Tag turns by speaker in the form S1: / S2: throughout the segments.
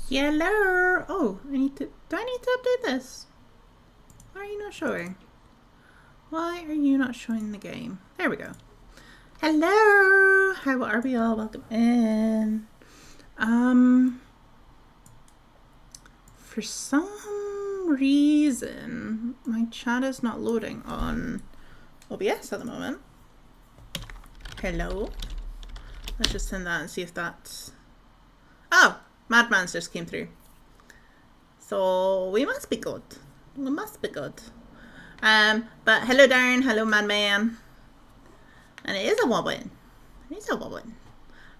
S1: Hello. Oh, I need to. Do I need to update this? Why are you not showing? Why are you not showing the game? There we go. Hello. How are we all? Welcome in. For some reason, my chat is not loading on OBS at the moment. Hello. Let's just send that and see if that's... Oh! Madman's just came through. So we must be good. We must be good. But hello Darren, hello Madman. And it is a wobbin. It is a wobbin.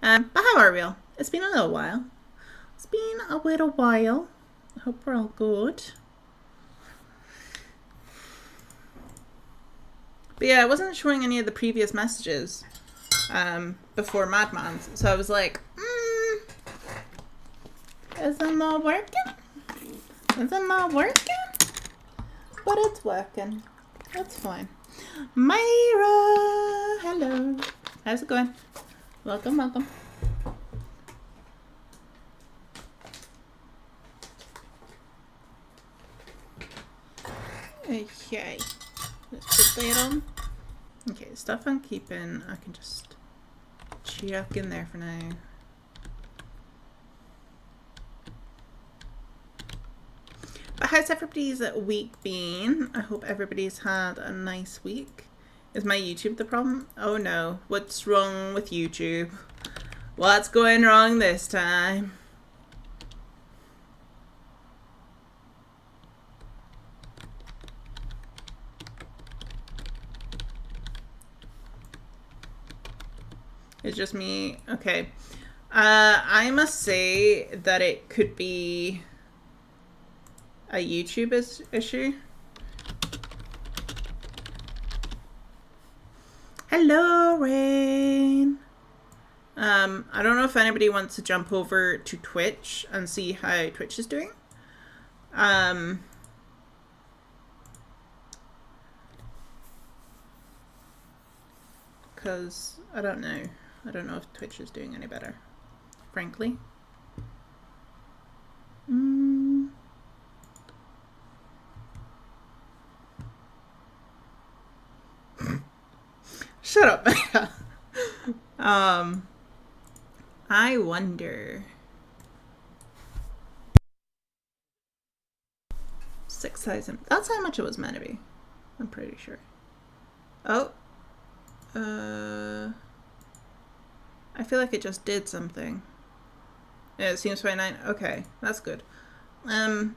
S1: But how are we all? It's been a little while. It's been a little while. I hope we're all good. But yeah, I wasn't showing any of the previous messages before Madman's. So I was like, is it not working? Is it not working? But it's working. That's fine. Myra! Hello. How's it going? Welcome, welcome. Okay. Let's put that on. Okay, stuff I'm keeping, I can just chuck in there for now. But how's everybody's week been? I hope everybody's had a nice week. Is my YouTube the problem? Oh no. What's wrong with YouTube? What's going wrong this time? It's just me. Okay. I must say that it could be a YouTube issue. Hello, Rain. I don't know if anybody wants to jump over to Twitch and see how Twitch is doing. Because I don't know. I don't know if Twitch is doing any better, frankly. Shut up, Mega. I wonder. 6,000. That's how much it was meant to be. I'm pretty sure. Oh. I feel like it just did something. Yeah, it seems 29. Okay, that's good. If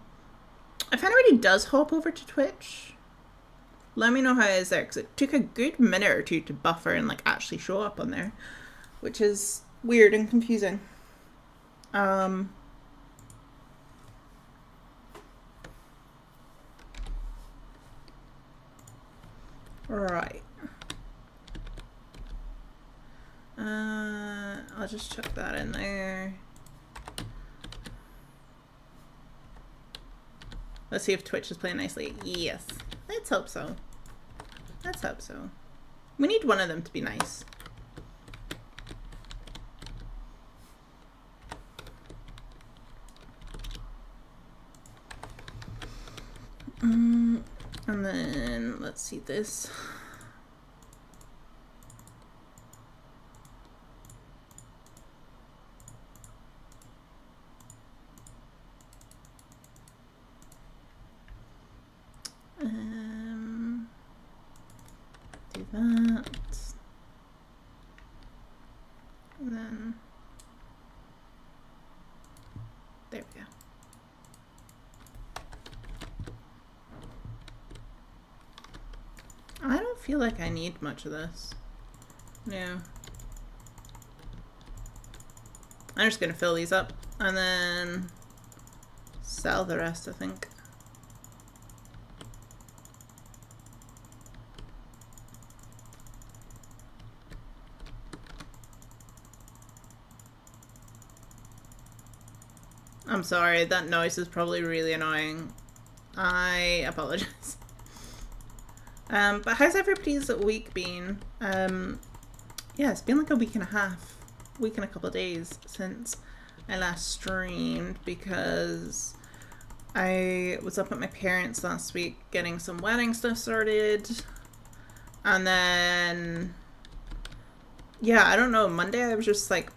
S1: anybody does hop over to Twitch, let me know how it is there, because it took a good minute or two to buffer and like actually show up on there, which is weird and confusing. Right. I'll just chuck that in there. Let's see if Twitch is playing nicely. Yes. Let's hope so. Let's hope so. We need one of them to be nice. And then let's see this. Do that. And then there we go. I don't feel like I need much of this. No. I'm just gonna fill these up and then sell the rest, I think. I'm sorry, that noise is probably really annoying. I apologize. But how's everybody's week been? Yeah, it's been like a week and a half, week and a couple of days since I last streamed because I was up at my parents' last week getting some wedding stuff sorted. And then, yeah, I don't know, Monday I was just like,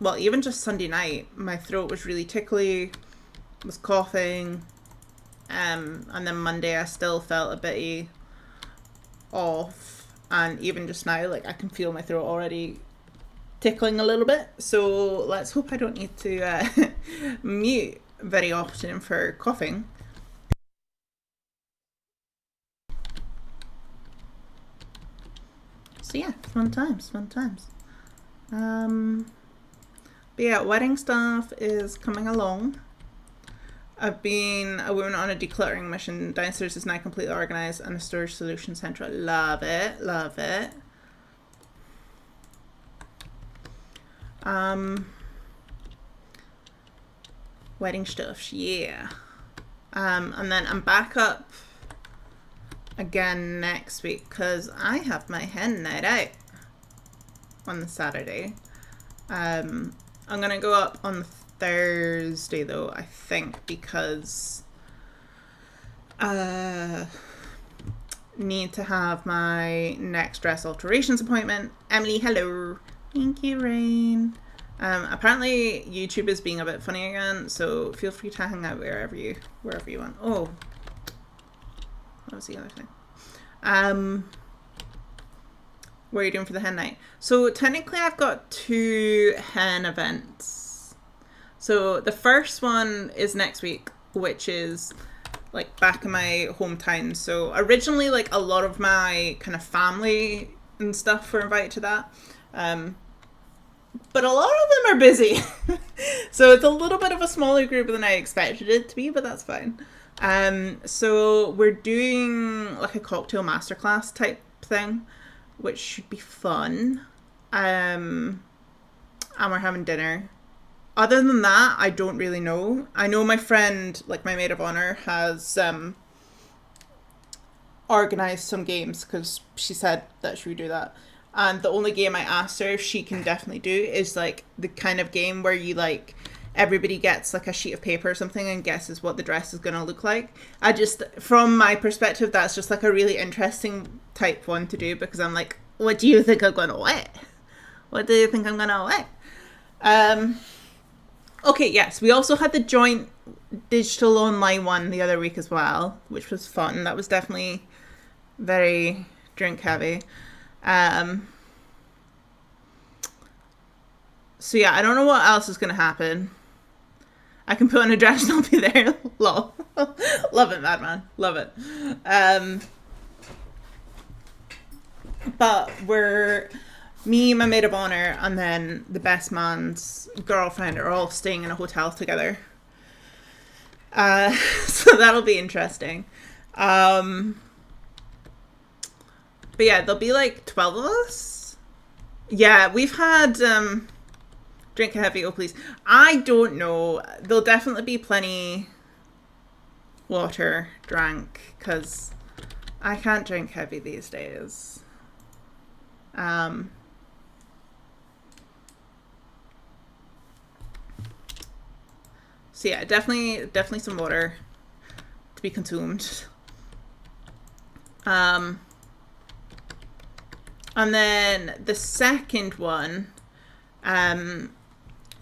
S1: well, even just Sunday night, my throat was really tickly, was coughing. And then Monday I still felt a bit off. And even just now, like, I can feel my throat already tickling a little bit. So let's hope I don't need to mute very often for coughing. So yeah, fun times. But yeah, wedding stuff is coming along. I went on a decluttering mission. Downstairs is now completely organised and a storage solution centre. Love it. Wedding stuff, yeah. And then I'm back up again next week because I have my hen night out on the Saturday. I'm gonna go up on Thursday though, I think, because need to have my next dress alterations appointment. Emily, hello. Thank you, Rain. Apparently YouTube is being a bit funny again, so feel free to hang out wherever you want. Oh, what was the other thing? What are you doing for the hen night? So technically I've got 2 hen events. So the first one is next week, which is like back in my hometown. So originally, like, a lot of my kind of family and stuff were invited to that. But a lot of them are busy. So it's a little bit of a smaller group than I expected it to be, but that's fine. So we're doing like a cocktail masterclass type thing, which should be fun. And we're having dinner. Other than that, I don't really know. I know my friend, like my maid of honor, has organized some games because she said that she would do that. And the only game I asked her if she can definitely do is like the kind of game where you like everybody gets like a sheet of paper or something and guesses what the dress is going to look like. I just, from my perspective, that's just like a really interesting type one to do because I'm like, what do you think I'm going to wear? What do you think I'm going to wear? Okay, yes, we also had the joint digital online one the other week as well, which was fun. That was definitely very drink heavy. So yeah, I don't know what else is going to happen. I can put on a dress and I'll be there. Lol. Love it, Madman. Love it. But me, my maid of honor, and then the best man's girlfriend are all staying in a hotel together. So that'll be interesting. But yeah, there'll be like 12 of us. Yeah, we've had drink a heavy, oh please. I don't know. There'll definitely be plenty water drank because I can't drink heavy these days. So yeah, definitely some water to be consumed. And then the second one,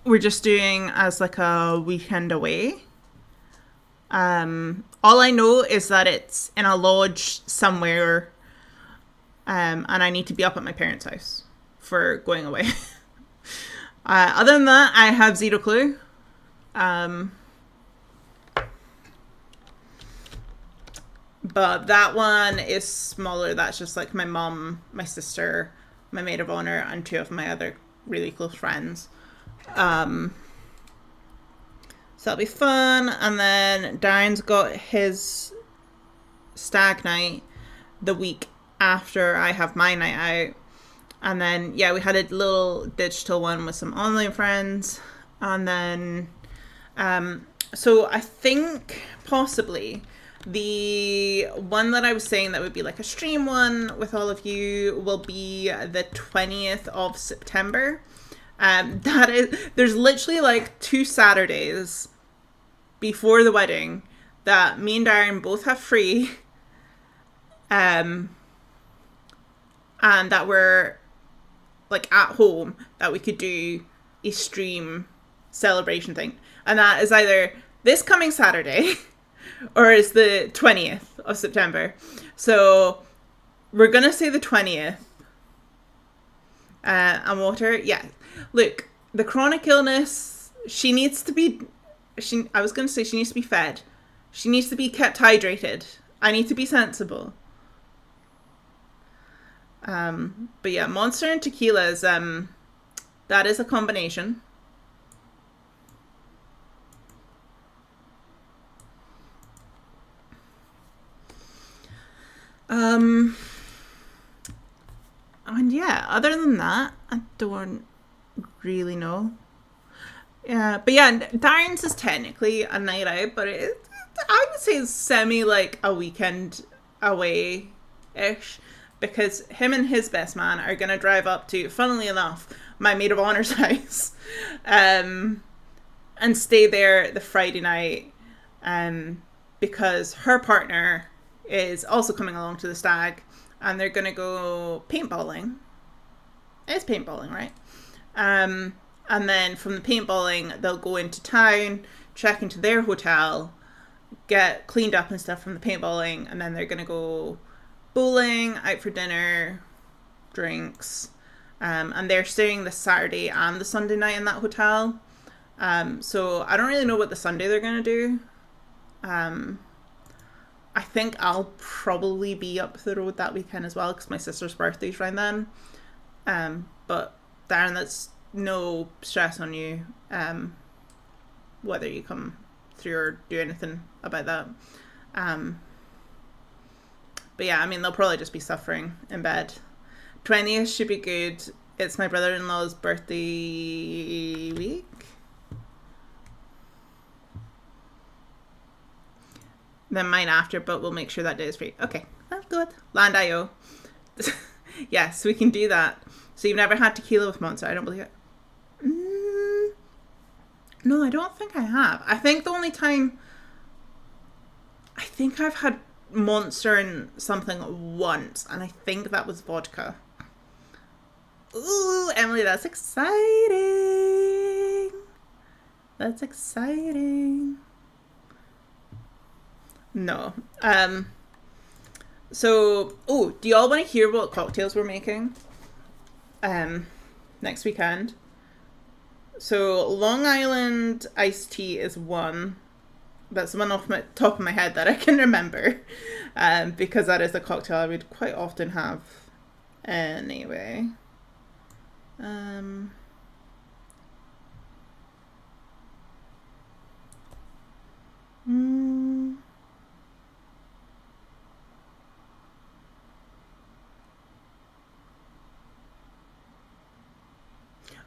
S1: we're just doing as like a weekend away. All I know is that it's in a lodge somewhere, and I need to be up at my parents' house for going away. Other than that, I have zero clue. But that one is smaller. That's just like my mum, my sister, my maid of honor, and 2 of my other really close friends. So that'll be fun. And then Darren's got his stag night the week after I have my night out. And then, yeah, we had a little digital one with some online friends. And then, so I think possibly the one that I was saying that would be like a stream one with all of you will be the 20th of September. There's literally like 2 Saturdays before the wedding that me and Darren both have free, and that we're like at home, that we could do a stream celebration thing. And that is either this coming Saturday or is the 20th of September. So we're going to say the 20th. And water, yeah. Look, the chronic illness, she needs to be, I was going to say she needs to be fed. She needs to be kept hydrated. I need to be sensible. But yeah, Monster and tequila is, that is a combination. And yeah, other than that, I don't really know. Yeah, but yeah, Darren's is technically a night out, but I would say it's semi like a weekend away-ish, because him and his best man are going to drive up to, funnily enough, my maid of honor's house, and stay there the Friday night, because her partner is also coming along to the stag, and they're going to go paintballing. It's paintballing, right? And then from the paintballing, they'll go into town, check into their hotel, get cleaned up and stuff from the paintballing, and then they're going to go bowling, out for dinner, drinks. And they're staying the Saturday and the Sunday night in that hotel. So I don't really know what the Sunday they're going to do. I think I'll probably be up the road that weekend as well, because my sister's birthday's around then. But Darren, that's no stress on you, whether you come through or do anything about that. But yeah, I mean, they'll probably just be suffering in bed. 20th should be good. It's my brother-in-law's birthday week. Then mine after, but we'll make sure that day is free. Okay, that's good. Land.io. Yes, we can do that. So you've never had tequila with Monster? I don't believe it. No, I don't think I have. I think the only time... I think I've had Monster and something once, and I think that was vodka. Ooh, Emily, that's exciting. That's exciting. No. So, do y'all want to hear what cocktails we're making next weekend? So, Long Island iced tea is one. That's the one off the top of my head that I can remember, because that is a cocktail I would quite often have anyway.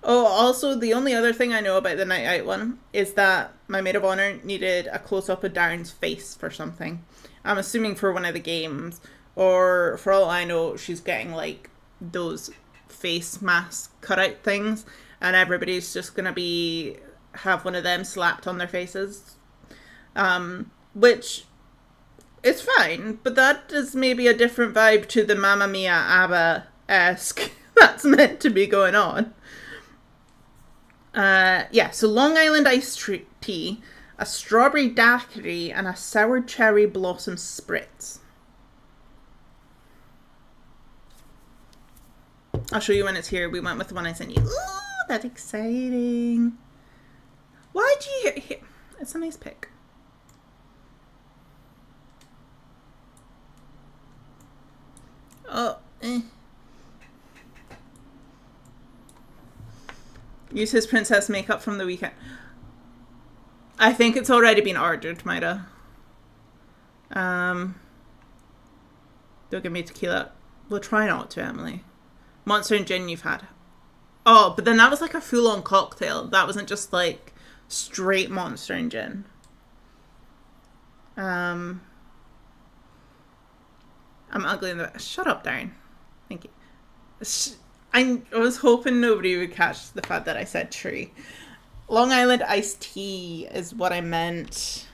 S1: Oh, also, the only other thing I know about the night out one is that my maid of honor needed a close-up of Darren's face for something. I'm assuming for one of the games, or for all I know, she's getting like those face mask cutout things, and everybody's just gonna have one of them slapped on their faces, which is fine, but that is maybe a different vibe to the Mamma Mia ABBA-esque that's meant to be going on. Yeah, so Long Island iced tea, a strawberry daiquiri, and a sour cherry blossom spritz. I'll show you when it's here. We went with the one I sent you. Ooh, that's exciting. Why'd you hear? It's a nice pic. Oh, Use his princess makeup from the weekend. I think it's already been ordered, Maida. Don't give me tequila. We'll try not to, Emily. Monster and gin you've had. Oh, but then that was like a full-on cocktail. That wasn't just like straight Monster and gin. I'm ugly in the... Shut up, Darren. Thank you. I was hoping nobody would catch the fact that I said tree. Long Island iced tea is what I meant.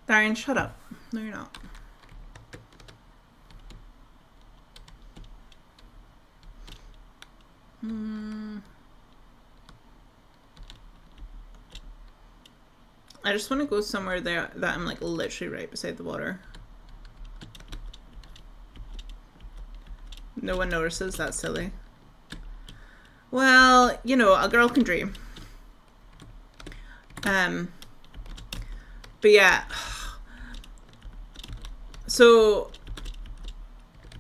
S1: Darian, shut up. No, you're not. I just want to go somewhere there that I'm like literally right beside the water. No one notices. That's silly. Well, you know, a girl can dream. But yeah. So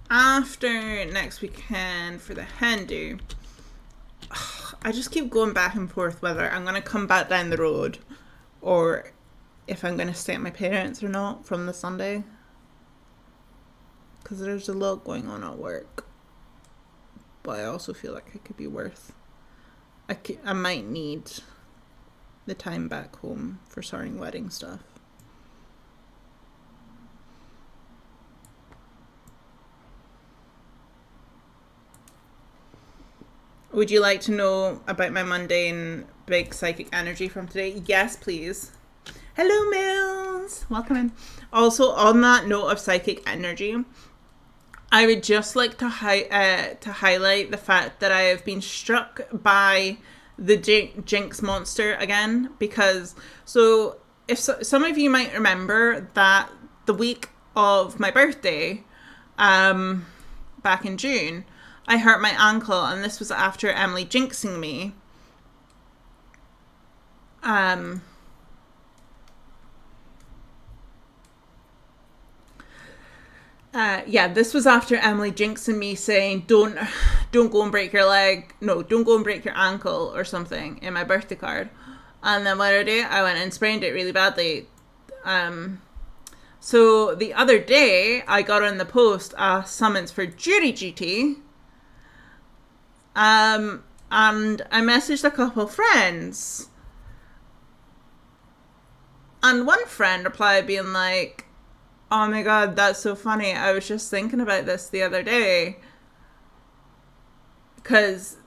S1: after next weekend for the hen do, I just keep going back and forth whether I'm going to come back down the road or if I'm going to stay at my parents' or not from the Sunday. Because there's a lot going on at work. But I also feel like it could be worth... I might need the time back home for starting wedding stuff. Would you like to know about my mundane big psychic energy from today? Yes, please. Hello, Mills. Welcome in. Also, on that note of psychic energy, I would just like to highlight the fact that I have been struck by the Jinx monster again, because if some of you might remember that the week of my birthday, back in June, I hurt my ankle, and this was after Emily jinxing me. This was after Emily jinxing me, saying, don't go and break your leg. No, don't go and break your ankle or something in my birthday card. And then what did I do? I went and sprained it really badly. So the other day, I got on the post a summons for jury duty. And I messaged a couple friends. And one friend replied being like, oh my god, that's so funny. I was just thinking about this the other day. Because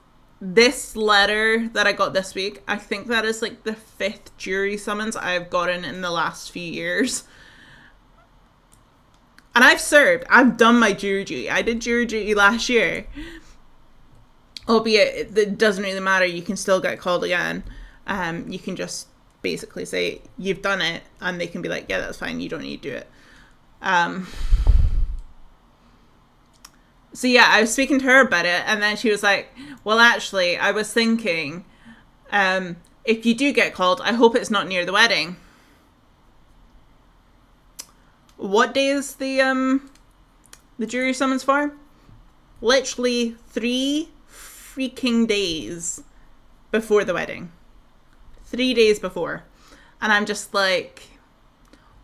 S1: this letter that I got this week, I think that is like the 5th jury summons I've gotten in the last few years. And I've served. I've done my jury duty. I did jury duty last year. Albeit, it doesn't really matter. You can still get called again. You can just basically say, you've done it. And they can be like, yeah, that's fine. You don't need to do it. So yeah, I was speaking to her about it. And then she was like, well, actually, I was thinking, if you do get called, I hope it's not near the wedding. What day is the jury summons for? Literally 3 freaking days before the wedding. 3 days before. And I'm just like,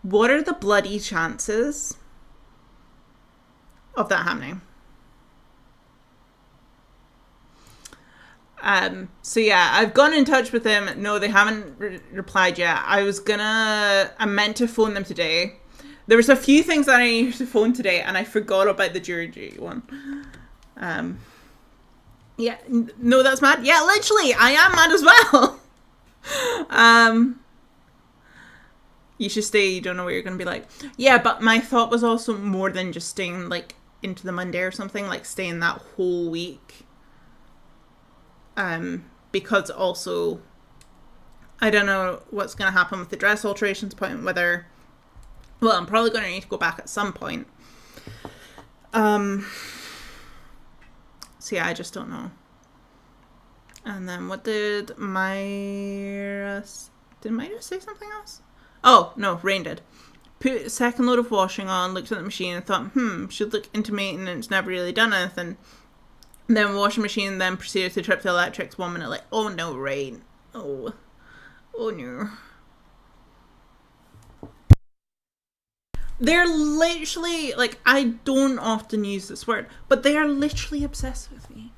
S1: what are the bloody chances of that happening? So yeah, I've gone in touch with them. No, they haven't replied yet. I meant to phone them today. There was a few things that I needed to phone today, and I forgot about the jury duty one. Yeah, no, that's mad. Yeah, literally, I am mad as well. You should stay. You don't know what you're going to be like. Yeah, but my thought was also more than just staying like into the Monday or something, like staying that whole week. Because also, I don't know what's going to happen with the dress alterations point, whether, well, I'm probably going to need to go back at some point. So yeah, I just don't know. And then what did Myra say something else? Oh, no, Rain did. Put a second load of washing on, looked at the machine and thought, should look into maintenance, never really done anything. And then washing machine, then proceeded to trip the electrics 1 minute like, oh no, Rain. Oh no. they're literally, like, I don't often use this word, but they are literally obsessed with me.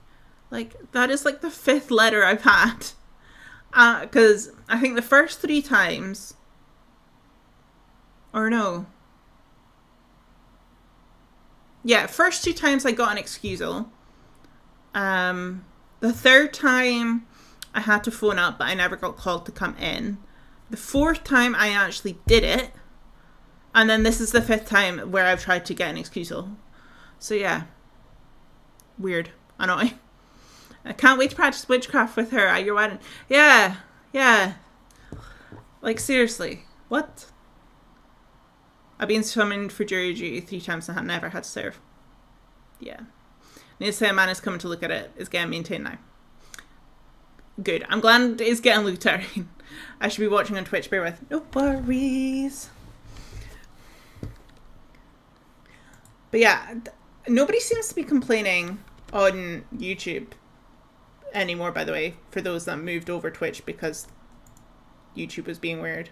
S1: Like, that is like the 5th letter I've had. Because I think the first 3 times, or no. Yeah, first 2 times I got an excusal. The 3rd time I had to phone up, but I never got called to come in. The 4th time I actually did it. And then this is the 5th time where I've tried to get an excusal. So yeah. Weird. Annoying. I can't wait to practice witchcraft with her at your wedding. Yeah. Yeah. Like, seriously. What? I've been summoned for jury duty 3 times and have never had to serve. Yeah. Need to say a man is coming to look at it. It's getting maintained now. Good. I'm glad it's getting looked at. I should be watching on Twitch. Bear with. No worries. But yeah, nobody seems to be complaining on YouTube anymore, by the way, for those that moved over Twitch because YouTube was being weird.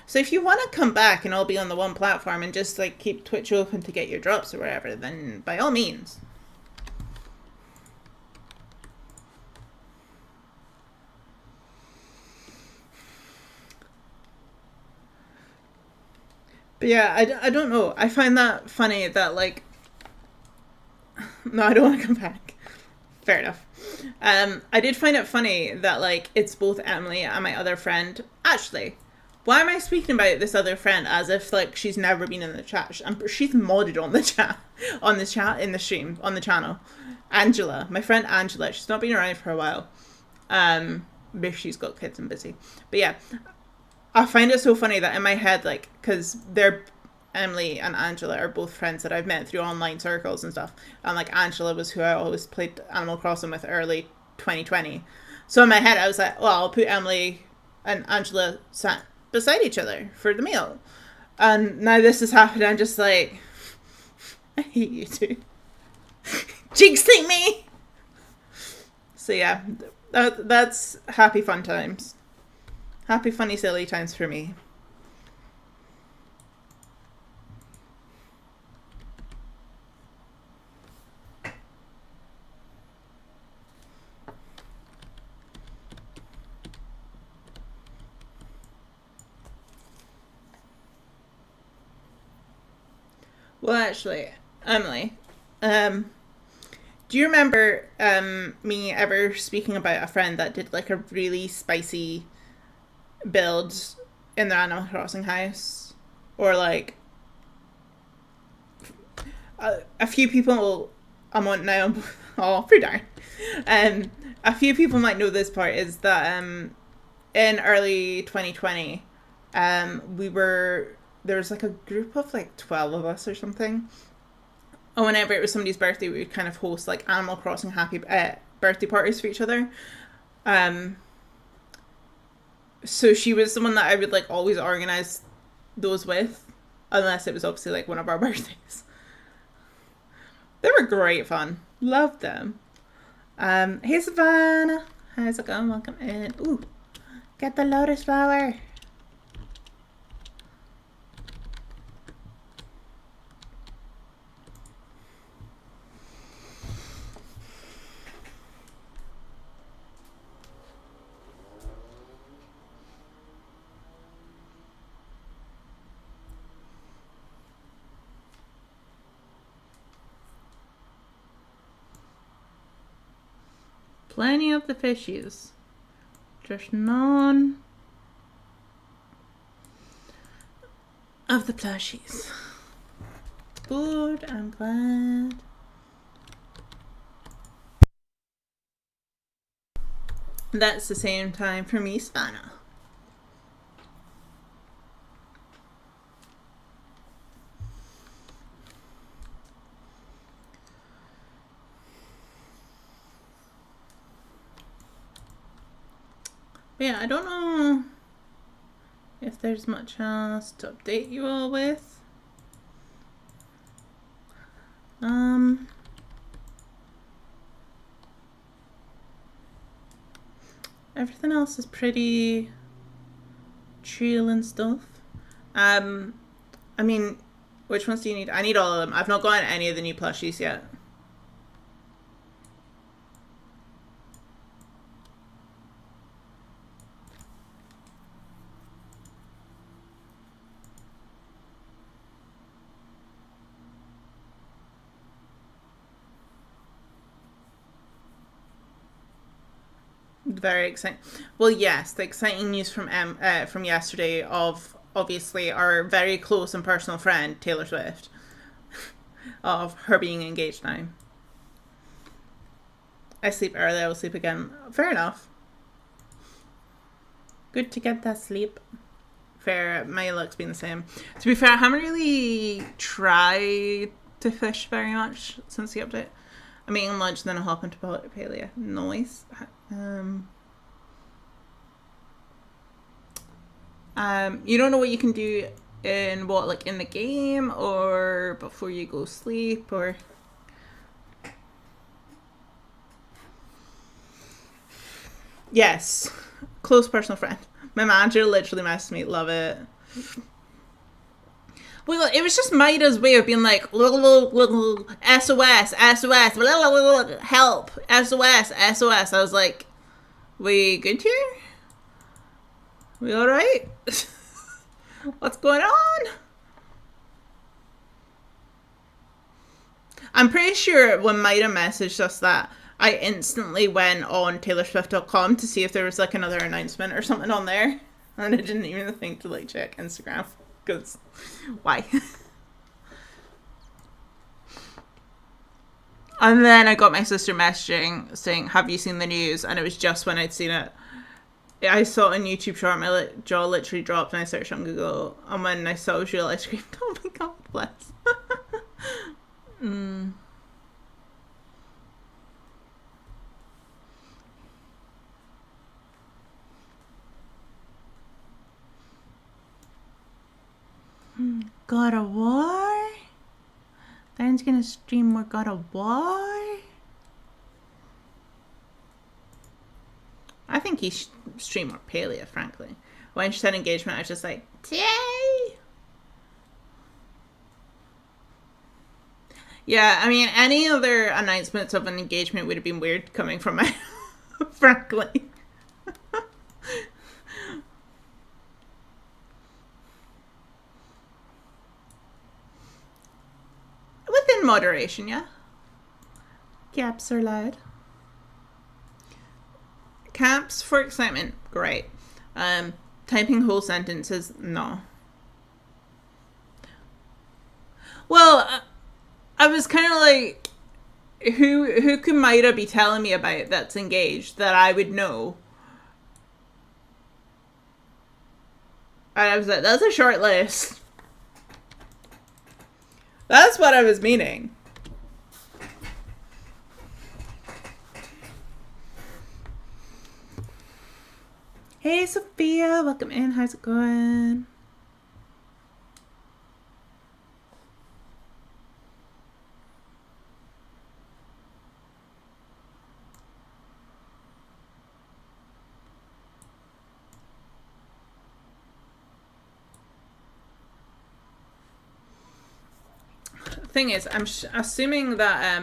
S1: So if you want to come back and all be on the one platform and just like keep Twitch open to get your drops or whatever, then by all means. But yeah, I don't know. I find that funny that, like... No, I don't want to come back. Fair enough. I did find it funny that, like, it's both Emily and my other friend. Actually, why am I speaking about this other friend as if, like, she's never been in the chat? She's modded on the chat. On the chat, in the stream, on the channel. Angela. My friend Angela. She's not been around for a while. Maybe she's got kids and busy. But yeah... I find it so funny that in my head, like, because Emily and Angela are both friends that I've met through online circles and stuff. And, like, Angela was who I always played Animal Crossing with early 2020. So in my head, I was like, well, I'll put Emily and Angela sat beside each other for the meal. And now this has happened. I'm just like, I hate you two. Jinxing me! So yeah, that's happy fun times. Happy, funny, silly times for me. Well, actually, Emily, do you remember me ever speaking about a friend that did like a really spicy build in the Animal Crossing house? Or like a few people I'm on now. Oh, pretty darn. A few people might know this part is that in early 2020 there was like a group of like 12 of us or something. And whenever it was somebody's birthday, we would kind of host like Animal Crossing happy birthday parties for each other. So she was someone that I would like always organize those with, unless it was obviously like one of our birthdays. They were great fun. Loved them. Hey Savannah. How's it going? Welcome in. Ooh, get the lotus flower. Plenty of the fishies. Just none of the plushies. Good, I'm glad. That's the same time for me, Spanner. But yeah, I don't know if there's much else to update you all with. Everything else is pretty chill and stuff. I mean, which ones do you need? I need all of them. I've not gotten any of the new plushies yet. Very exciting. Well, yes, the exciting news from yesterday of obviously our very close and personal friend Taylor Swift, of her being engaged now. I sleep early. I will sleep again. Fair enough. Good to get that sleep. Fair. My luck's been the same. To be fair, I haven't really tried to fish very much since the update. I'm eating lunch, and then I'll hop into Palia. Nice. You don't know what you can do in like in the game or before you go sleep or. Yes, close personal friend. My manager literally messaged me. Love it. Well, it was just Maida's way of being like, SOS, SOS, help, SOS, SOS. I was like, we good here? We alright? What's going on? I'm pretty sure when Maida messaged us that, I instantly went on TaylorSwift.com to see if there was like another announcement or something on there. And I didn't even think to like check Instagram. Because why? And then I got my sister messaging saying, have you seen the news? And it was just when I'd seen it. I saw it on YouTube short, my jaw literally dropped and I searched on Google. And when I saw it was real, I screamed, oh my god, bless. God of War? Dan's gonna stream more God of War? I think he should stream more Palia, frankly. When she said engagement, I was just like, yay! Yeah, I mean, any other announcements of an engagement would have been weird coming from my, frankly. Within moderation, yeah. Caps are loud. Caps for excitement, great. Typing whole sentences, no. Well, I was kind of like, who could Maida be telling me about that's engaged that I would know? And I was like, that's a short list. That's what I was meaning. Hey, Sophia. Welcome in. How's it going? Thing is, I'm assuming that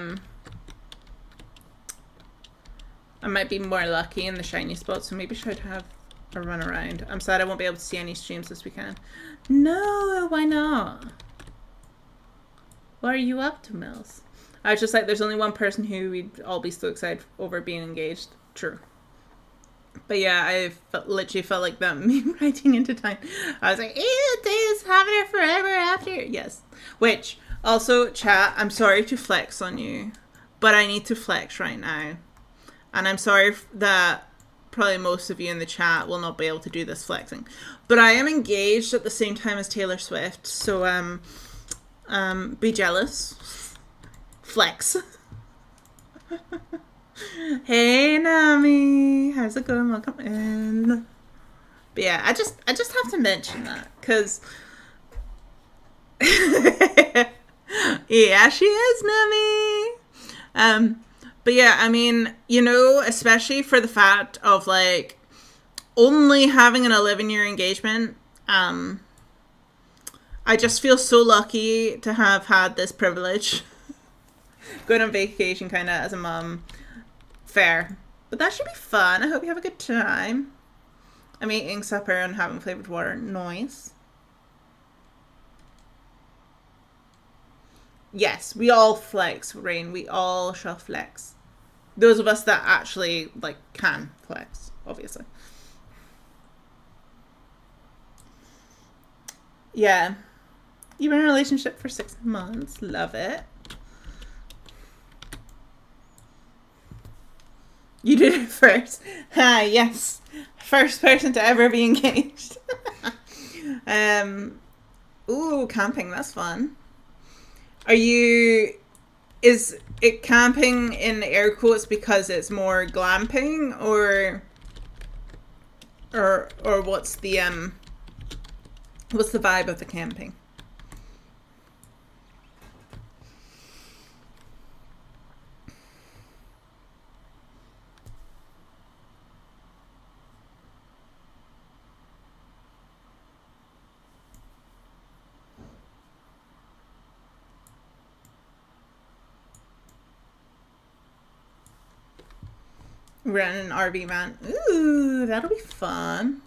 S1: I might be more lucky in the shiny spot, so maybe I should have a run around. I'm sad I won't be able to see any streams this weekend. No, why not? What are you up to, Mills? I was just like, there's only one person who we'd all be so excited over being engaged. True. But yeah, I literally felt like that me writing into time. I was like, days having it forever after. Yes. Which, also, chat, I'm sorry to flex on you, but I need to flex right now. And I'm sorry that probably most of you in the chat will not be able to do this flexing. But I am engaged at the same time as Taylor Swift, so be jealous. Flex. Hey Nami, how's it going? Welcome in. But yeah, I just have to mention that because yeah, she is Nami. But yeah, I mean, you know, especially for the fact of like only having an 11-year engagement, I just feel so lucky to have had this privilege. Going on vacation kind of as a mum. Fair. But that should be fun. I hope you have a good time. I'm eating supper and having flavored water. Nice. Yes, we all flex, Rain. We all shall flex. Those of us that actually, like, can flex, obviously. Yeah. You've been in a relationship for 6 months. Love it. You did it first. Ah, yes. First person to ever be engaged. Ooh, camping. That's fun. Is it camping in air quotes because it's more glamping, or what's the vibe of the camping? We're in an RV van. Ooh, that'll be fun.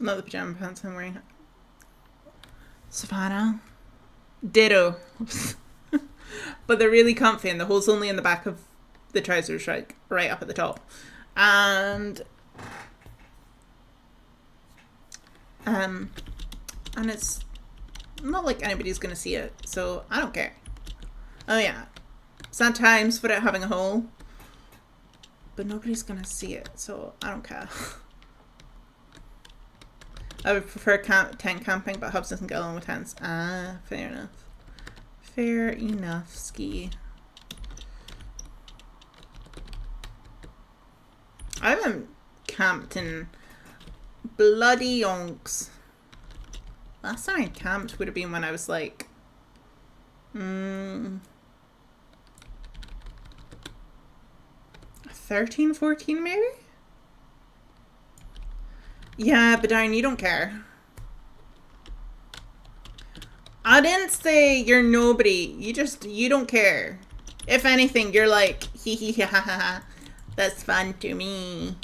S1: Not the pajama pants I'm wearing. Savannah. Ditto. But they're really comfy, and the hole's only in the back of the trousers, right up at the top. And it's not like anybody's gonna see it, so I don't care. Oh yeah, sometimes without having a hole, but nobody's gonna see it, so I don't care. I would prefer tent camping, but Hubs doesn't get along with tents. Ah, fair enough. Fair enough, Ski. I haven't camped in bloody yonks. Last time I camped would have been when I was like 13, 14 maybe? Yeah, but Darren, you don't care. I didn't say you're nobody. You don't care. If anything, you're like, hee hee ha ha ha. That's fun to me.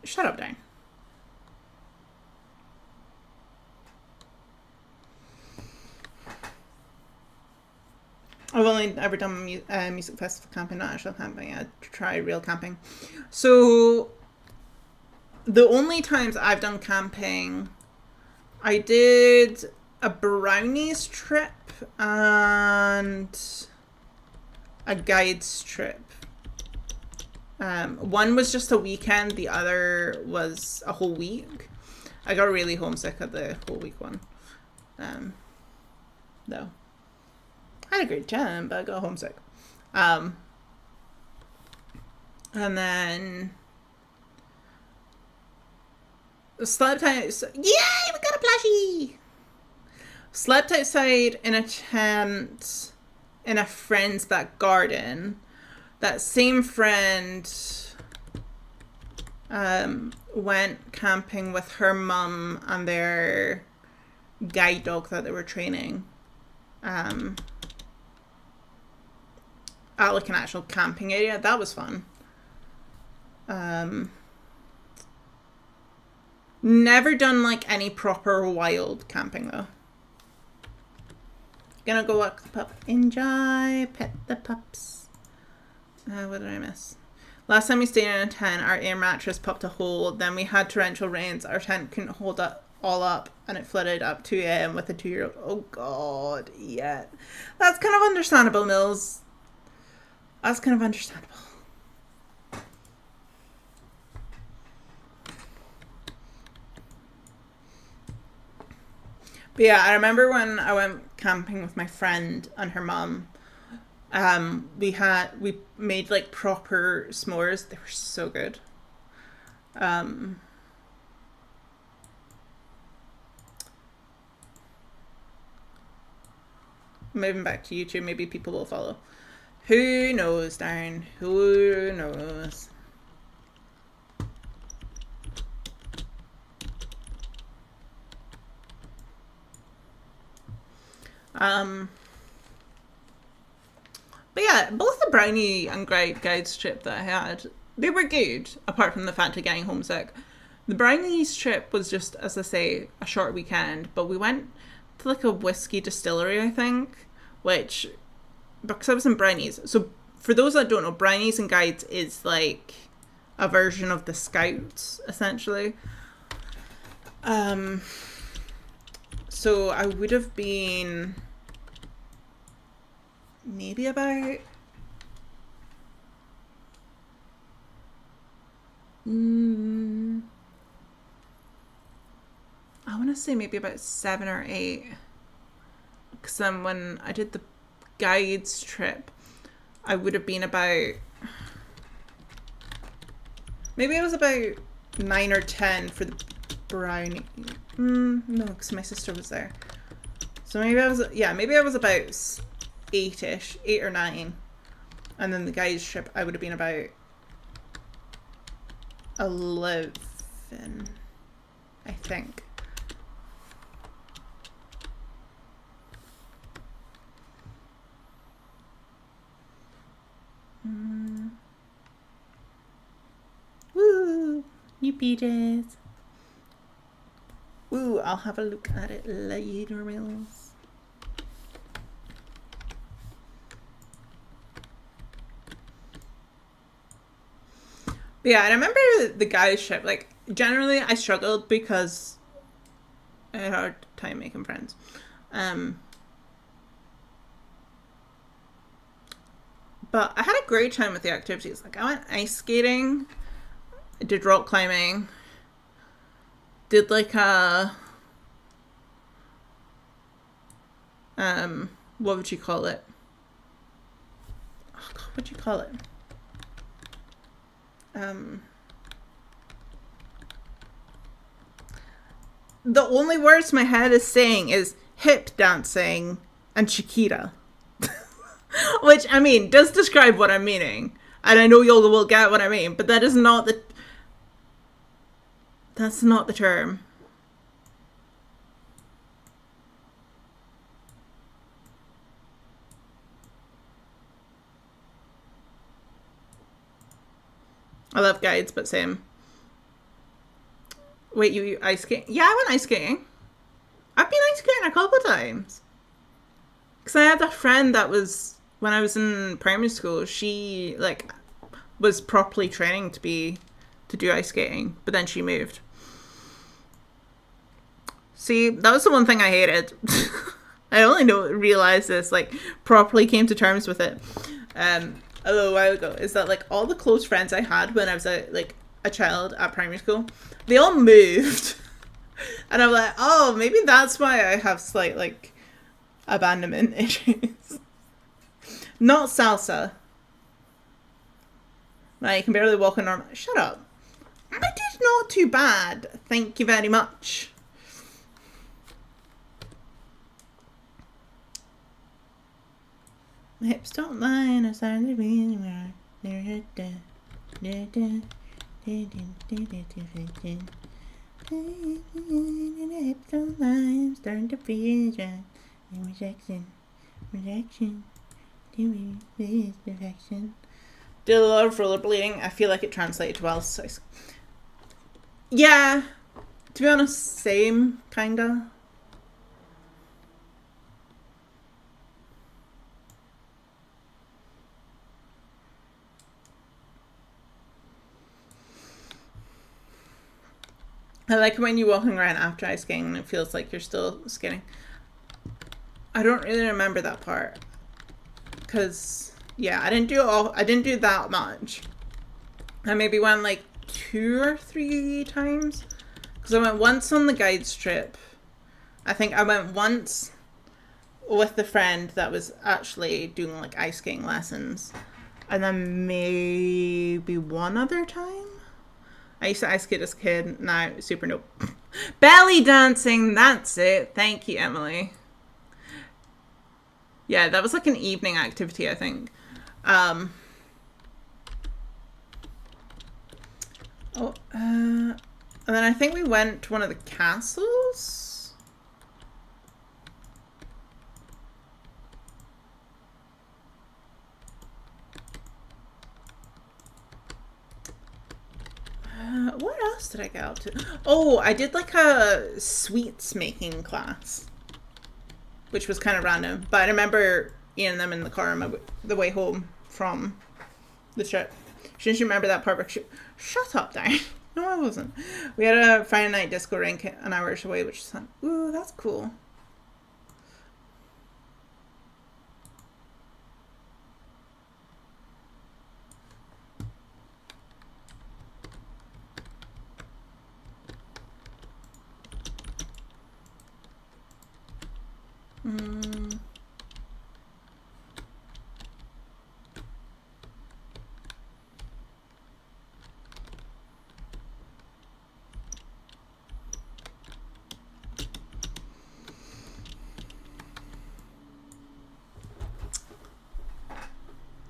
S1: Shut up, Darren. I've only ever done music festival camping, not actual camping. I tried real camping. So the only times I've done camping, I did a brownies trip and a guides trip. One was just a weekend, the other was a whole week. I got really homesick at the whole week one. Though. I had a great time, but I got homesick. And then slept out. Yay! We got a plushie. Slept outside in a tent in a friend's back garden. That same friend went camping with her mum and their guide dog that they were training. At like an actual camping area. That was fun. Never done like any proper wild camping though. Gonna go walk the pup. Enjoy. Pet the pups. What did I miss? Last time we stayed in a tent, our air mattress popped a hole. Then we had torrential rains. Our tent couldn't hold it all up, and it flooded up 2 a.m. with a 2-year-old. Oh God, yeah. That's kind of understandable, Mills. That's kind of understandable. But yeah, I remember when I went camping with my friend and her mum. We made like proper s'mores. They were so good. Um, moving back to YouTube, maybe people will follow. Who knows, darn? Who knows? But yeah, both the brownie and guide strip that I had, they were good, apart from the fact of getting homesick. The brownies trip was just, as I say, a short weekend, but we went to like a whiskey distillery, I think, which, because I was in brownies. So for those that don't know, brownies and guides is like a version of the Scouts, essentially. So I would have been maybe about I want to say maybe about 7 or 8. Because then when I did the guides trip, I would have been about, maybe I was about 9 or 10 for the brownie. No, because my sister was there. So maybe I was about 8-ish, 8 or 9. And then the guides trip, I would have been about 11, I think. Woo! New pages. Woo! I'll have a look at it later, Mills. But yeah, I remember the guys trip. Like, generally, I struggled because I had a hard time making friends. But I had a great time with the activities. Like, I went ice skating, I did rock climbing, did like a what would you call it? Oh God, what'd you call it? The only words my head is saying is hip dancing and Chiquita. Which, I mean, does describe what I'm meaning. And I know y'all will get what I mean, but that is not the... That's not the term. I love guides, but same. Wait, you ice skating? Yeah, I went ice skating. I've been ice skating a couple of times. Because I had a friend that was... When I was in primary school, she, like, was properly training to do ice skating. But then she moved. See, that was the one thing I hated. I only realized this, like, properly came to terms with it a little while ago. Is that, like, all the close friends I had when I was, a child at primary school, they all moved. And I'm like, oh, maybe that's why I have slight, like, abandonment issues. Not salsa. I can barely walk on normal. Shut up. I did not too bad. Thank you very much. My hips don't lie and I started to be around. Hips don't lie, I'm starting to feel dry. Rejection. Perfection. Did a lot of rollerblading. I feel like it translated well. So yeah, to be honest, same kinda. I like when you're walking around after ice skating and it feels like you're still skating. I don't really remember that part. Because, yeah, I didn't do that much. I maybe went like 2 or 3 times. Because I went once on the guides trip. I think I went once with the friend that was actually doing like ice skating lessons, and then maybe one other time. I used to ice skate as a kid. Now, super nope. Belly dancing, that's it. Thank you, Emily. Yeah, that was like an evening activity, I think. And then I think we went to one of the castles. What else did I get up to? Oh, I did like a sweets making class, which was kind of random. But I remember eating them in the car on the way home from the trip. Shouldn't you remember that part where shut up, Darren. No, I wasn't. We had a Friday night disco rink an hour away, which is fun. Ooh, that's cool.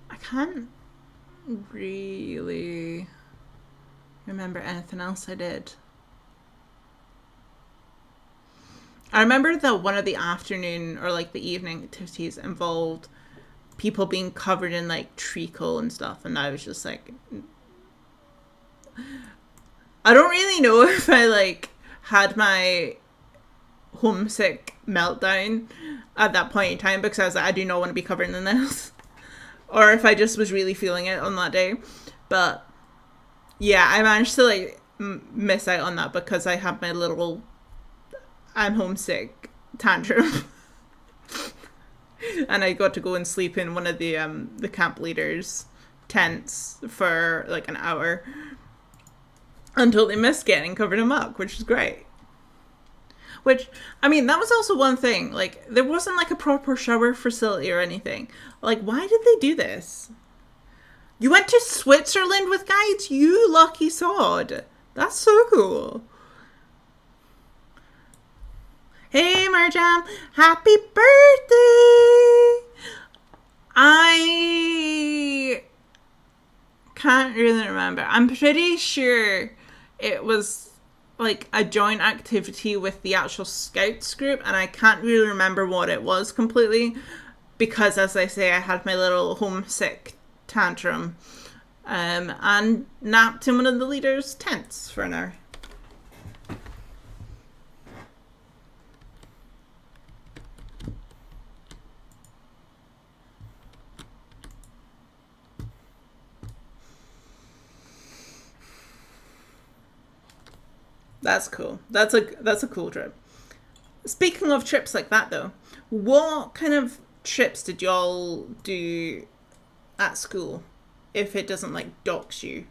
S1: I can't really remember anything else I did. I remember that one of the afternoon or like the evening activities involved people being covered in like treacle and stuff, and I was just like, I don't really know if I like had my homesick meltdown at that point in time because I was like, I do not want to be covered in this, or if I just was really feeling it on that day. But yeah, I managed to like miss out on that because I had my little I'm homesick tantrum. And I got to go and sleep in one of the camp leaders' tents for like an hour until they missed getting covered in muck, which is great. Which, I mean, that was also one thing. Like, there wasn't like a proper shower facility or anything. Like, why did they do this? You went to Switzerland with guides? You lucky sod. That's so cool. Hey, Marjam, happy birthday! I can't really remember. I'm pretty sure it was like a joint activity with the actual Scouts group, and I can't really remember what it was completely because, as I say, I had my little homesick tantrum and napped in one of the leaders' tents for an hour. That's cool. That's a cool trip. Speaking of trips like that, though, what kind of trips did y'all do at school? If it doesn't like dox you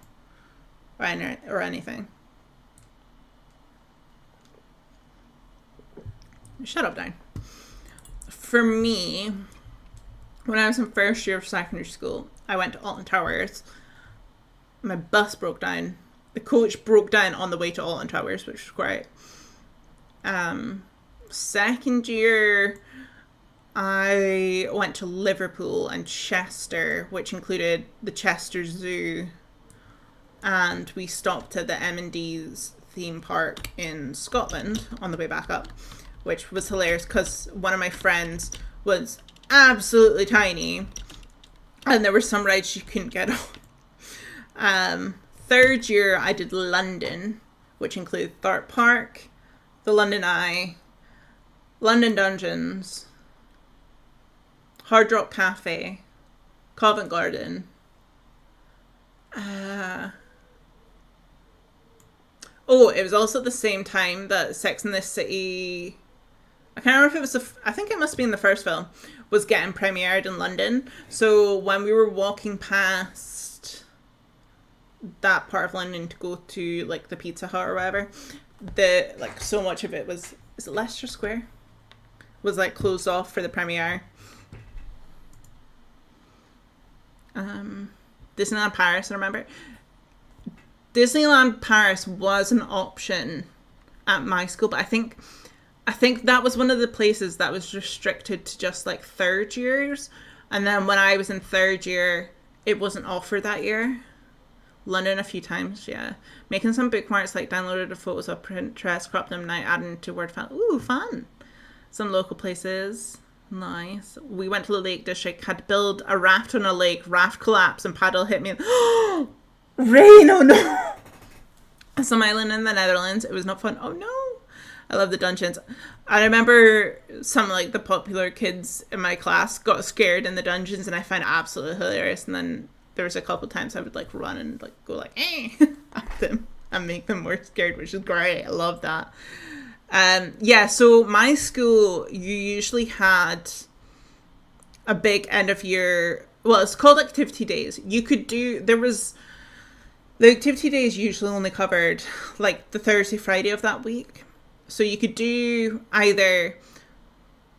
S1: or anything. Shut up, Down. For me, when I was in first year of secondary school, I went to Alton Towers. My bus broke down. The coach broke down on the way to Alton Towers, which was great. Second year, I went to Liverpool and Chester, which included the Chester Zoo, and we stopped at the M&D's theme park in Scotland on the way back up, which was hilarious because one of my friends was absolutely tiny, and there were some rides she couldn't get on. Third year, I did London, which included Thorpe Park, the London Eye, London Dungeons, Hard Rock Cafe, Covent Garden. It was also the same time that Sex and the City, I can't remember if it was, I think it must have been the first film, was getting premiered in London. So when we were walking past that part of London to go to like the Pizza Hut or whatever, so much of it was is it Leicester Square? Was like closed off for the premiere. Disneyland Paris, I remember. Disneyland Paris was an option at my school, but I think that was one of the places that was restricted to just like third years. And then when I was in third year, it wasn't offered that year. London a few times, yeah. Making some bookmarks, like downloaded the photos of Pinterest, cropped them, now adding to Word file. Ooh, fun. Some local places. Nice. We went to the Lake District, had to build a raft on a lake, raft collapsed, and paddle hit me. Rain, oh no. Some island in the Netherlands. It was not fun. Oh no. I love the dungeons. I remember some like the popular kids in my class got scared in the dungeons, and I found it absolutely hilarious. And then there was a couple times I would like run and like go like at them and make them more scared, which is great. I love that. Yeah, so my school, you usually had a big end of year, well, it's called activity days. The activity days usually only covered like the Thursday, Friday of that week. So you could do either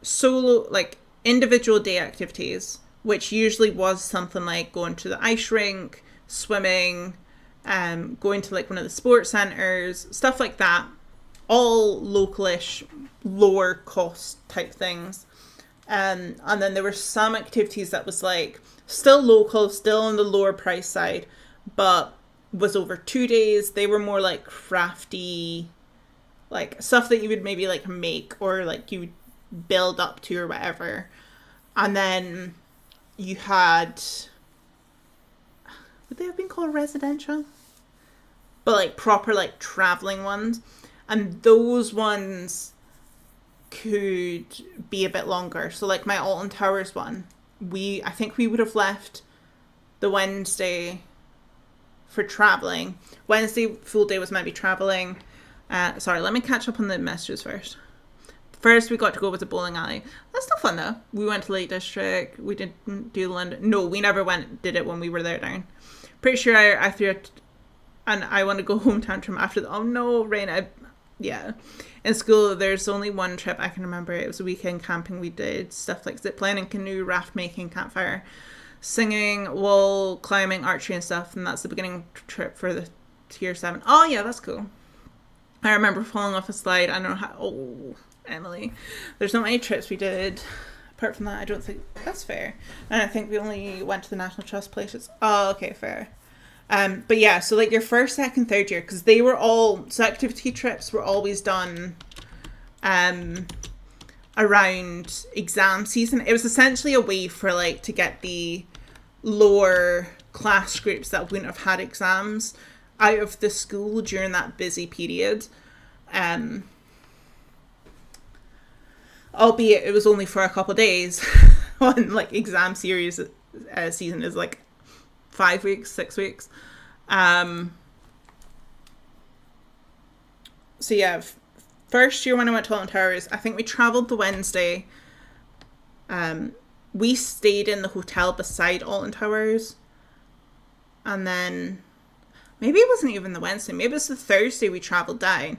S1: solo, like individual day activities, which usually was something like going to the ice rink, swimming, going to like one of the sports centres, stuff like that. All localish, lower cost type things. And then there were some activities that was like still local, still on the lower price side, but was over 2 days. They were more like crafty, like stuff that you would maybe like make or like you would build up to or whatever. And then you had, would they have been called residential? But like proper like traveling ones. And those ones could be a bit longer. So like my Alton Towers one, I think we would have left the Wednesday for traveling. Wednesday full day was maybe traveling. Sorry, let me catch up on the messages first. First, we got to go with the bowling alley. That's still fun though. We went to Lake District. We didn't do London. No, we never did it when we were there down. Pretty sure I threw it, and I want to go home tantrum after the, oh no, rain. Yeah. In school, there's only one trip I can remember. It was a weekend camping. We did stuff like ziplining, canoe, raft making, campfire, singing, wall climbing, archery and stuff. And that's the beginning trip for the tier 7. Oh yeah, that's cool. I remember falling off a slide. I don't know how. Oh, Emily. There's not many trips we did. Apart from that, I don't think that's fair. And I think we only went to the National Trust places. Oh, okay, fair. But yeah, so like your first, second, third year, because they were all, so activity trips were always done around exam season. It was essentially a way for like to get the lower class groups that wouldn't have had exams out of the school during that busy period. Albeit it was only for a couple of days when like exam series season is like 5 weeks, 6 weeks. So yeah, first year when I went to Alton Towers, I think we travelled the Wednesday. We stayed in the hotel beside Alton Towers. And then maybe it wasn't even the Wednesday, maybe it was the Thursday we travelled down.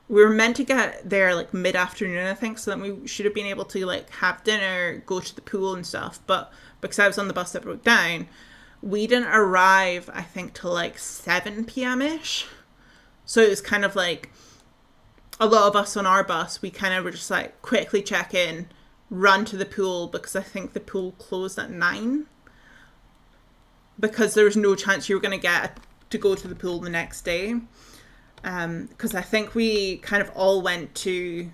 S1: We were meant to get there like mid-afternoon, I think, so that we should have been able to like have dinner, go to the pool and stuff. But because I was on the bus that broke down, we didn't arrive, I think, till like 7 p.m-ish. So it was kind of like a lot of us on our bus, we kind of were just like quickly check in, run to the pool, because I think the pool closed at 9. Because there was no chance you were going to get to go to the pool the next day. Because I think we kind of all went to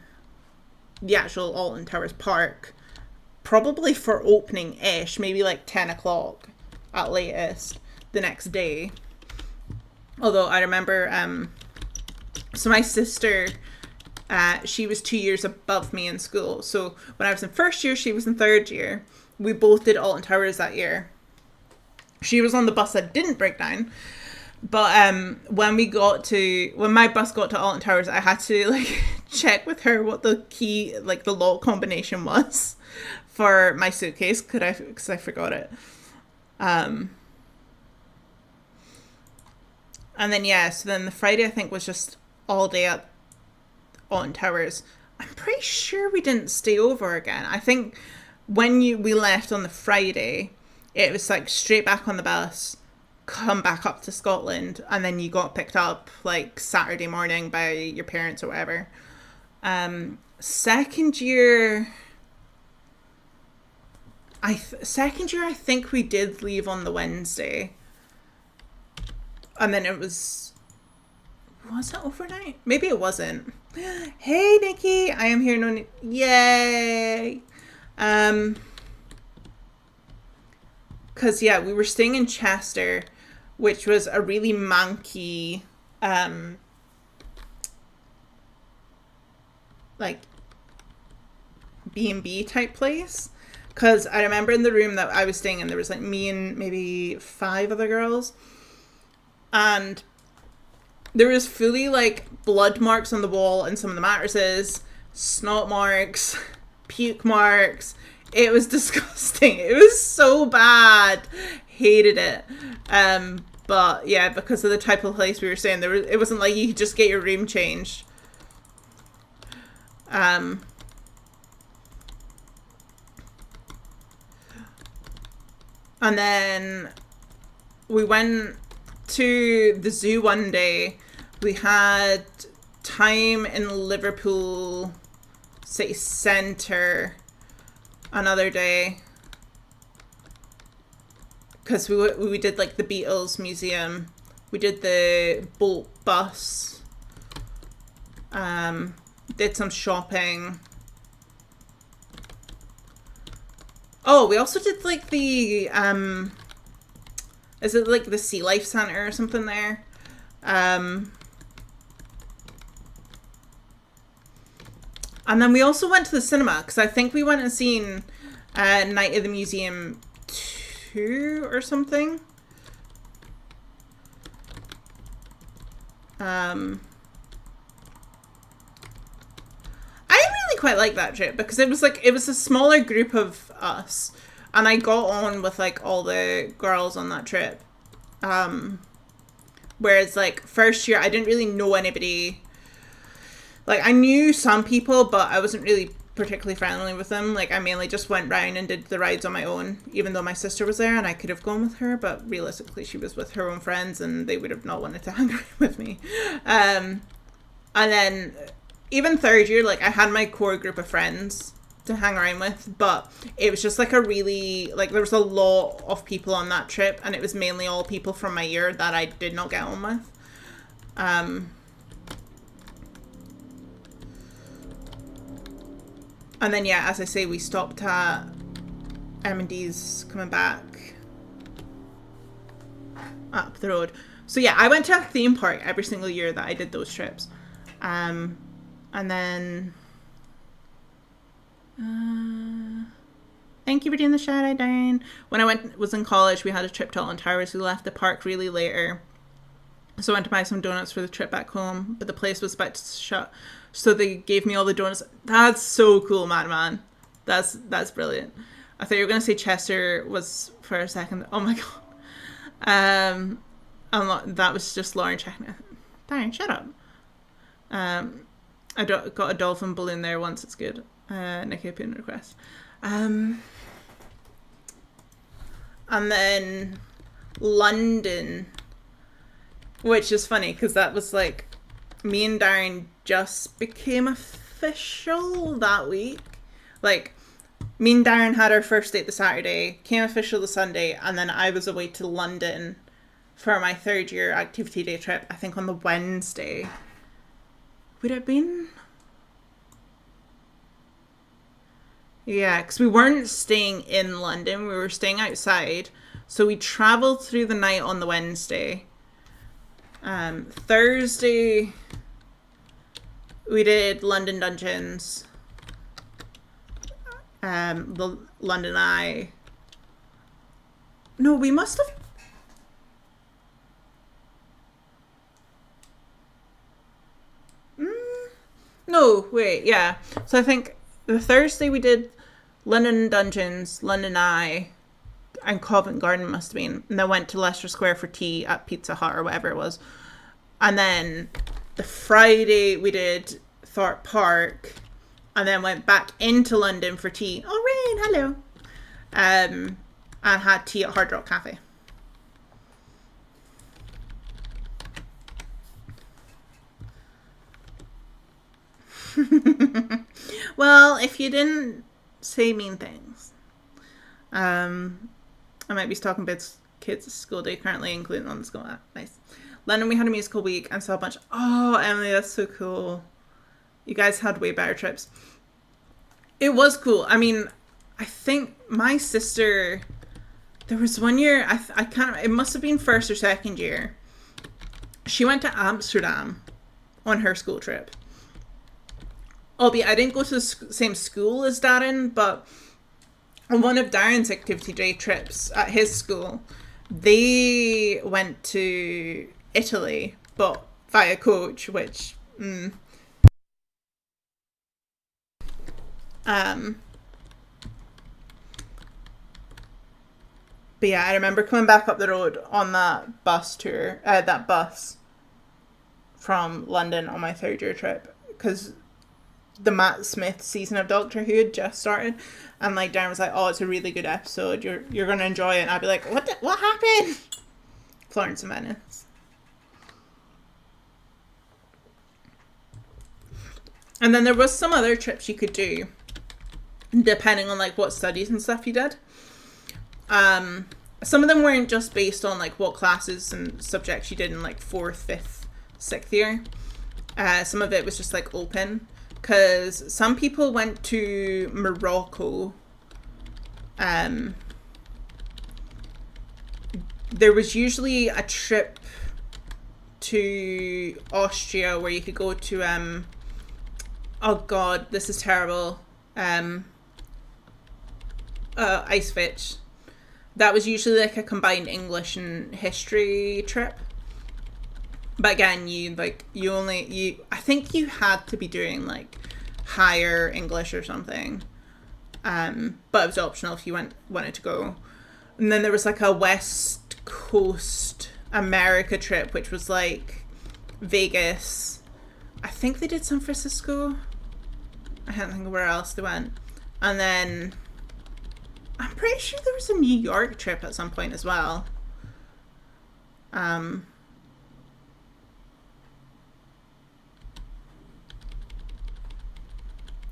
S1: the actual Alton Towers Park, probably for opening-ish, maybe like 10 o'clock. At latest the next day. Although I remember so my sister, she was 2 years above me in school, so when I was in first year, she was in third year. We both did Alton Towers that year. She was on the bus that didn't break down, but when my bus got to Alton Towers, I had to like check with her what the key, like the lock combination was for my suitcase, because I forgot it. And then yeah, so then the Friday I think was just all day at Alton Towers. I'm pretty sure we didn't stay over again. I think when we left on the Friday, it was like straight back on the bus, come back up to Scotland, and then you got picked up like Saturday morning by your parents or whatever. Second year, I think we did leave on the Wednesday, and then it was it overnight? Maybe it wasn't. Hey Nikki, I am here. No, yay. Because yeah, we were staying in Chester, which was a really manky, like B&B type place. Because I remember in the room that I was staying in, there was like me and maybe 5 other girls, and there was fully like blood marks on the wall and some of the mattresses, snot marks, puke marks. It was disgusting. It was so bad. Hated it. But yeah, because of the type of place we were staying, it wasn't like you could just get your room changed. And then we went to the zoo one day. We had time in Liverpool city centre another day, because we did like the Beatles museum, we did the boat bus, did some shopping. Oh, we also did like the is it like the Sea Life Centre or something there? And then we also went to the cinema, because I think we went and seen Night of the Museum 2 or something. I really quite like that trip, because it was a smaller group of us, and I got on with like all the girls on that trip. Whereas like first year I didn't really know anybody. Like, I knew some people, but I wasn't really particularly friendly with them. Like, I mainly just went round and did the rides on my own, even though my sister was there and I could have gone with her, but realistically she was with her own friends and they would have not wanted to hang around with me. And then even third year, like, I had my core group of friends to hang around with, but it was just like a really, like, there was a lot of people on that trip, and it was mainly all people from my year that I did not get on with. And then, yeah, as I say, we stopped at M&D's coming back up the road. So, yeah, I went to a theme park every single year that I did those trips. And then... thank you for doing the shout-out, Doon. When I was in college, we had a trip to Alton Towers. We left the park really later. So I went to buy some donuts for the trip back home, but the place was about to shut. So they gave me all the donuts. That's so cool, Madman. That's brilliant. I thought you were going to say Chester was for a second. Oh my god. That was just Lauren checking it. Darren, shut up. I got a dolphin balloon there once. It's good. Nikki put in a request. And then London, which is funny because that was like me and Darren just became official that week. Like, me and Darren had our first date the Saturday, came official the Sunday, and then I was away to London for my third year activity day trip, I think on the Wednesday. Would it have been? Yeah, because we weren't staying in London, we were staying outside. So we travelled through the night on the Wednesday. Thursday, we did London Dungeons. The London Eye. No, we must have... No, wait, yeah. So I think the Thursday we did London Dungeons, London Eye, and Covent Garden must have been. And then went to Leicester Square for tea at Pizza Hut or whatever it was. And then the Friday we did Thorpe Park. and then went back into London for tea. Oh, Rain, hello. And had tea at Hard Rock Cafe. Well, if you didn't say mean things, I might be stalking kids at school day currently, including on the school app. Nice. London, we had a musical week and saw a bunch. Oh, Emily, that's so cool. You guys had way better trips. It was cool. I mean, I think my sister, there was one year, I can't, it must have been first or second year. She went to Amsterdam on her school trip. Albeit I didn't go to the same school as Darren, but on one of Darren's activity day trips at his school, they went to Italy, but via coach, which, but yeah, I remember coming back up the road on that bus tour, that bus from London on my third year trip, because the Matt Smith season of Doctor Who had just started, and like Darren was like, "Oh, it's a really good episode. You're gonna enjoy it." And I'd be like, "What happened?" Florence and Venice. And then there was some other trips you could do, depending on like what studies and stuff you did. Some of them weren't just based on like what classes and subjects you did in like 4th, 5th, 6th year. Some of it was just like open, because some people went to Morocco. There was usually a trip to Austria where you could go to oh god, this is terrible. Icefitch. That was usually like a combined English and history trip. But again, I think you had to be doing like higher English or something. But it was optional if you wanted to go. And then there was like a West Coast America trip, which was like Vegas. I think they did San Francisco. I can't think of where else they went. And then I'm pretty sure there was a New York trip at some point as well.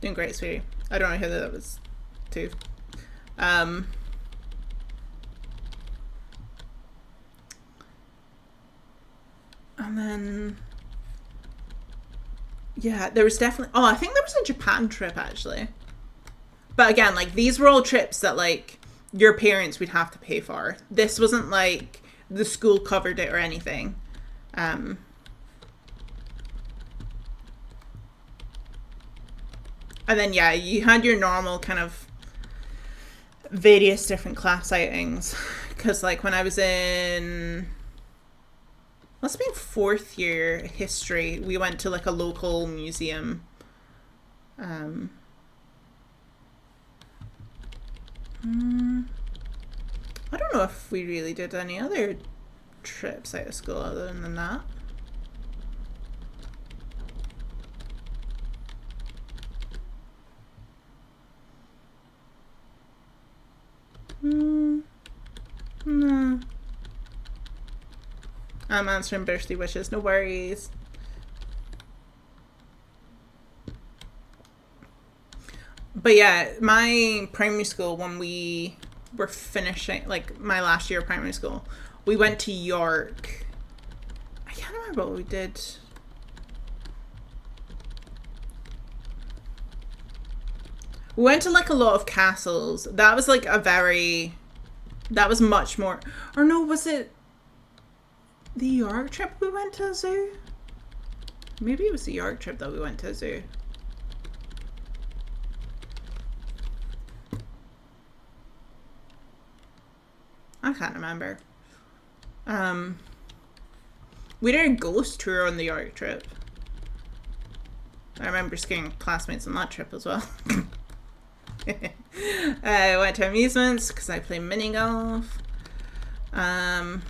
S1: Doing great, sweetie. I don't know who that was to. And then yeah, there was definitely, I think there was a Japan trip actually. But again, like these were all trips that like your parents would have to pay for. This wasn't like the school covered it or anything. And then yeah, you had your normal kind of various different class outings. Because like when I was in, must have been 4th year history, we went to like a local museum. I don't know if we really did any other trips out of school other than that. No. I'm answering birthday wishes, no worries. But yeah, my primary school, when we were finishing, like my last year of primary school, we went to York. I can't remember what we did. We went to like a lot of castles. That was like that was much more, or no, was it the York trip we went to a zoo? Maybe it was the York trip that we went to a zoo. I can't remember. We did a ghost tour on the York trip. I remember scaring classmates on that trip as well. I went to amusements because I play mini golf. I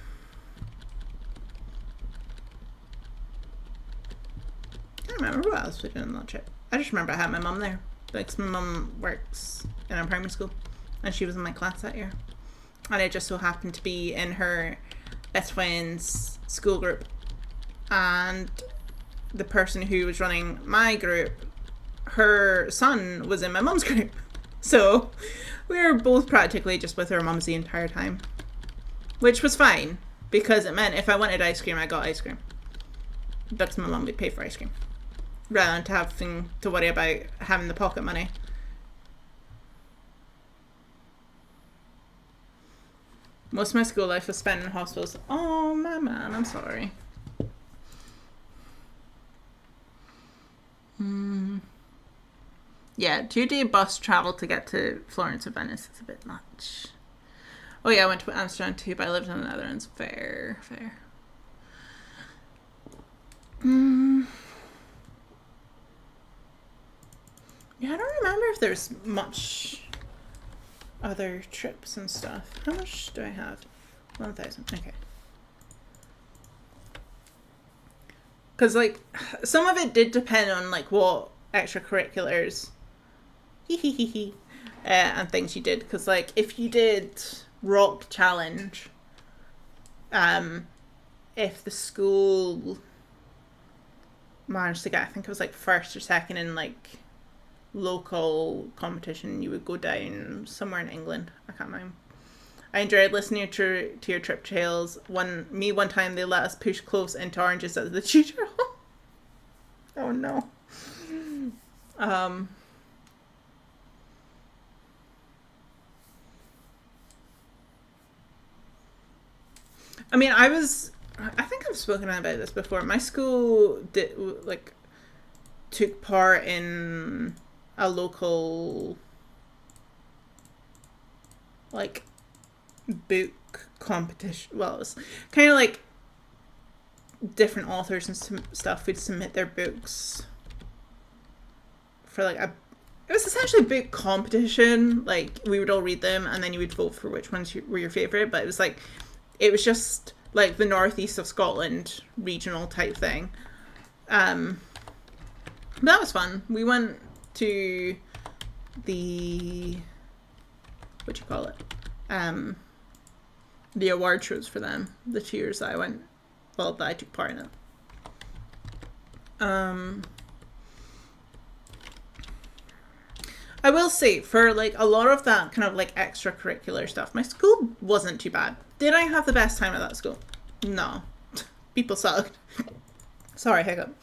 S1: don't remember what else we did on that trip. I just remember I had my mum there. Like, my mum works in a primary school, and she was in my class that year. And I just so happened to be in her best friend's school group. And the person who was running my group, her son was in my mum's group. So we were both practically just with our mums the entire time. Which was fine, because it meant if I wanted ice cream, I got ice cream. Because my mum would pay for ice cream. Rather than having to worry about having the pocket money. Most of my school life was spent in hospitals. Oh, my man, I'm sorry. Yeah, 2-day bus travel to get to Florence or Venice is a bit much. Oh yeah, I went to Amsterdam too, but I lived in the Netherlands. Fair. Yeah, I don't remember if there's much other trips and stuff. How much do I have? 1,000. Okay. Because, like, some of it did depend on, like, what extracurriculars and things you did. Because, like, if you did rock challenge, if the school managed to get, I think it was, like, first or second in, like, local competition, you would go down somewhere in England. I can't remember. I enjoyed listening to your trip tales. One time they let us push close into oranges as the tutor. Oh no. I mean, I think I've spoken about this before. My school took part in a local, like, book competition. Well, it was kind of like different authors and stuff would submit their books for, like, it was essentially a book competition. Like, we would all read them and then you would vote for which ones were your favourite. But it was just like the northeast of Scotland regional type thing. But that was fun. We went to the, what do you call it? The award shows for them, the 2 years that I went, well, that I took part in it. I will say, for, like, a lot of that kind of, like, extracurricular stuff, my school wasn't too bad. Did I have the best time at that school? No. People sucked. Sorry, hiccup.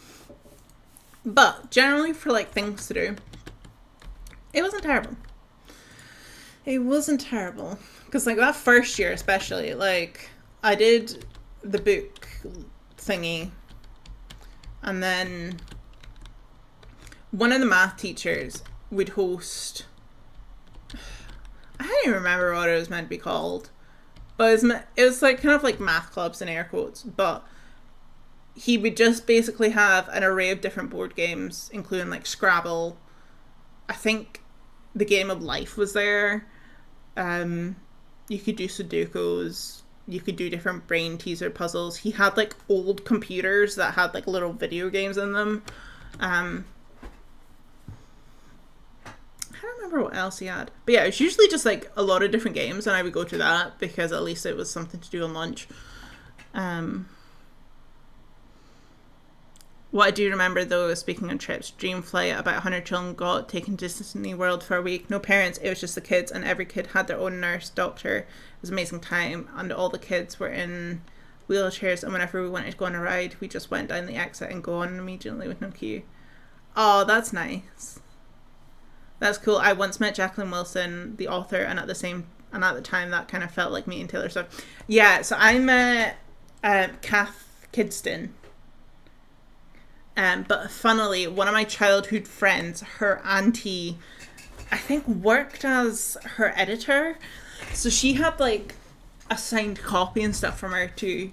S1: But, generally, for, like, things to do, it wasn't terrible. It wasn't terrible. Because, like, that first year especially, like, I did the book thingy. And then one of the math teachers would host, I don't even remember what it was meant to be called. But it was like, kind of like math clubs in air quotes. But he would just basically have an array of different board games, including, like, Scrabble. I think the Game of Life was there. You could do Sudokus. You could do different brain teaser puzzles. He had, like, old computers that had, like, little video games in them. I don't remember what else he had. But yeah, it was usually just, like, a lot of different games, and I would go to that because at least it was something to do on lunch. What I do remember, though, is speaking of trips, dream flight, about 100 children got taken to Disney World for a week. No parents, it was just the kids, and every kid had their own nurse, doctor. It was an amazing time, and all the kids were in wheelchairs, and whenever we wanted to go on a ride, we just went down the exit and go on immediately with no queue. Oh, that's nice. That's cool. I once met Jacqueline Wilson, the author, and at the time that kind of felt like meeting Taylor Swift. Yeah, so I met Kath Kidston. But funnily, one of my childhood friends, her auntie, I think worked as her editor. So she had, like, a signed copy and stuff from her too.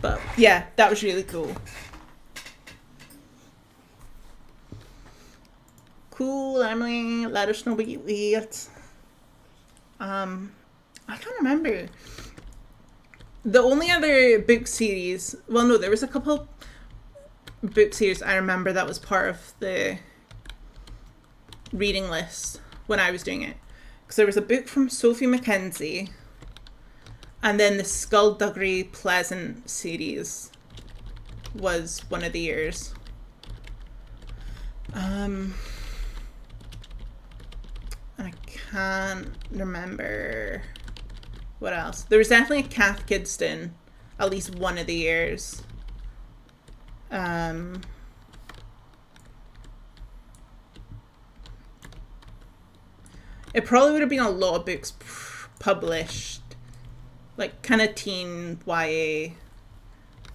S1: But yeah, that was really cool. Cool, Emily. Let us know what you eat. I can't remember. The only other book series, well, no, there was a couple book series I remember that was part of the reading list when I was doing it. Because there was a book from Sophie Mackenzie, and then the Skullduggery Pleasant series was one of the years. And I can't remember what else. There was definitely a Kath Kidston at least one of the years. It probably would have been a lot of books published, like kind of teen YA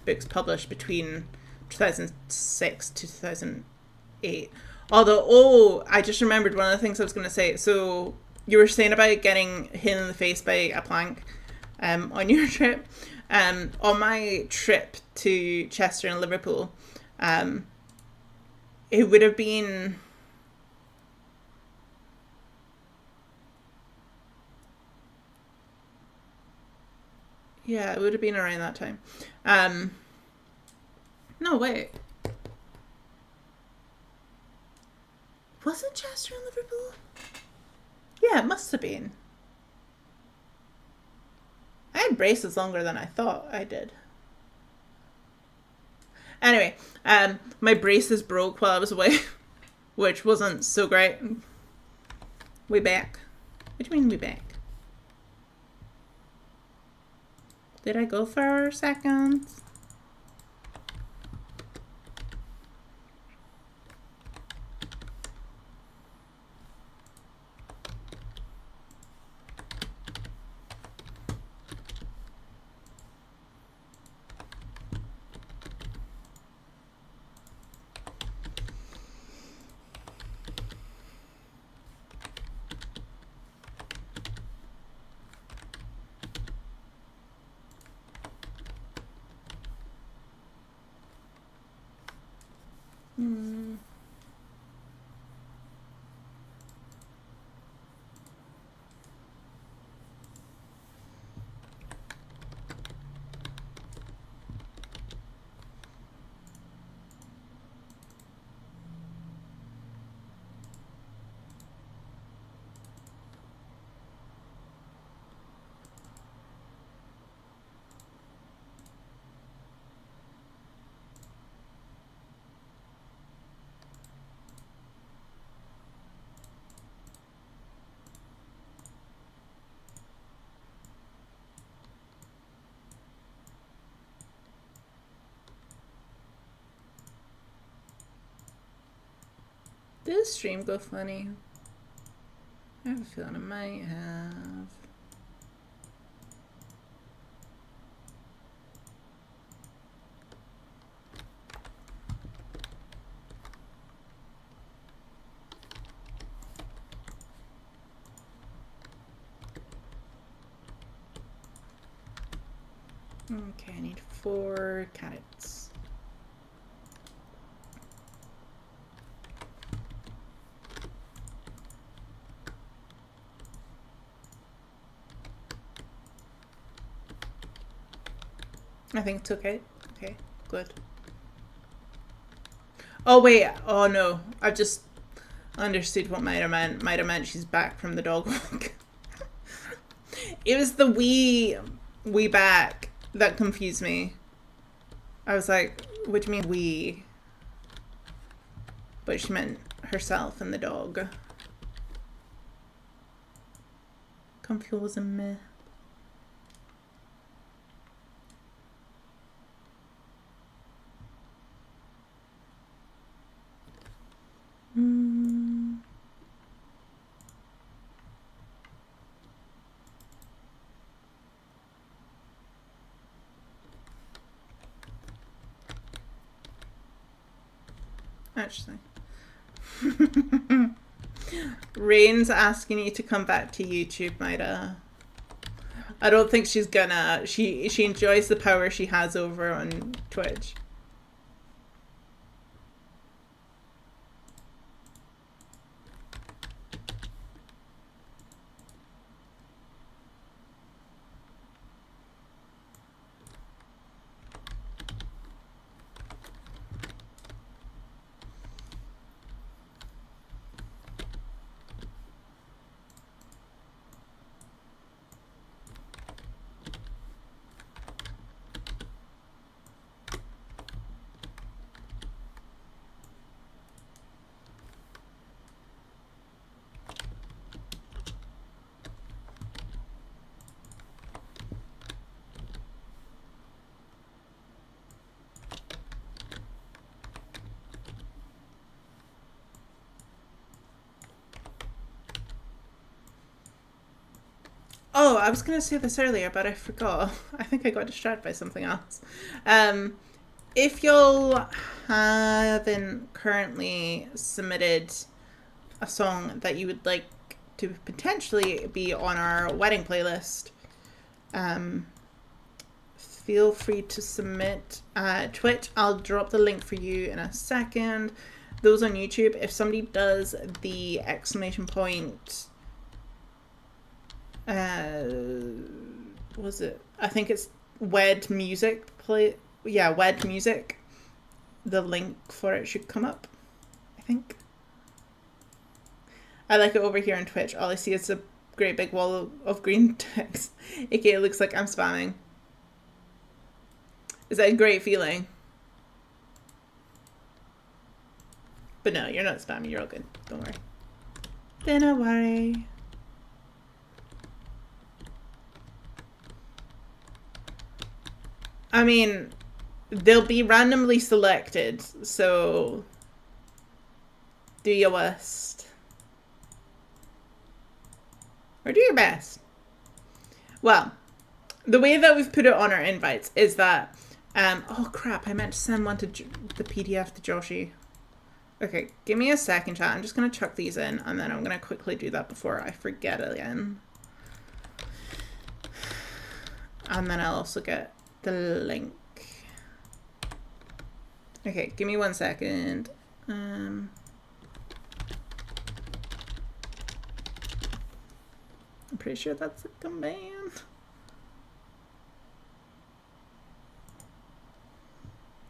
S1: books published between 2006 to 2008. Although, I just remembered one of the things I was going to say. So you were saying about getting hit in the face by a plank on your trip. On my trip to Chester and Liverpool, it would have been... Yeah, it would have been around that time. No, wait. Was it Chester and Liverpool? Yeah, it must have been. I had braces longer than I thought I did. Anyway, my braces broke while I was away, which wasn't so great. We back. What do you mean we back? Did I go for a second? Did the stream go funny? I have a feeling it might have. Okay, I need 4 carrots. I think it's okay. Okay, good. Oh wait, oh no. I've just understood what might have meant. Might have meant she's back from the dog walk. It was the we back that confused me. I was like, what do you mean we? But she meant herself and the dog. Confusing me. Actually. Rain's asking you to come back to YouTube, Maida. I don't think she's gonna. She enjoys the power she has over on Twitch. Oh, I was gonna say this earlier, but I forgot. I think I got distracted by something else. If y'all haven't currently submitted a song that you would like to potentially be on our wedding playlist, feel free to submit. Twitch, I'll drop the link for you in a second. Those on YouTube, if somebody does the exclamation point, was it? I think it's Wed Music play. Yeah, Wed Music. The link for it should come up, I think. I like it over here on Twitch. All I see is a great big wall of green text. AKA it looks like I'm spamming. Is that a great feeling? But no, you're not spamming. You're all good. Don't worry. Don't worry. I mean, they'll be randomly selected, so do your worst. Or do your best. Well, the way that we've put it on our invites is that, oh crap, I meant to send one to the PDF to Joshi. Okay, give me a second, chat. I'm just going to chuck these in, and then I'm going to quickly do that before I forget again. And then I'll also get the link. Okay, give me 1 second. I'm pretty sure that's a command.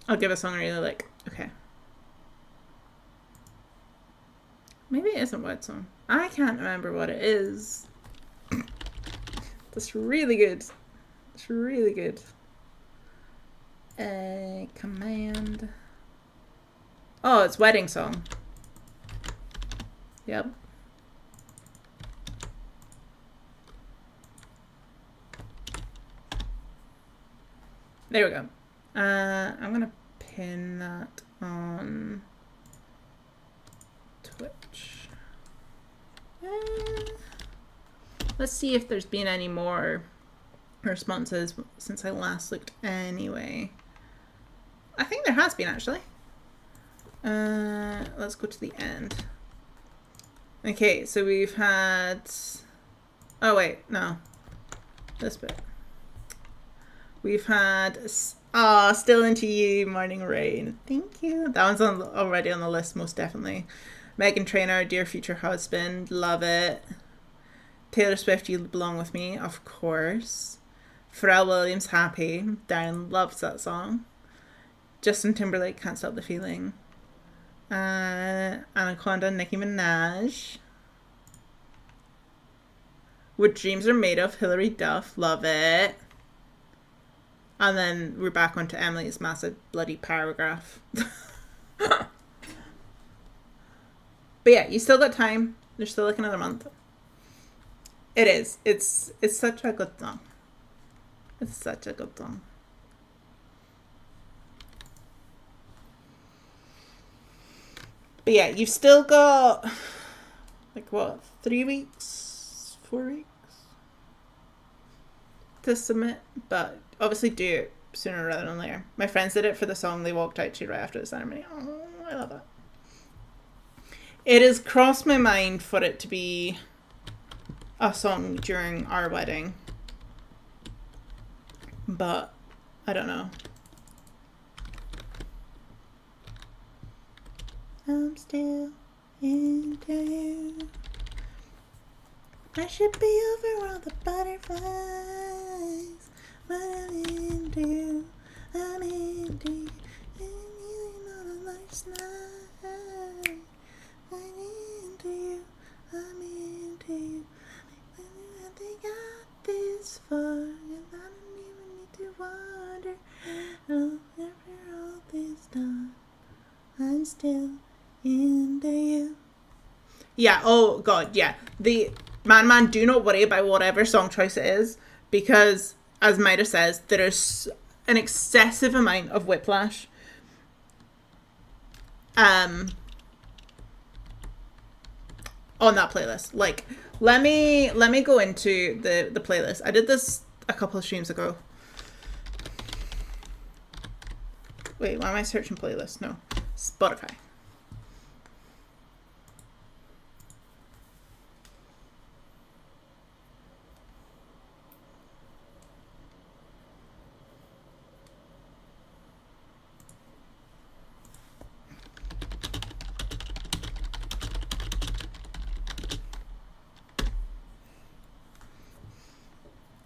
S1: I'll give a song I really like. Okay. Maybe it isn't Wed Song. I can't remember what it is. That's really good. It's really good. Command. Oh, it's Wedding Song. Yep. There we go. I'm gonna pin that on Twitch. Let's see if there's been any more responses since I last looked anyway. I think there has been, actually. Let's go to the end. Okay, so we've had... Oh, wait, no. This bit. We've had... Still Into You, Morning Rain. Thank you. That one's already on the list, most definitely. Megan Trainor, Dear Future Husband. Love it. Taylor Swift, You Belong With Me, of course. Pharrell Williams, Happy. Darren loves that song. Justin Timberlake, Can't Stop the Feeling. Anaconda, Nicki Minaj. What Dreams Are Made Of, Hilary Duff. Love it. And then we're back onto Emily's massive bloody paragraph. But yeah, you still got time. There's still like another month. It is. It's such a good song. It's such a good song. But yeah, you've still got like what, 3 weeks, 4 weeks to submit, but obviously do it sooner rather than later. My friends did it for the song they walked out to right after the ceremony. Oh, I love that. It has crossed my mind for it to be a song during our wedding, but I don't know. I'm still into you. I should be over all the butterflies, but I'm into you. I'm into you. I'm feeling all the life's night. I'm into you. I'm into you. They got this far, and I don't even need to wonder. Oh, after all this time, I'm still into you. Yeah, oh god, yeah. The man, do not worry about whatever song choice it is, because, as Maida says, there is an excessive amount of whiplash. On that playlist. Like, Let me go into the playlist. I did this a couple of streams ago. Wait, why am I searching playlists? No. Spotify.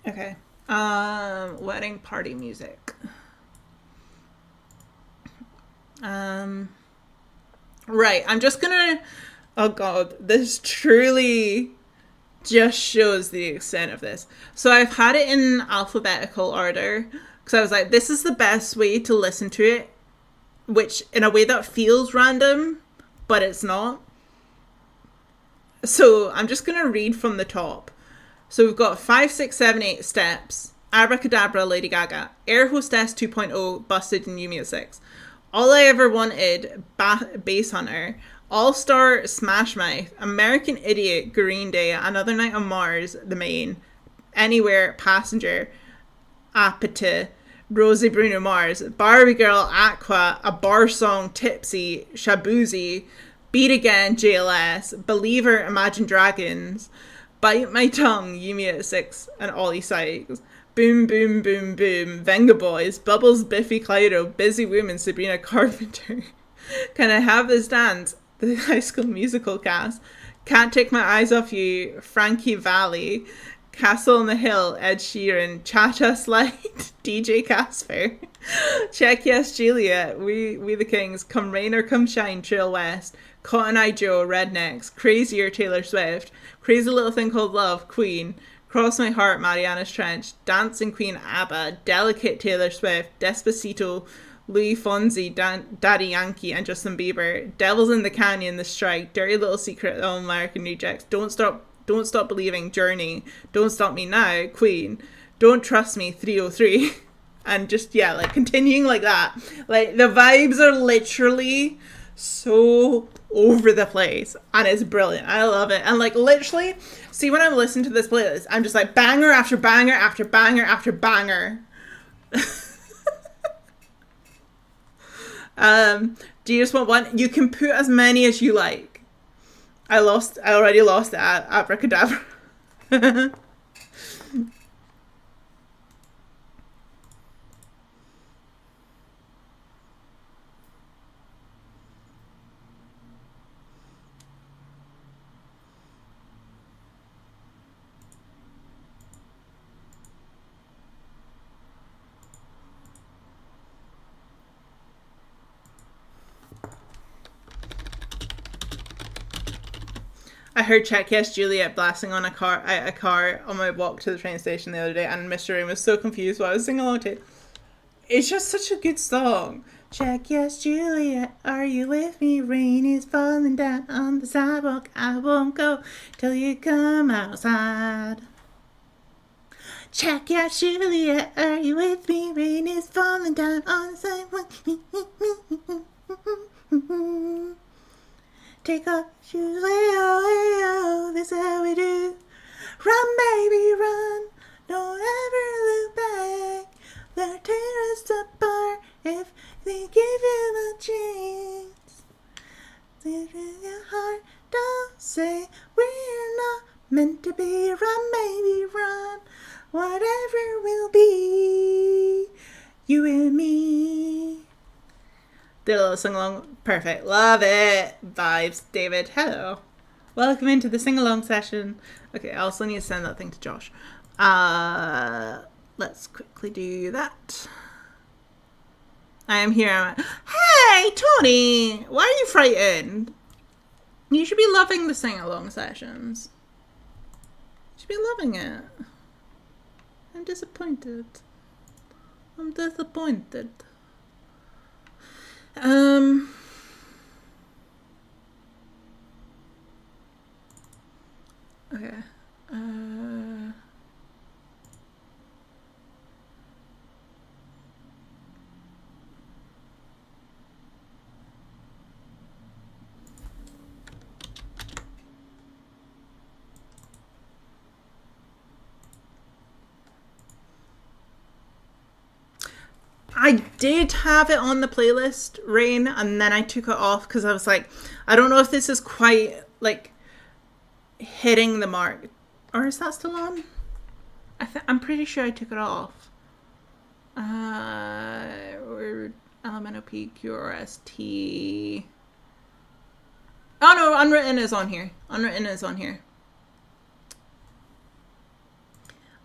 S1: Okay. Wedding party music. Right. I'm just gonna. Oh god, this truly just shows the extent of this. So I've had it in alphabetical order because I was like, this is the best way to listen to it, which in a way that feels random, but it's not. So I'm just gonna read from the top. So we've got 5, 6, 7, 8 steps. Abracadabra, Lady Gaga. Air Hostess 2.0, Busted in Yumi at 6. All I Ever Wanted, Bass Hunter. All-Star, Smash Mouth. American Idiot, Green Day. Another Night on Mars, The Main. Anywhere, Passenger. Apata. Rosie Bruno Mars. Barbie Girl, Aqua. A Bar Song, Tipsy. Shabuzi. Beat Again, JLS. Believer, Imagine Dragons. Bite My Tongue, Yumi at 6, and Ollie Sykes. Boom, Boom, Boom, Boom, Venga Boys, Bubbles, Biffy Clyro, Busy Woman, Sabrina Carpenter. Can I Have This Dance? The High School Musical cast. Can't Take My Eyes Off You, Frankie Valli. Castle on the Hill, Ed Sheeran. Cha-Cha Slide, DJ Casper. Check Yes Juliet, We the Kings. Come Rain or Come Shine, Trail West. Cotton Eye Joe, Rednecks. Crazier, Taylor Swift. Crazy Little Thing Called Love, Queen. Cross My Heart, Mariana's Trench. Dancing Queen, ABBA. Delicate, Taylor Swift. Despacito, Louis Fonsi, Daddy Yankee, and Justin Bieber. Devils in the Canyon, The Strike. Dirty Little Secret, All American Rejects. Don't Stop Believing, Journey. Don't Stop Me Now, Queen. Don't Trust Me, 303. And just, yeah, like, continuing like that. Like, the vibes are literally so over the place, and it's brilliant. I love it. And like, literally, see, when I'm listening to this playlist, I'm just like banger after banger after banger after banger. Do you just want one? You can put as many as you like. I already lost it at Abracadabra. I heard Check Yes Juliet blasting on a car on my walk to the train station the other day, and Mr. Rain was so confused what I was singing along to. It's just such a good song. Check Yes Juliet, are you with me? Rain is falling down on the sidewalk. I won't go till you come outside. Check Yes Juliet, are you with me? Rain is falling down on the sidewalk. Take off your shoes, oh, this is how we do. Run, baby, run, don't ever look back. They'll tear us apart if they give you the chance. It's in your heart, don't say we're not meant to be. Run, baby, run, whatever will be, you and me. Did a little sing-along. Perfect. Love it. Vibes. David, hello. Welcome into the sing-along session. Okay, I also need to send that thing to Josh. Let's quickly do that. I am here. Hey, Tony! Why are you frightened? You should be loving the sing-along sessions. You should be loving it. I'm disappointed. I'm disappointed. Okay. I did have it on the playlist, Rain, and then I took it off because I was like, I don't know if this is quite like hitting the mark. Or is that still on? I'm pretty sure I took it off. Or LMNOP, Oh no, Unwritten is on here. Unwritten is on here.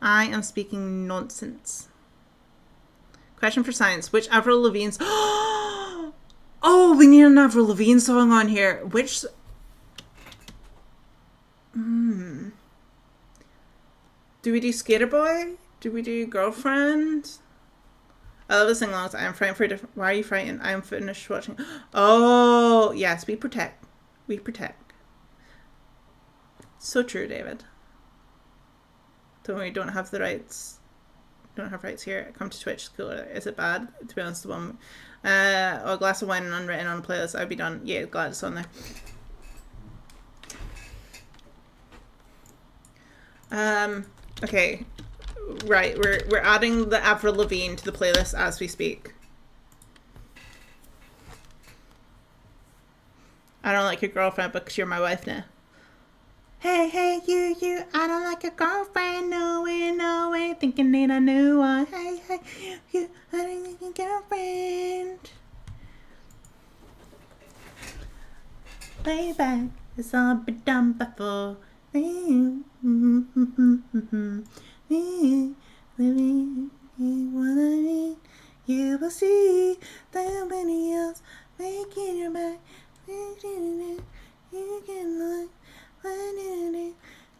S1: I am speaking nonsense. Question for science. Which Avril Lavigne's... Oh, we need an Avril Lavigne song on here. Which... Do we do Skater Boy? Do we do Girlfriend? I love the sing-alongs. I am frightened for different... Why are you frightened? I am finished watching... Oh, yes. We protect. We protect. So true, David. Don't worry, don't have the rights. Don't have rights here. Come to Twitch. Cool. Is it bad? To be honest, the one... a glass of wine and Unwritten on a playlist. I'd be done. Yeah, glad it's on there. Okay. Right, we're adding the Avril Lavigne to the playlist as we speak. I don't like your girlfriend because you're my wife now. Hey, hey, you, I don't like your girlfriend, no way, thinking that I knew one. Hey, hey, you, I don't like your girlfriend. Way back, it's all been done before. You will see somebody else making your back. You can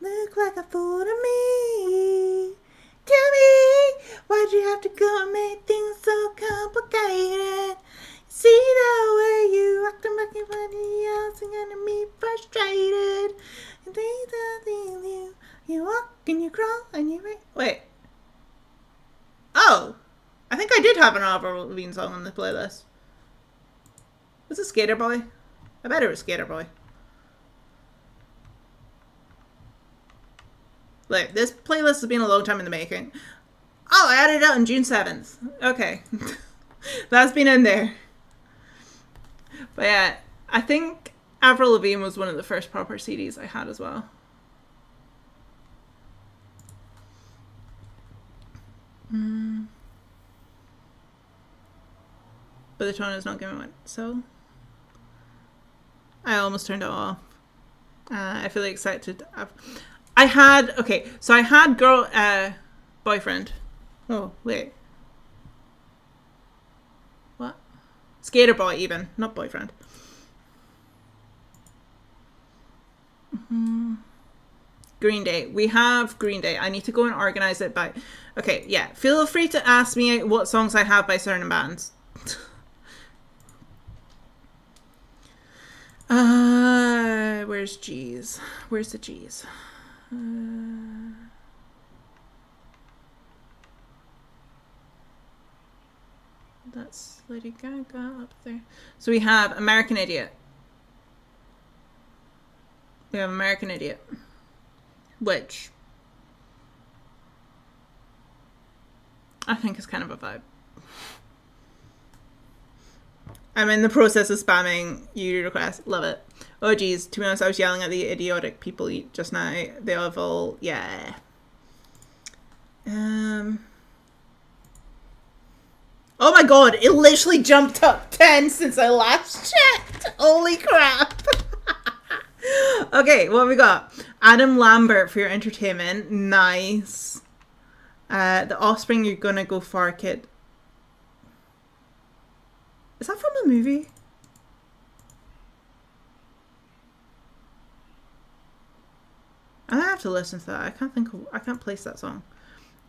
S1: look like a fool to me. Tell me, why'd you have to go and make things so complicated? See the way you acting like everybody else and getting me frustrated. And you walk and you crawl and you wait. Oh, I think I did have an Avril Lavigne song on the playlist. Was it Skater Boy? I bet it was Skater Boy. Look, this playlist has been a long time in the making. Oh, I added it out on June 7th. Okay. That's been in there. But yeah, I think Avril Lavigne was one of the first proper CDs I had as well. But the tone is not giving it, so I almost turned it off. I feel excited. I had boyfriend. Oh wait, what? Skater Boy, even not boyfriend. Green Day. We have Green Day. I need to go and organize it by. Okay, yeah. Feel free to ask me what songs I have by certain bands. Where's G's? Where's the G's? That's Lady Gaga up there. So we have American Idiot. We have American Idiot. Which I think is kind of a vibe. I'm in the process of spamming you requests. Love it. Oh geez, to be honest, I was yelling at the idiotic people just now. They have all, yeah. Oh my god, it literally jumped up 10 since I last checked. Holy crap. Okay, what have we got? Adam Lambert for your entertainment. Nice. The Offspring, You're Gonna Go Far, Kid. Is that from a movie? I have to listen to that. I can't place that song.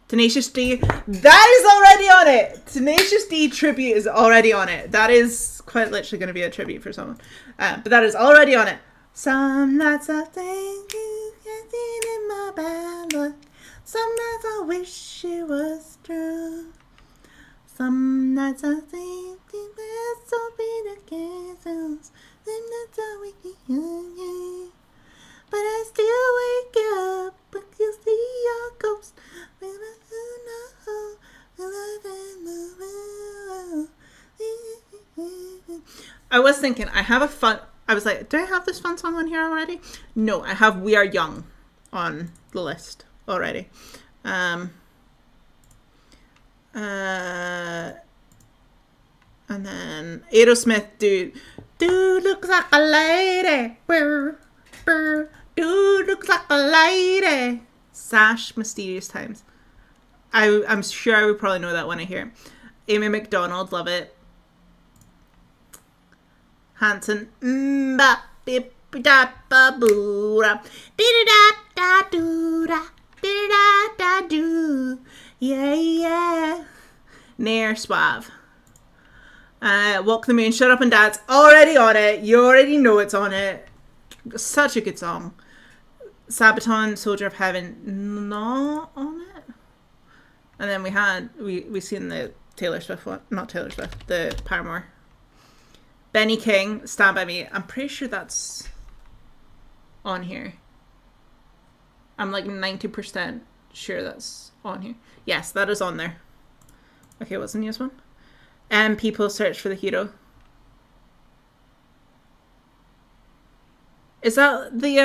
S1: Tenacious D. That is already on it. Tenacious D tribute is already on it. That is quite literally going to be a tribute for someone. But that is already on it. Some nights I think you can see in my bad luck. Some nights I wish it was true. Some nights I think this will be the case. Then that's how we can. But I still wake up, but you see your ghost. I was thinking, I was like, do I have this fun song on here already? No, I have We Are Young on the list already. And then Aerosmith, Dude looks like a lady. Brr, brr. Dude looks like a lady. Sash, Mysterious Times. I'm sure I would probably know that when I hear it. Amy McDonald, love it. Hanson, ba bip da ba boo da da da do da da do, yeah. Nair Suave. Walk the Moon, Shut Up and Dance, already on it. You already know it's on it. Such a good song. Sabaton, Soldier of Heaven, not on it. And then we seen the Taylor Swift one, not Taylor Swift, the Paramore. Benny King, Stand By Me. I'm pretty sure that's on here. I'm like 90% sure that's on here. Yes, that is on there. Okay, what's the newest one? And People Search for the Hero. Is that the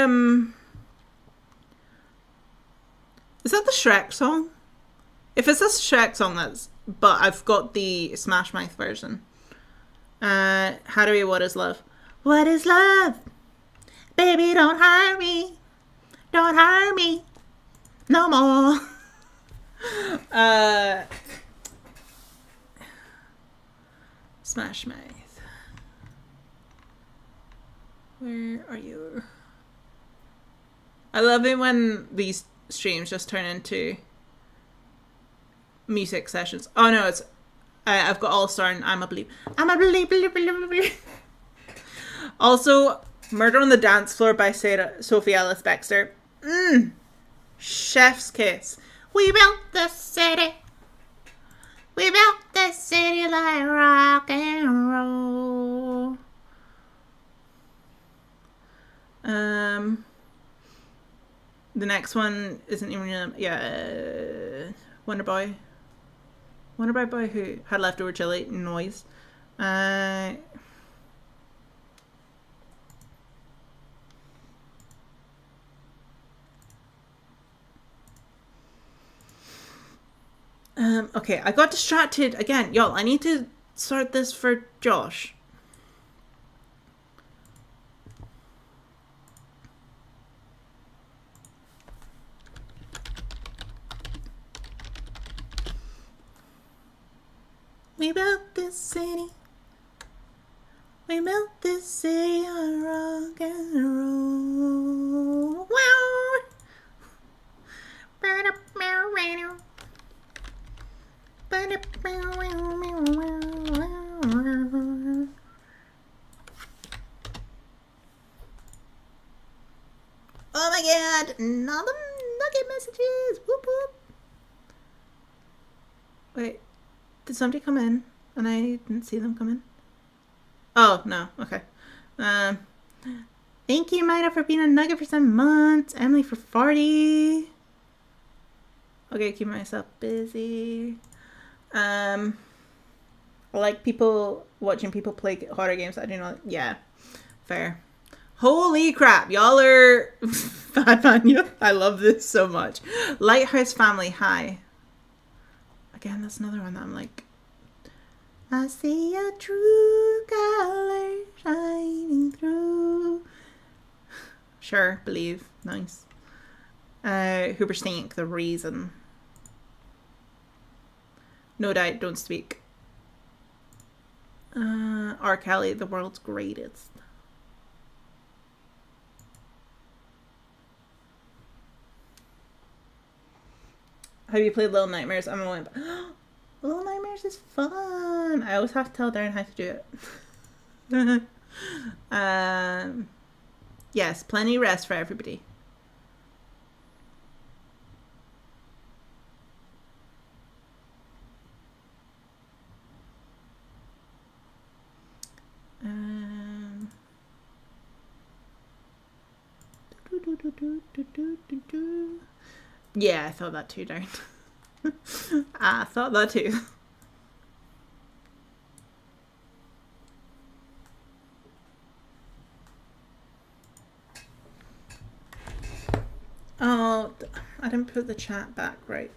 S1: Shrek song? If it's a Shrek song, but I've got the Smash Mouth version. How do we, What Is Love? What is love? Baby, don't hurt me. Don't hurt me. No more. Smash Mouth. Where are you? I love it when these streams just turn into music sessions. Oh no, it's I've got All Star and I'm a Believe. I'm a Believe. Also, Murder on the Dance Floor by Sophie Ellis Bextor. Chef's kiss. We built the city. We built the city like rock and roll. The next one isn't even Wonder Boy. Wonder Boy Who Had Leftover Chili, Noise. Okay, I got distracted again. Y'all, I need to start this for Josh. We built this city. We built this city on rock and roll. Wow. Oh my god, another nugget messages. Whoop whoop. Wait, did somebody come in and I didn't see them come in? Oh, no, okay. Thank you, Maida, for being a nugget for some months. Emily for 40. Okay, keep myself busy. I like watching people play horror games. I do not. Yeah, fair. Holy crap, y'all are bad man. I love this so much. Lighthouse Family, hi. Again, that's another one that I'm like, I see a true color shining through. Sure, Believe, nice. Hooperstank, The Reason. No Doubt, Don't Speak. R. Kelly, The World's Greatest. Have you played Little Nightmares? I'm going. Little Nightmares is fun. I always have to tell Darren how to do it. Yes, plenty of rest for everybody. Yeah, I thought that too, Darren. I thought that too. Oh, I didn't put the chat back right.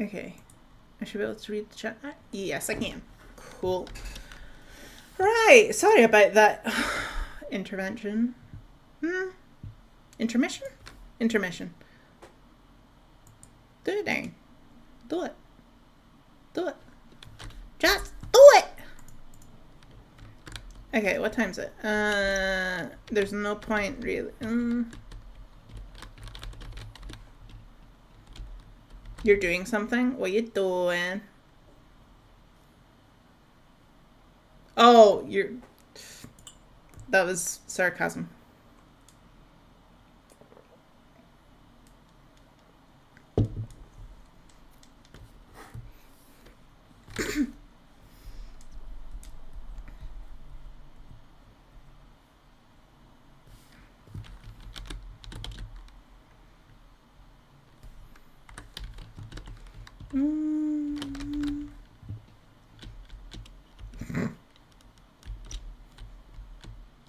S1: Okay. I should be able to read the chat. Yes, I can. Cool. Right. Sorry about that intervention. Intermission? Intermission. Do it, Darren. Do it. Do it. Just do it! Okay, what time is it? There's no point really. You're doing something? What are you doing? Oh, you're... That was sarcasm.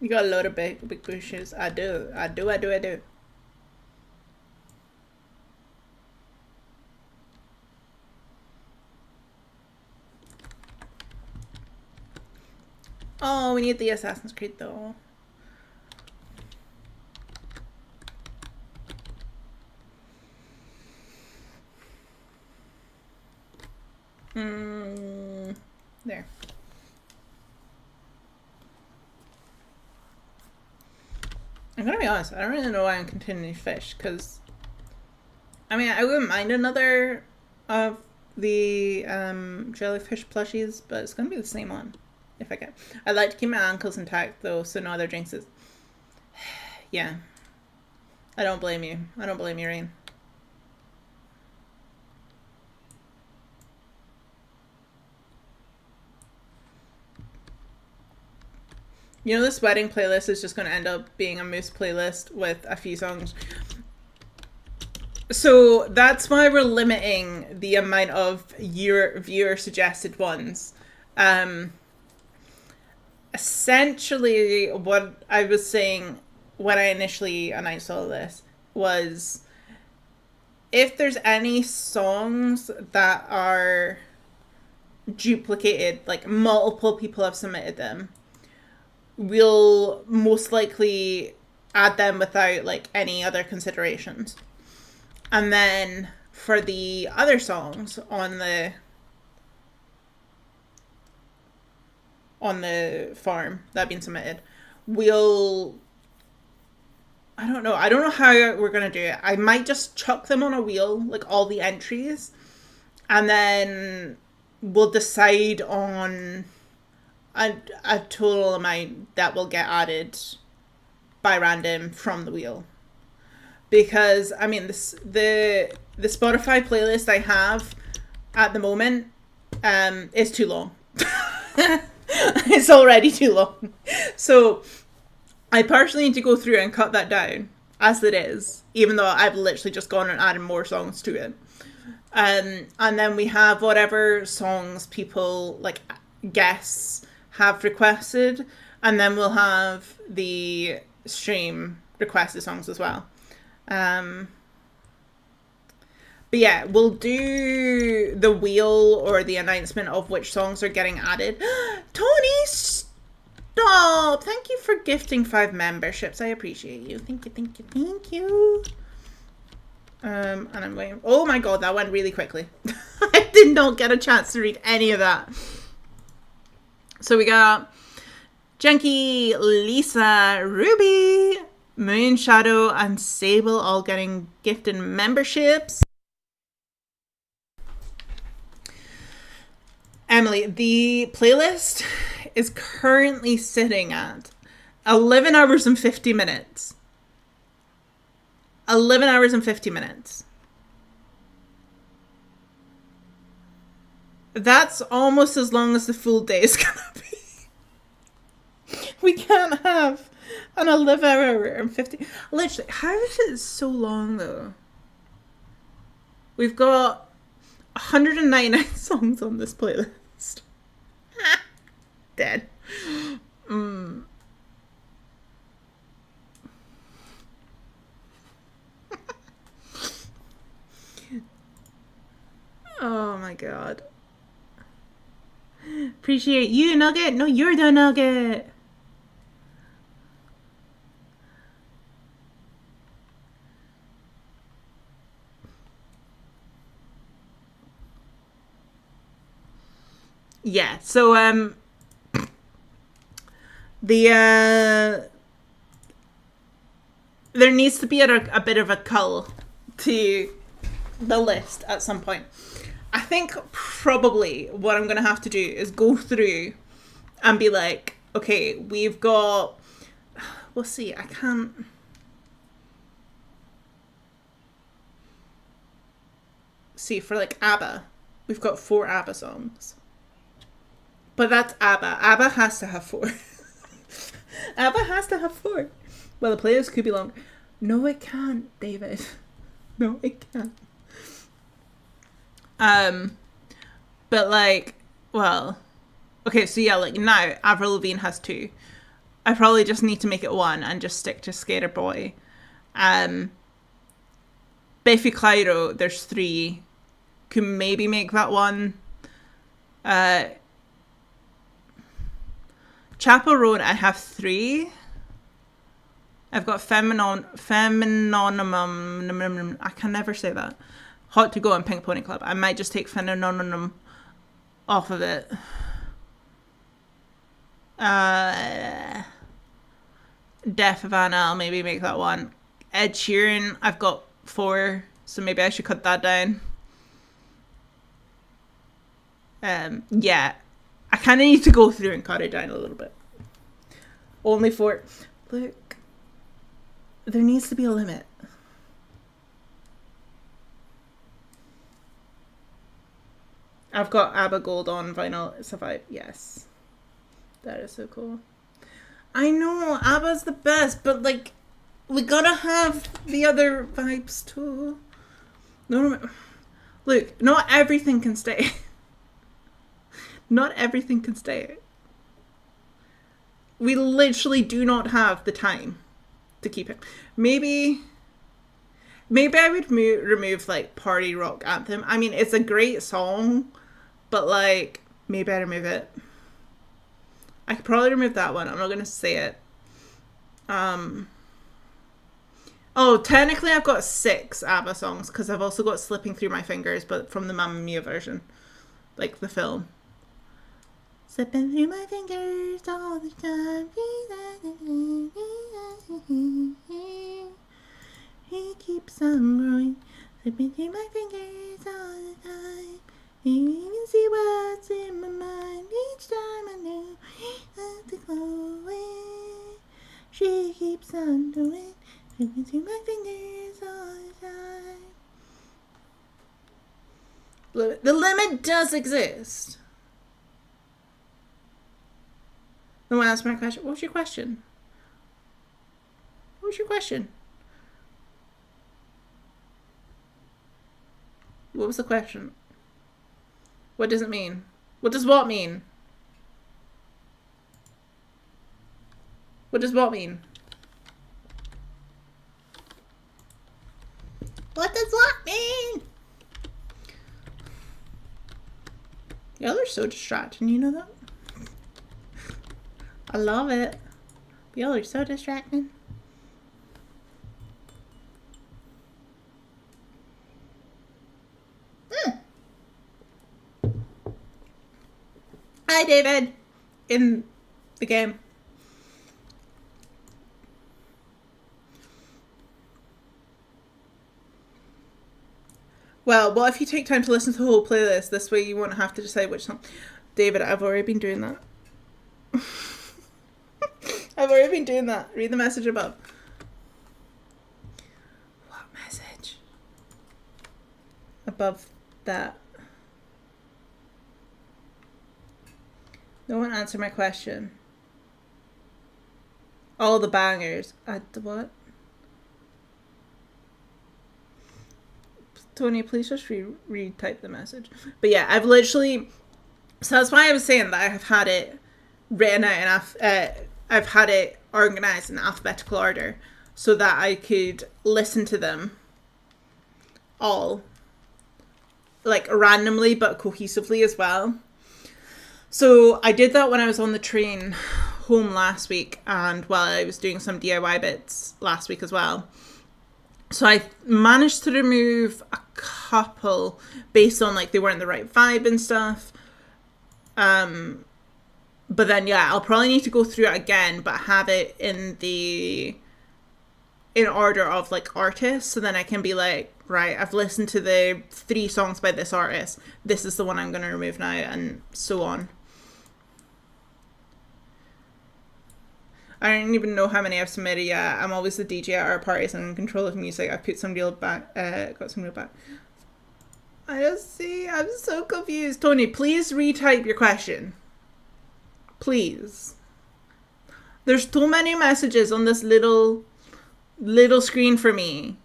S1: You got a load of big bushes. I do. Oh, we need the Assassin's Creed though. There. I'm gonna be honest, I don't really know why I'm continuing to fish, because I mean, I wouldn't mind another of the jellyfish plushies, but it's gonna be the same one if I can. I'd like to keep my ankles intact though, so no other jinxes. Yeah. I don't blame you. I don't blame you, Rain. You know, this wedding playlist is just going to end up being a Moose playlist with a few songs. So that's why we're limiting the amount of viewer suggested ones. Essentially, what I was saying when I initially announced all of this was, if there's any songs that are duplicated, like multiple people have submitted them, we'll most likely add them without like any other considerations. And then for the other songs on the farm that have been submitted, I don't know how we're gonna do it. I might just chuck them on a wheel, like all the entries, and then we'll decide on a total amount that will get added by random from the wheel. Because I mean, the Spotify playlist I have at the moment is too long. It's already too long. So I personally need to go through and cut that down as it is, even though I've literally just gone and added more songs to it. And then we have whatever songs people, like guests, have requested, and then we'll have the stream requested songs as well. But yeah, we'll do the wheel or the announcement of which songs are getting added. Tony, stop! Thank you for gifting 5 memberships. I appreciate you. Thank you. And I'm waiting. Oh my god, that went really quickly. I did not get a chance to read any of that. So we got Jenky, Lisa, Ruby, Moonshadow, and Sable all getting gifted memberships. Emily, the playlist is currently sitting at 11 hours and 50 minutes. 11 hours and 50 minutes. That's almost as long as the full day is gonna be. We can't have an 11 hour and 50. Literally, how is it so long though? We've got 199 songs on this playlist. Dead. god. Appreciate you, Nugget. No, you're the Nugget. Yeah, so there needs to be a bit of a cull to the list at some point. I think probably what I'm gonna have to do is go through and be like, okay, we've got, we'll see, I can't, see, for like ABBA, we've got 4 ABBA songs. But that's ABBA. ABBA has to have 4. ABBA has to have 4. Well, the playlist could be long. No, it can't, David. No, it can't. But like, well, okay, so yeah, like now Avril Lavigne has 2. I probably just need to make it 1 and just stick to Skater Boy. Biffy Clyro, there's 3. Could maybe make that 1. Chapel Roan, I have 3. I've got Feminonum. I can never say that. Hot to Go and Pink Pony Club. I might just take Feminonum off of it. Def Havana, I'll maybe make that 1. Ed Sheeran, I've got 4, so maybe I should cut that down. Yeah, I kind of need to go through and cut it down a little bit. Only 4. Look, there needs to be a limit. I've got ABBA Gold on vinyl. It's a vibe. Yes. That is so cool. I know, ABBA's the best, but like, we gotta have the other vibes too. No, look, not everything can stay. Not everything can stay. We literally do not have the time to keep it. Maybe I would remove like Party Rock Anthem. I mean, it's a great song, but like, maybe I remove it. I could probably remove that one. I'm not going to say it. Oh, technically I've got 6 ABBA songs because I've also got Slipping Through My Fingers, but from the Mamma Mia version. Like the film. Slipping through my fingers all the time. He keeps on growing. Slipping through my fingers all the time. You can see what's in my mind each time I know not to go away. She keeps on doing. Slipping through my fingers all the time. The limit does exist. No one asked my question. What was your question? What was your question? What was the question? What does it mean? What does what mean? What does what mean? What does what mean? Y'all are so distracting, you know that? I love it. Y'all are so distracting. Hi, David. In the game. Well, what if you take time to listen to the whole playlist? This way you won't have to decide which song. David, I've already been doing that. I've already been doing that. Read the message above. What message? Above that. No one answered my question. All the bangers. What? Tony, please just retype the message. But yeah, I've literally... So that's why I was saying that I have had it written out in I've had it organized in alphabetical order so that I could listen to them all like randomly but cohesively as well. So I did that when I was on the train home last week, and while I was doing some DIY bits last week as well. So I managed to remove a couple based on like they weren't the right vibe and stuff. But then yeah, I'll probably need to go through it again, but have it in order of like artists, so then I can be like, right, I've listened to the 3 songs by this artist. This is the one I'm going to remove now, and so on. I don't even know how many I've submitted yet. I'm always the DJ at our parties and in control of music. I've put some deal back, got some deal back. I just see, I'm so confused. Tony, please retype your question. Please. There's too many messages on this little screen for me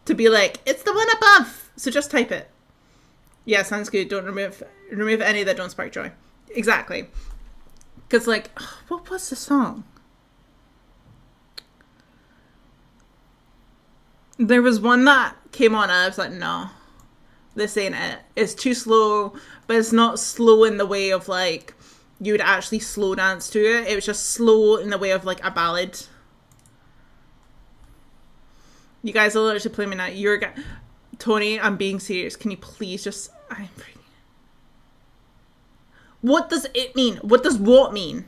S1: to be like, it's the one above. So just type it. Yeah, sounds good. Don't remove any that don't spark joy. Exactly. Because like, what was the song? There was one that came on and I was like, no, this ain't it. It's too slow, but it's not slow in the way of like you would actually slow dance to it. It was just slow in the way of like a ballad. You guys are literally playing me now. Tony, I'm being serious. Can you please just... What does it mean? What does what mean?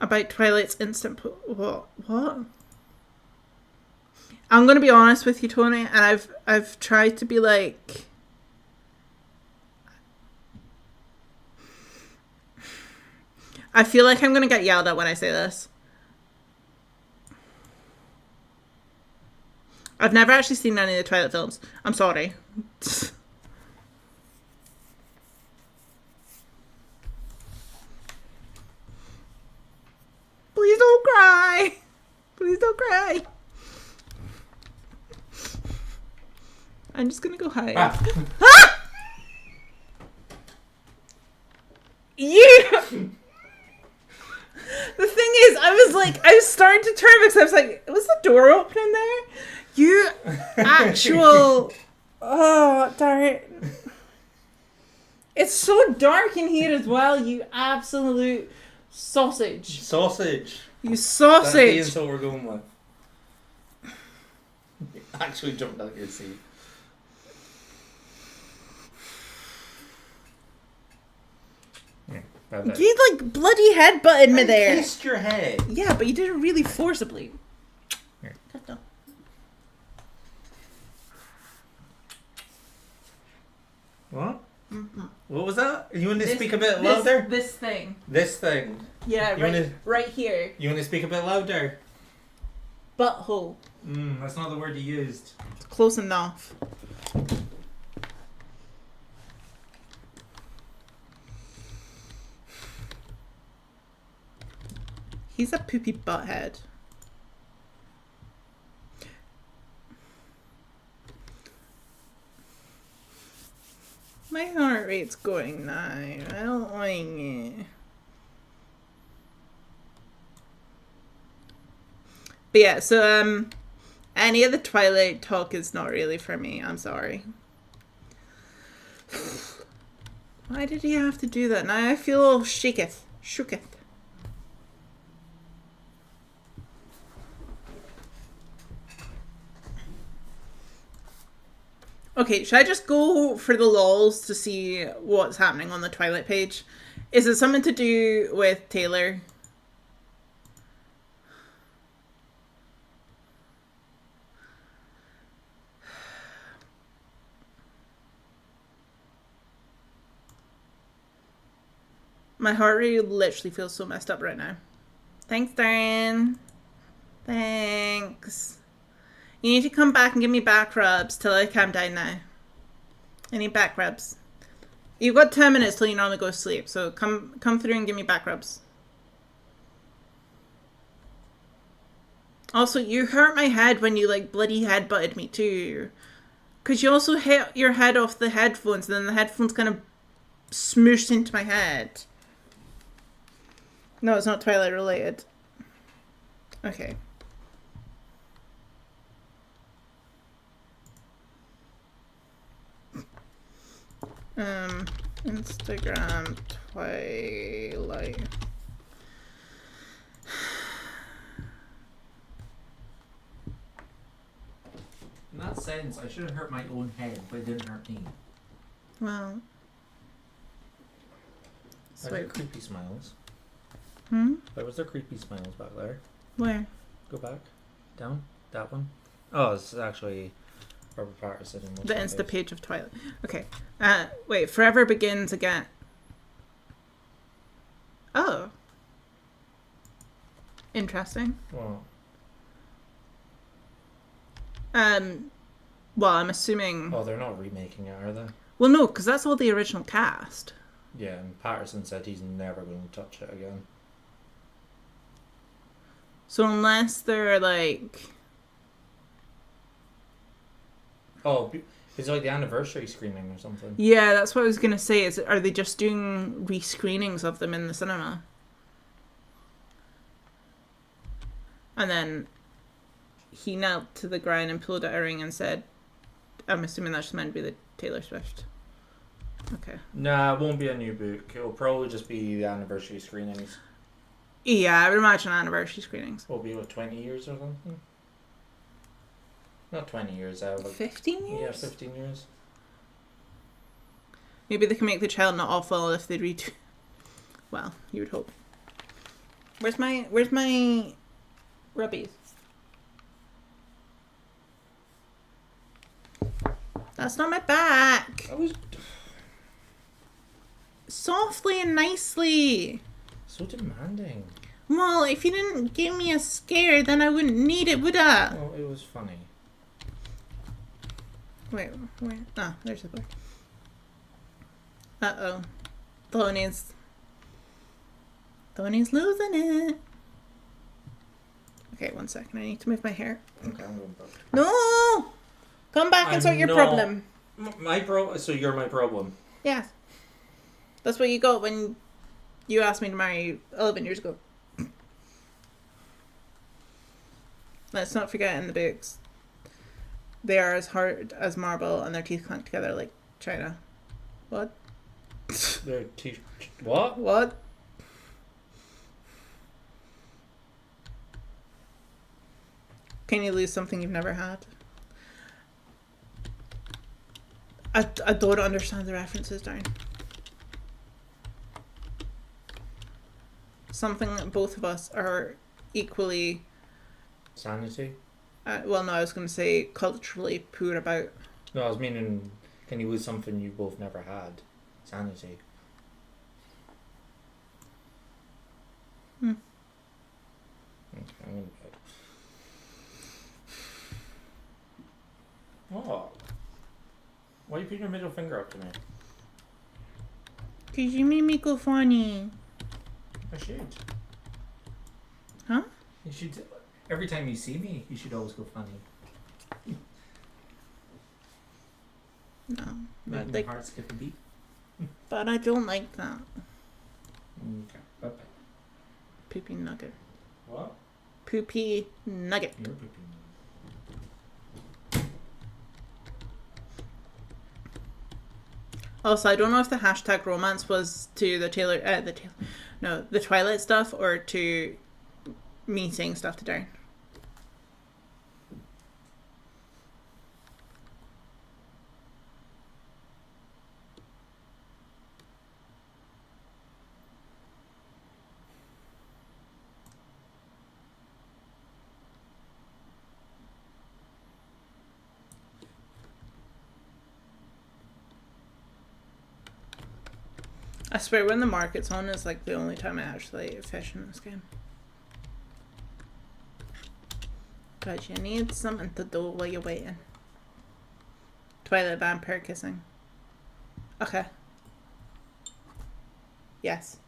S1: About Twilight's instant... What? I'm going to be honest with you, Tony, and I've tried to be like... I feel like I'm going to get yelled at when I say this. I've never actually seen any of the Twilight films. I'm sorry. Please don't cry. Please don't cry. I'm just going to go hide. Ah! You... The thing is, I was starting to turn because I was like, was the door open in there? You actual... Oh, darn it. It's so dark in here as well, you absolute sausage.
S2: Sausage.
S1: You sausage.
S2: That's the insult we're going with. Actually jumped out your seat.
S1: You like bloody headbutted me there.
S2: I kissed your head.
S1: Yeah, but you did it really forcibly.
S2: Here. What? Mm-hmm. What was that? You want to speak a bit louder?
S1: This thing.
S2: This thing.
S1: Yeah, right here.
S2: You want to speak a bit louder?
S1: Butthole.
S2: That's not the word you used.
S1: It's close enough. He's a poopy butthead. My heart rate's going now. I don't like it. But yeah, so any of the Twilight talk is not really for me. I'm sorry. Why did he have to do that? Now I feel all shooketh. Okay, should I just go for the lols to see what's happening on the Twilight page? Is it something to do with Taylor? My heart rate literally feels so messed up right now. Thanks, Darren. Thanks. You need to come back and give me back rubs till I calm down now. I need back rubs. You've got 10 minutes till you normally go to sleep, so come through and give me back rubs. Also, you hurt my head when you like bloody headbutted me too. Because you also hit your head off the headphones and then the headphones kind of smooshed into my head. No, it's not Twilight related. Okay. Instagram Twilight.
S2: In that sense, I should have hurt my own head, but it didn't hurt me.
S1: Well.
S2: Are there creepy smiles?
S1: Hmm?
S2: Where was there creepy smiles back there?
S1: Where?
S2: Go back. Down. That one. Oh, it's actually Robert Patterson.
S1: The Insta page of Twilight. Okay. Wait. Forever begins again. Oh. Interesting.
S2: Well,
S1: Well, I'm assuming.
S2: oh, they're not remaking it, are they?
S1: Well, no, because that's all the original cast.
S2: Yeah, and Patterson said he's never going to touch it again.
S1: So unless they're like.
S2: Oh, it's like the anniversary screening or something.
S1: Yeah, that's what I was gonna say. Are they just doing re-screenings of them in the cinema? And then he knelt to the ground and pulled out a ring and said, I'm assuming that's meant to be the Taylor Swift. Okay.
S2: Nah, it won't be a new book. It'll probably just be the anniversary screenings.
S1: Yeah, I would imagine anniversary screenings.
S2: Will be, what, 20 years or something? Not 20 years, like
S1: 15 years?
S2: Yeah, 15 years.
S1: Maybe they can make the child not awful if they redo. Well, you would hope. Where's my rubbies? That's not my back.
S2: I was
S1: Softly and nicely.
S2: so demanding.
S1: Well, if you didn't give me a scare, then I wouldn't need it, would I?
S2: Oh, it was funny.
S1: Wait, where? Ah, there's the book. Uh-oh. Tony's losing it. Okay, 1 second. I need to move my hair.
S2: Okay, I'm going back.
S1: No! Come back and sort your problem.
S2: So you're my problem.
S1: Yes. That's what you got when you asked me to marry you 11 years ago. Let's not forget in the books. They are as hard as marble and their teeth clank together like china. What?
S2: Their teeth. What?
S1: What? Can you lose something you've never had? I don't understand the references, Darren. Something that both of us are equally...
S2: Sanity?
S1: well, no, I was going to say culturally poor about.
S2: No, I was meaning, can you lose something you both never had? Sanity.
S1: Hmm.
S2: Okay, I'm going to bed. What? Why are you putting your middle finger up to me?
S1: Because you made me go funny.
S2: I should.
S1: Huh?
S2: You should. Every time you see me, you should always go funny.
S1: No.
S2: Making
S1: But,
S2: my heart skip a beat.
S1: but I don't like that.
S2: Okay, bye bye.
S1: Poopy nugget.
S2: What?
S1: Poopy nugget.
S2: You're pooping.
S1: Also, I don't know if the hashtag romance was to the the Twilight stuff or to me saying stuff to Darren. I swear when the market's on is like the only time I actually fish in this game. Because you need something to do while you're waiting. Twilight vampire kissing. Okay. Yes.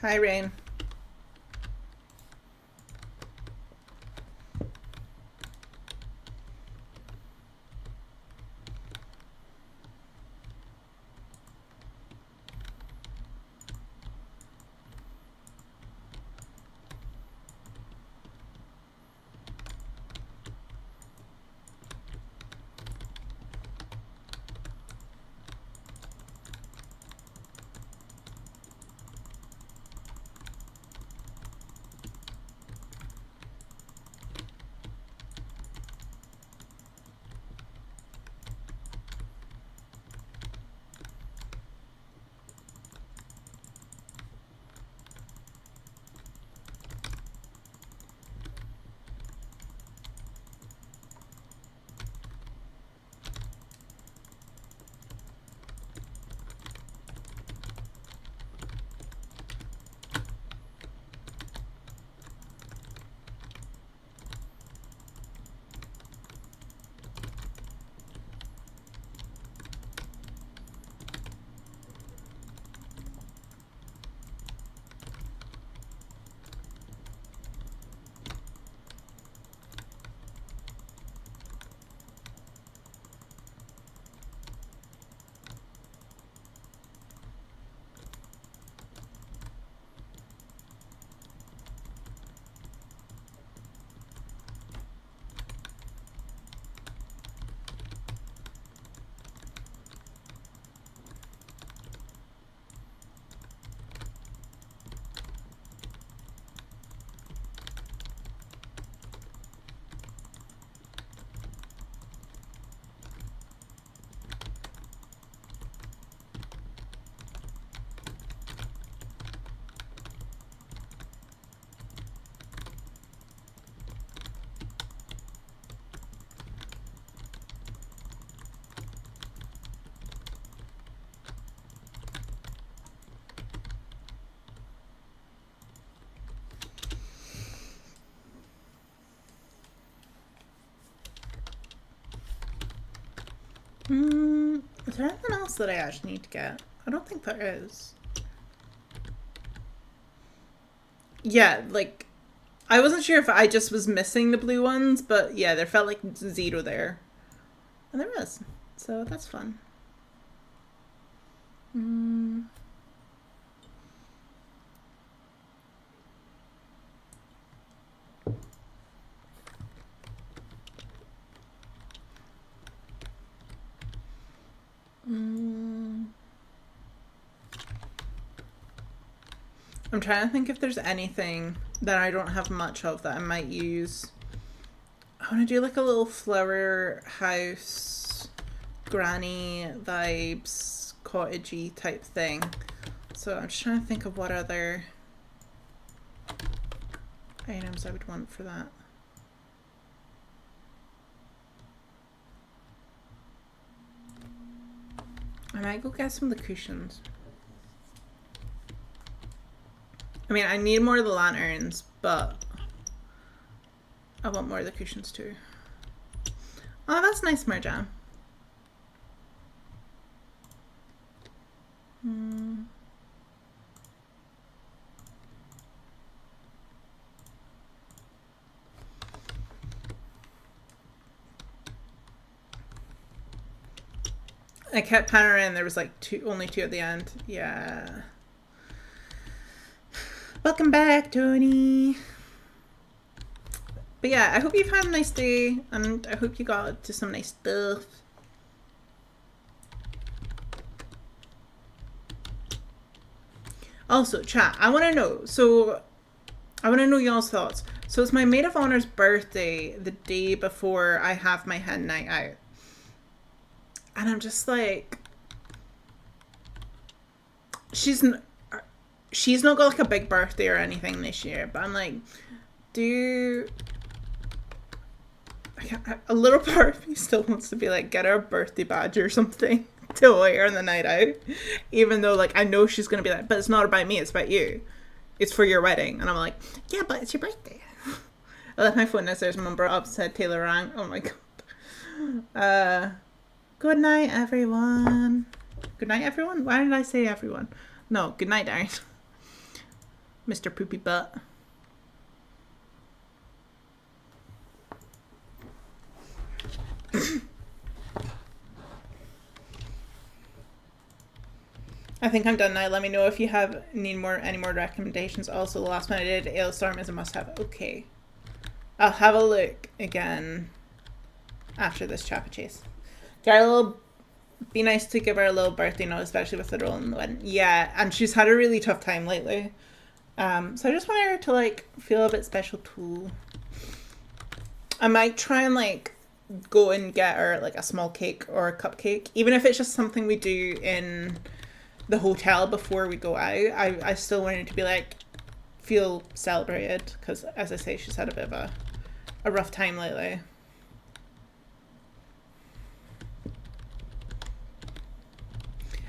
S1: Hi, Rain. Is there anything else that I actually need to get? I don't think there is. Yeah, like, I wasn't sure if I just was missing the blue ones, but yeah, there felt like 0 there. And there was. So that's fun. I'm trying to think if there's anything that I don't have much of that I might use. I want to do like a little flower house, granny vibes, cottagey type thing. So I'm just trying to think of what other items I would want for that. I might go get some of the cushions. I mean, I need more of the lanterns, but I want more of the cushions too. Oh, that's nice, Marjan. I kept panning around, there was like only 2 at the end. Yeah. Welcome back, Tony. But yeah, I hope you've had a nice day, and I hope you got to some nice stuff. Also, chat, I want to know y'all's thoughts. So it's my maid of honor's birthday the day before I have my hen night out. And I'm just like, she's not got like a big birthday or anything this year, but I'm like, a little part of me still wants to be like, get her a birthday badge or something to wear on the night out, even though like I know she's gonna be like, but it's not about me, it's about you, it's for your wedding. And I'm like, yeah, but it's your birthday. I left my phone downstairs, mum brought up, said Taylor rang. Oh my god. Good night, everyone. Good night, everyone? Why did I say everyone? No, good night, Darren. Mr. Poopy Butt. I think I'm done now. Let me know if you need any more recommendations. Also, the last one I did, Ailstorm, is a must-have. Okay. I'll have a look again after this Chappa Chase. Be nice to give her a little birthday note, especially with the role in the wedding. Yeah, and she's had a really tough time lately. So I just want her to like feel a bit special too. I might try and like go and get her like a small cake or a cupcake, even if it's just something we do in the hotel before we go out. I still want her to be like feel celebrated, because as I say, she's had a bit of a rough time lately.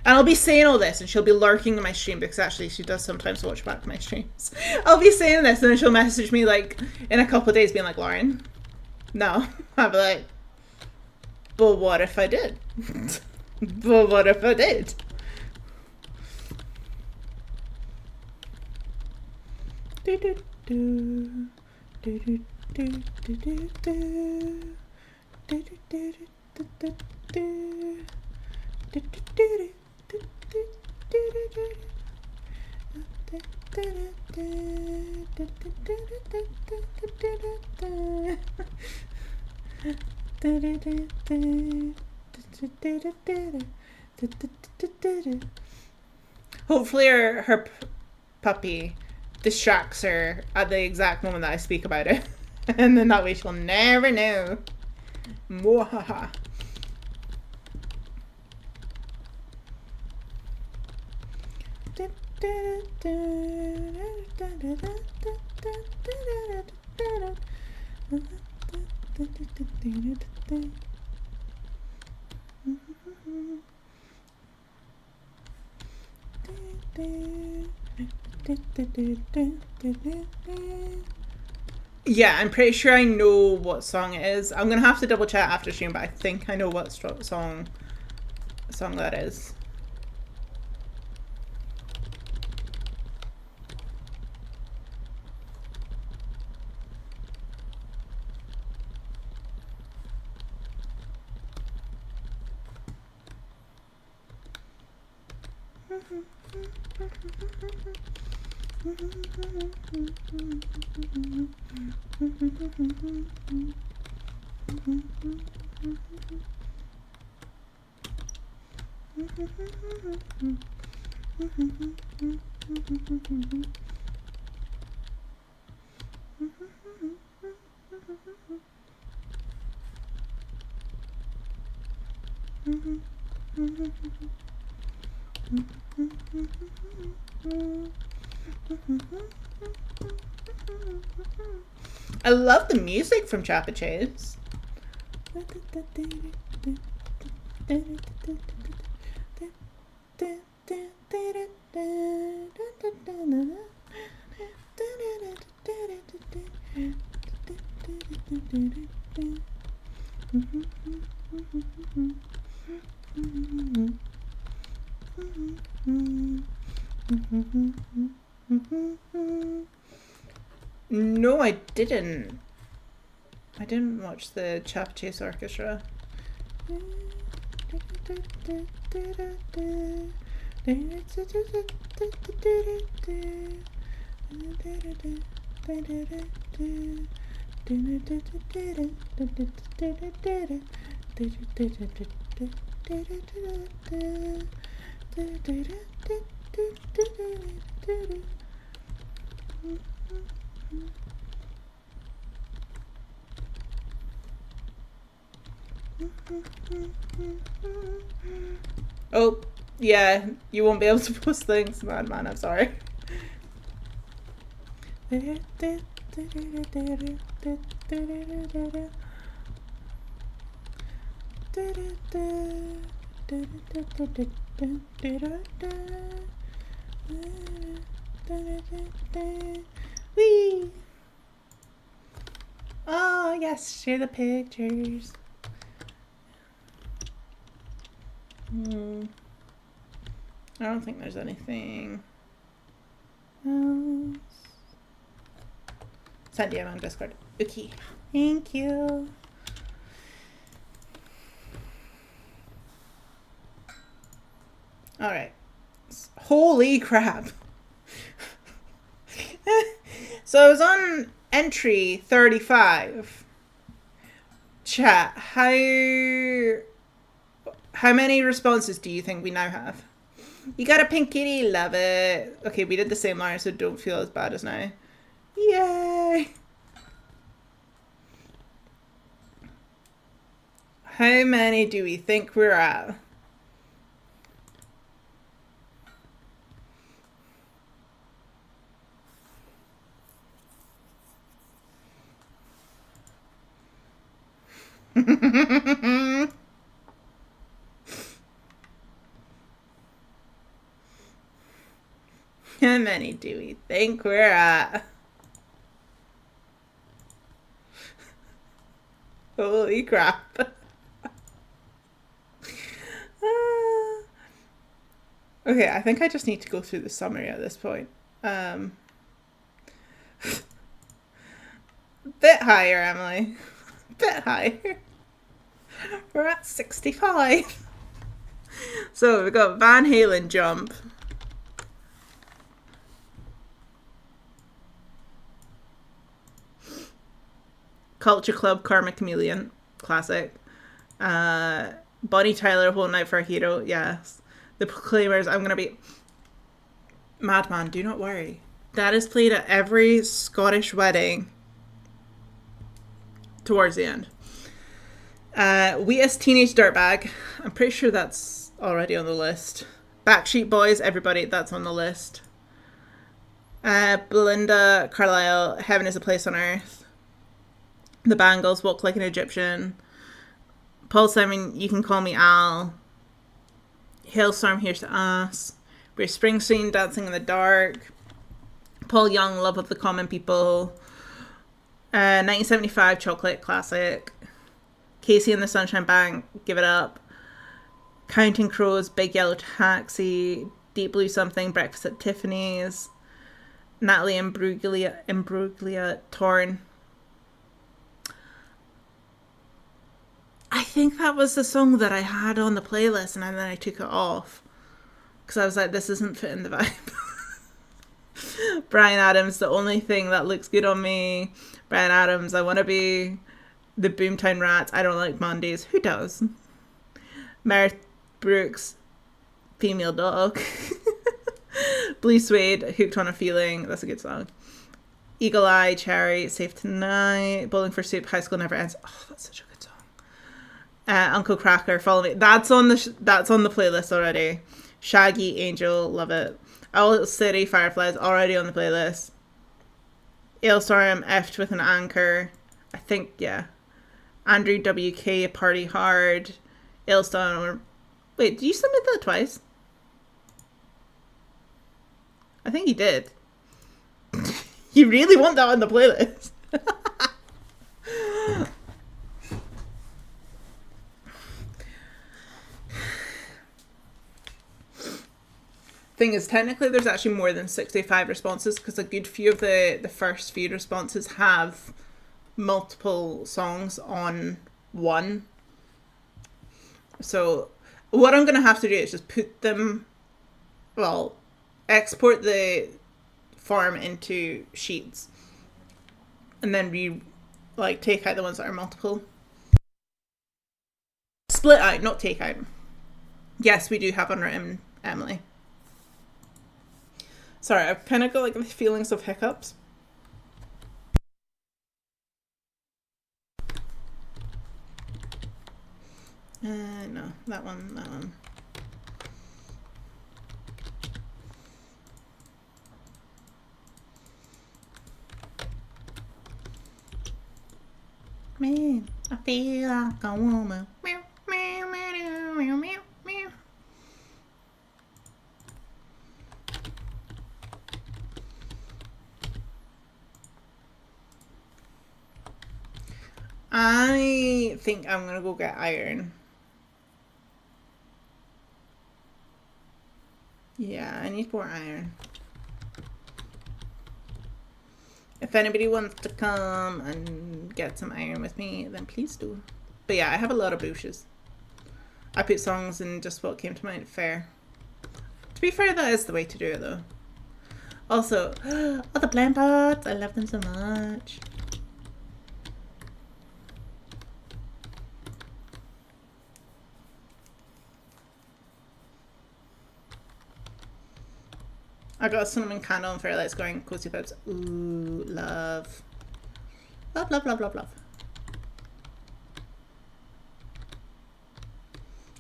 S1: And I'll be saying all this, and she'll be lurking in my stream, because actually she does sometimes watch back my streams. I'll be saying this, and then she'll message me like in a couple of days being like, Lauren, no. I'll be like, but what if I did? But what if I did? Do do do do do do do do do do do do do do. Hopefully her puppy distracts her at the exact moment that I speak about it. And then that way she'll never know. Mwahaha. Yeah, I'm pretty sure I know what song it is. I'm gonna have to double check after stream, but I think I know what song song that is. I love the music from Chapa Chase. No, I didn't. I didn't watch the Chap Chase Orchestra. Oh, yeah, you won't be able to post things, man, I'm sorry. Whee! Oh, yes, share the pictures. I don't think there's anything else. Send DM on Discord. Okay. Thank you. Alright. Holy crap. So I was on entry 35. Chat, how many responses do you think we now have? You got a pink kitty, love it. Okay, we did the same line, so don't feel as bad as now. Yay! How many do we think we're at? How many do we think we're at? Holy crap. Okay, I think I just need to go through the summary at this point. Bit higher, Emily. Bit higher. We're at 65. So we've got Van Halen Jump. Culture Club Karma Chameleon, classic. Bonnie Tyler Holding Out for a Hero, yes. The Proclaimers, I'm gonna be Madman, do not worry. That is played at every Scottish wedding towards the end. Wheatus Teenage Dirtbag, I'm pretty sure that's already on the list. Backstreet Boys, everybody, that's on the list. Belinda Carlisle, Heaven is a Place on Earth. The Bangles, Walk Like an Egyptian. Paul Simon, You Can Call Me Al. Hailstorm, Here's to Us. Bruce Springsteen, Dancing in the Dark. Paul Young, Love of the Common People. 1975, Chocolate, classic. Casey and the Sunshine Bank, Give It Up. Counting Crows, Big Yellow Taxi, Deep Blue Something, Breakfast at Tiffany's, Natalie Imbruglia, Torn. I think that was the song that I had on the playlist and then I took it off because I was like, this isn't fitting the vibe. Bryan Adams, The Only Thing That Looks Good on Me. Bryan Adams, I Want to Be. The Boomtown Rats, I Don't Like Mondays. Who does? Meredith Brooks, Female Dog. Blue Suede, Hooked on a Feeling. That's a good song. Eagle Eye, Cherry, Safe Tonight. Bowling for Soup, High School Never Ends. Oh, that's such a good song. Uncle Cracker, Follow Me. That's on the playlist already. Shaggy, Angel, love it. Owl City, Fireflies, already on the playlist. Ailstorm, Effed with an Anchor. I think, yeah. Andrew WK, Party Hard. Ailstorm. Wait, did you submit that twice? I think you did. You really want that on the playlist? Thing is, technically there's actually more than 65 responses because a good few of the first few responses have multiple songs on one. So what I'm going to have to do is just put them, well, export the form into sheets and then take out the ones that are multiple. Split out, not take out. Yes, we do have unwritten, Emily. Sorry, I've kind of got like the feelings of hiccups. No, that one. Man, I feel like a woman. Meow, meow, meow, meow, meow, meow. I think I'm gonna go get iron. Yeah, I need more iron. If anybody wants to come and get some iron with me, then please do. But yeah, I have a lot of bushes. I put songs in just what came to mind. Fair. To be fair, that is the way to do it though. Also, all the plant pots, I love them so much. I got a cinnamon candle and fairlights going, cozy vibes. Ooh, love. Love, love, love, love, love.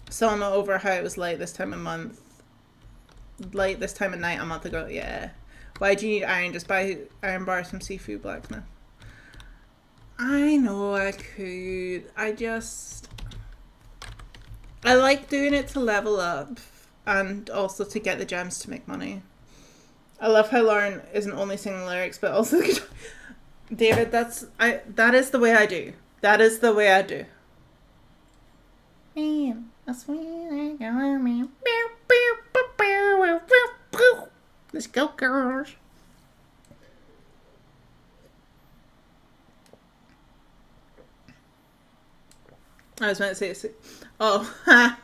S1: Selma over how it was light this time of month. Light this time of night a month ago, yeah. Why do you need iron? Just buy iron bars from Seafood Blacksmith. I know I could. I like doing it to level up and also to get the gems to make money. I love how Lauren isn't only singing lyrics but also David, that is the way I do. That is the way I do. Let's go, girls. I was meant to say oh, ha.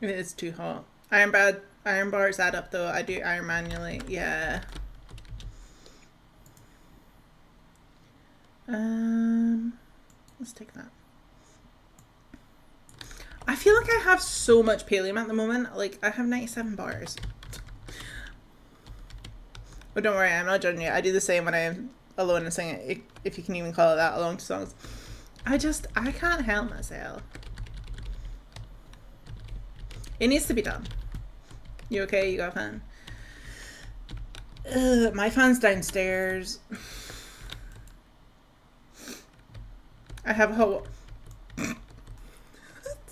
S1: It is too hot. Iron bars add up though. I do iron manually. Yeah. Let's take that. I feel like I have so much pallium at the moment. Like, I have 97 bars. But don't worry, I'm not judging you. I do the same when I'm alone and singing, if you can even call it that, along to songs. I can't help myself. It needs to be done. You okay? You got a fan? My fan's downstairs. I have a whole...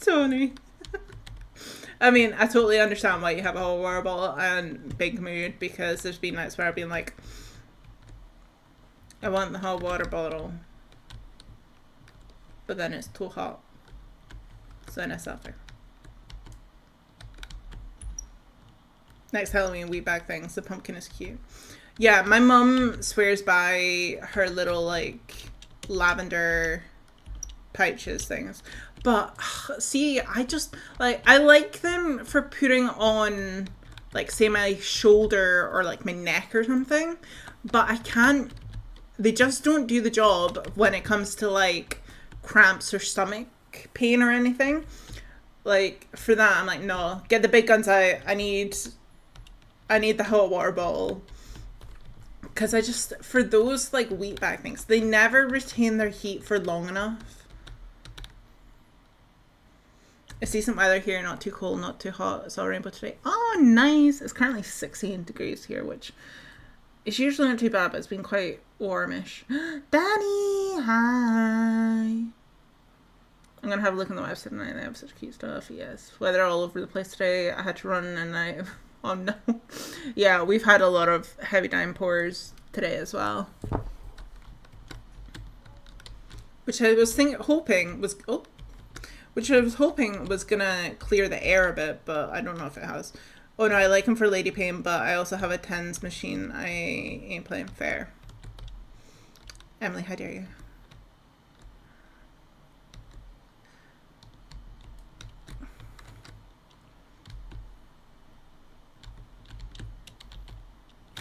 S1: Tony. I mean, I totally understand why you have a whole water bottle and big mood, because there's been nights where I've been like, I want the whole water bottle, but then it's too hot, so then I suffer. Next Halloween wheat bag things. The pumpkin is cute. Yeah, my mum swears by her little like lavender pouches things. But see, I just like, I like them for putting on like say my shoulder or like my neck or something, but I can't, they just don't do the job when it comes to like cramps or stomach pain or anything. Like for that I'm like, no, get the big guns out. I need the hot water bottle. Because I just, for those like wheat bag things, they never retain their heat for long enough. It's decent weather here, not too cold, not too hot. It's all rainbow today. Oh, nice. It's currently 16 degrees here, which is usually not too bad, but it's been quite warmish. Danny, hi. I'm going to have a look on the website tonight. They have such cute stuff. Yes. Weather all over the place today. I had to run and I... Oh, no. Yeah, we've had a lot of heavy downpours today as well. Which I was hoping was... Oh. Which I was hoping was gonna clear the air a bit, but I don't know if it has. Oh no, I like him for Lady Pain, but I also have a tens machine. I ain't playing fair. Emily, how dare you?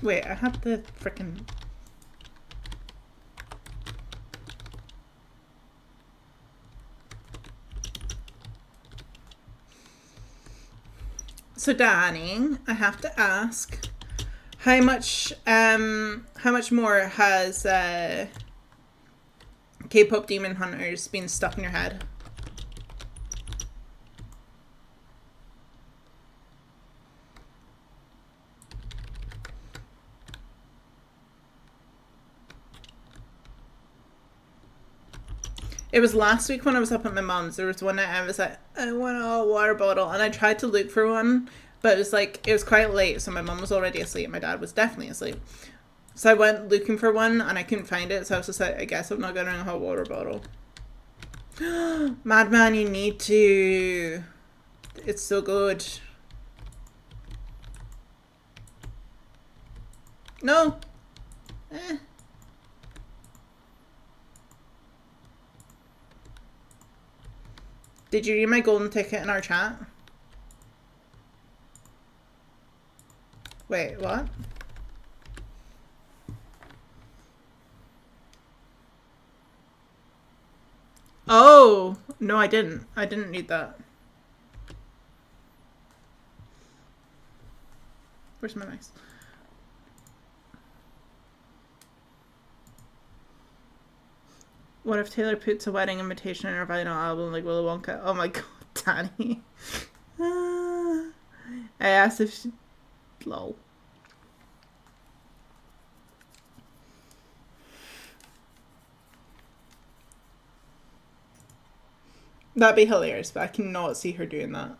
S1: Wait, I have the frickin'... So Danny, I have to ask, how much more has K-pop Demon Hunters been stuck in your head? It was last week when I was up at my mum's. There was one night I was like, I want a water bottle. And I tried to look for one, but it was like, it was quite late. So my mum was already asleep. My dad was definitely asleep. So I went looking for one and I couldn't find it. So I was just like, I guess I'm not getting a hot water bottle. Madman, you need to. It's so good. No. Did you read my golden ticket in our chat? Wait, what? Oh, no, I didn't. I didn't read that. Where's my mouse? What if Taylor puts a wedding invitation in her vinyl album like Willy Wonka? Oh my god, Danny. I asked if she... Lol. That'd be hilarious, but I cannot see her doing that.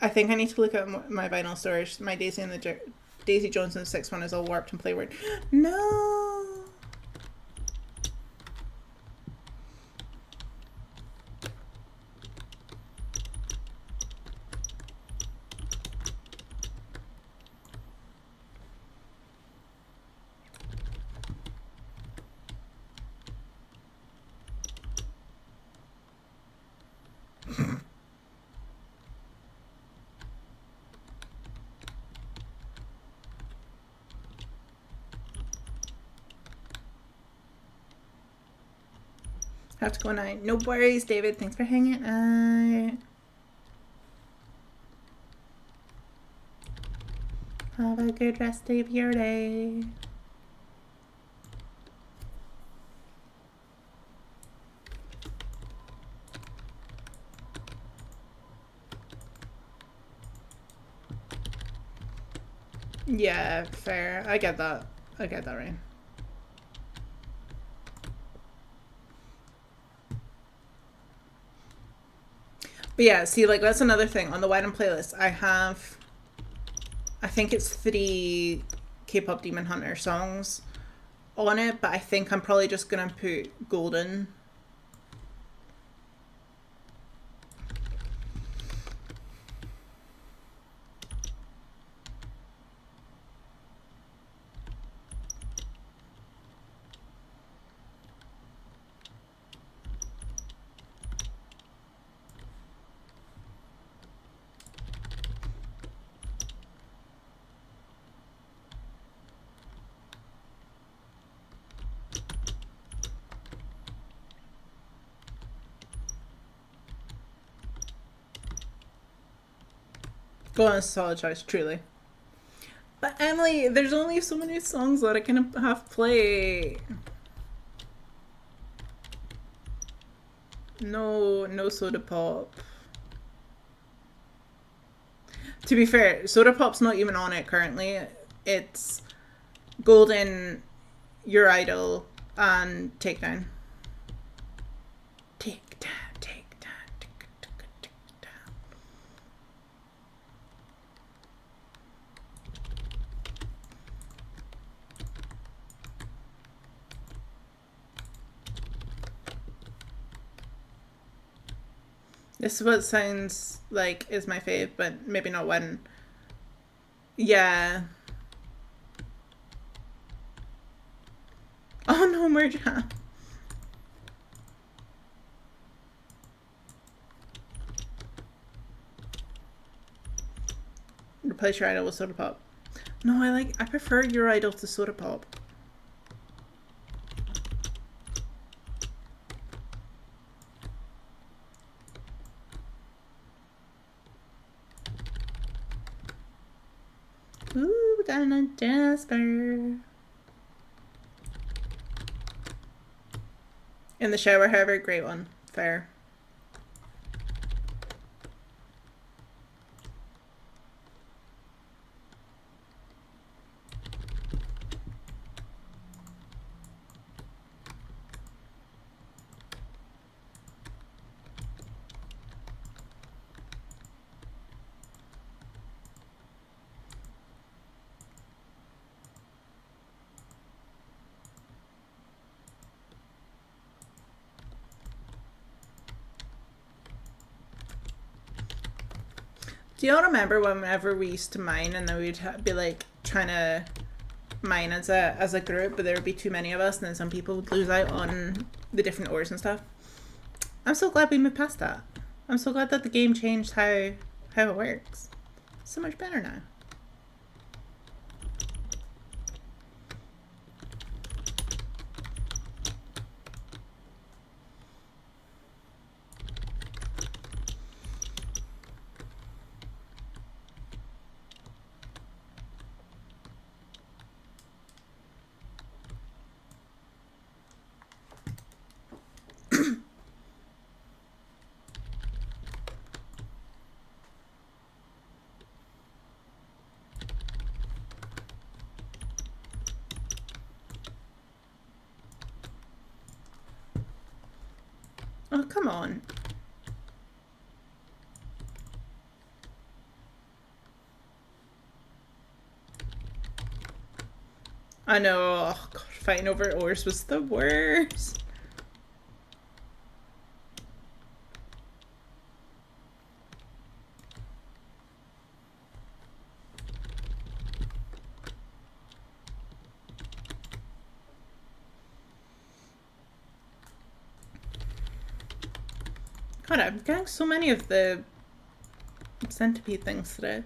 S1: I think I need to look at my vinyl storage. My Daisy Jones 6 one is all warped and playward. No. Have to go night. No worries, David. Thanks for hanging out. Have a good rest of your day. Yeah, fair. I get that. I get that, right? But yeah, see, like, that's another thing. On the wedding playlist, I think it's 3 K-pop Demon Hunter songs on it, but I think I'm probably just gonna put Golden. Golden is a solid choice, truly. But Emily, there's only so many songs that I can have play. No, no soda pop. To be fair, soda pop's not even on it currently. It's Golden, Your Idol, and Takedown. Takedown, takedown, takedown. This is what sounds like is my fave, but maybe not when. Yeah. Oh no, Merja. Replace your idol with soda pop. No, I prefer your idol to soda pop. Ooh, we got an Jasper. In the shower, however, great one. Fair. Do you all remember whenever we used to mine and then we'd be like trying to mine as a group, but there would be too many of us, and then some people would lose out on the different ores and stuff? I'm so glad we moved past that. I'm so glad that the game changed how it works. It's so much better now. Oh, come on. I know. Oh, God, fighting over ores was the worst. God, I'm getting so many of the centipede things today.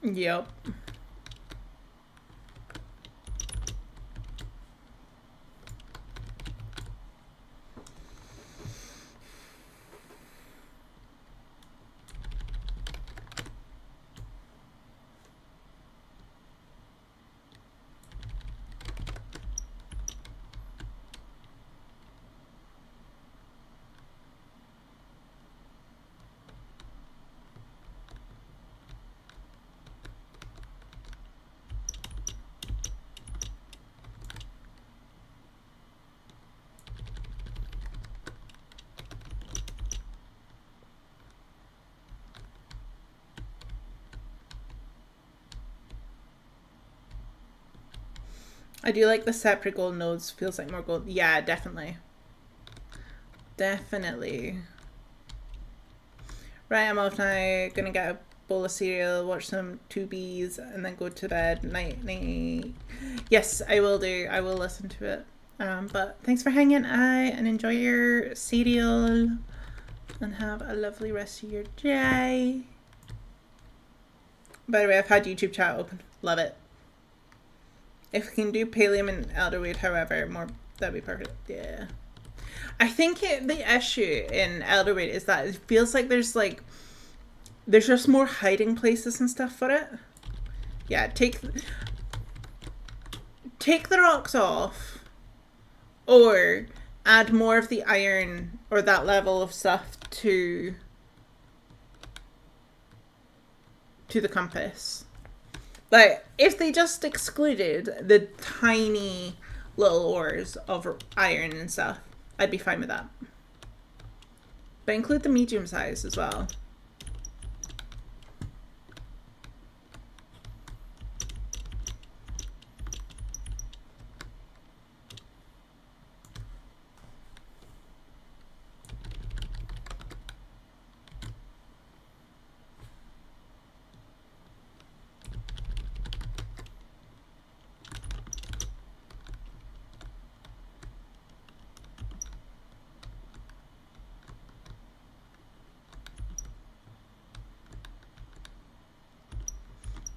S1: Yep. I do like the separate gold nodes. Feels like more gold. Yeah, definitely. Definitely. Right, I'm off now. Gonna get a bowl of cereal, watch some 2Bs, and then go to bed. Night, night. Yes, I will do. I will listen to it. But thanks for hanging out and enjoy your cereal. And have a lovely rest of your day. By the way, I've had YouTube chat open. Love it. If we can do Pallium and Elderweed, however, more, that'd be perfect. Yeah. I think the issue in Elderweed is that it feels like there's just more hiding places and stuff for it. Yeah, take the rocks off, or add more of the iron or that level of stuff to the compass. Like, if they just excluded the tiny little ores of iron and stuff, I'd be fine with that. But include the medium size as well.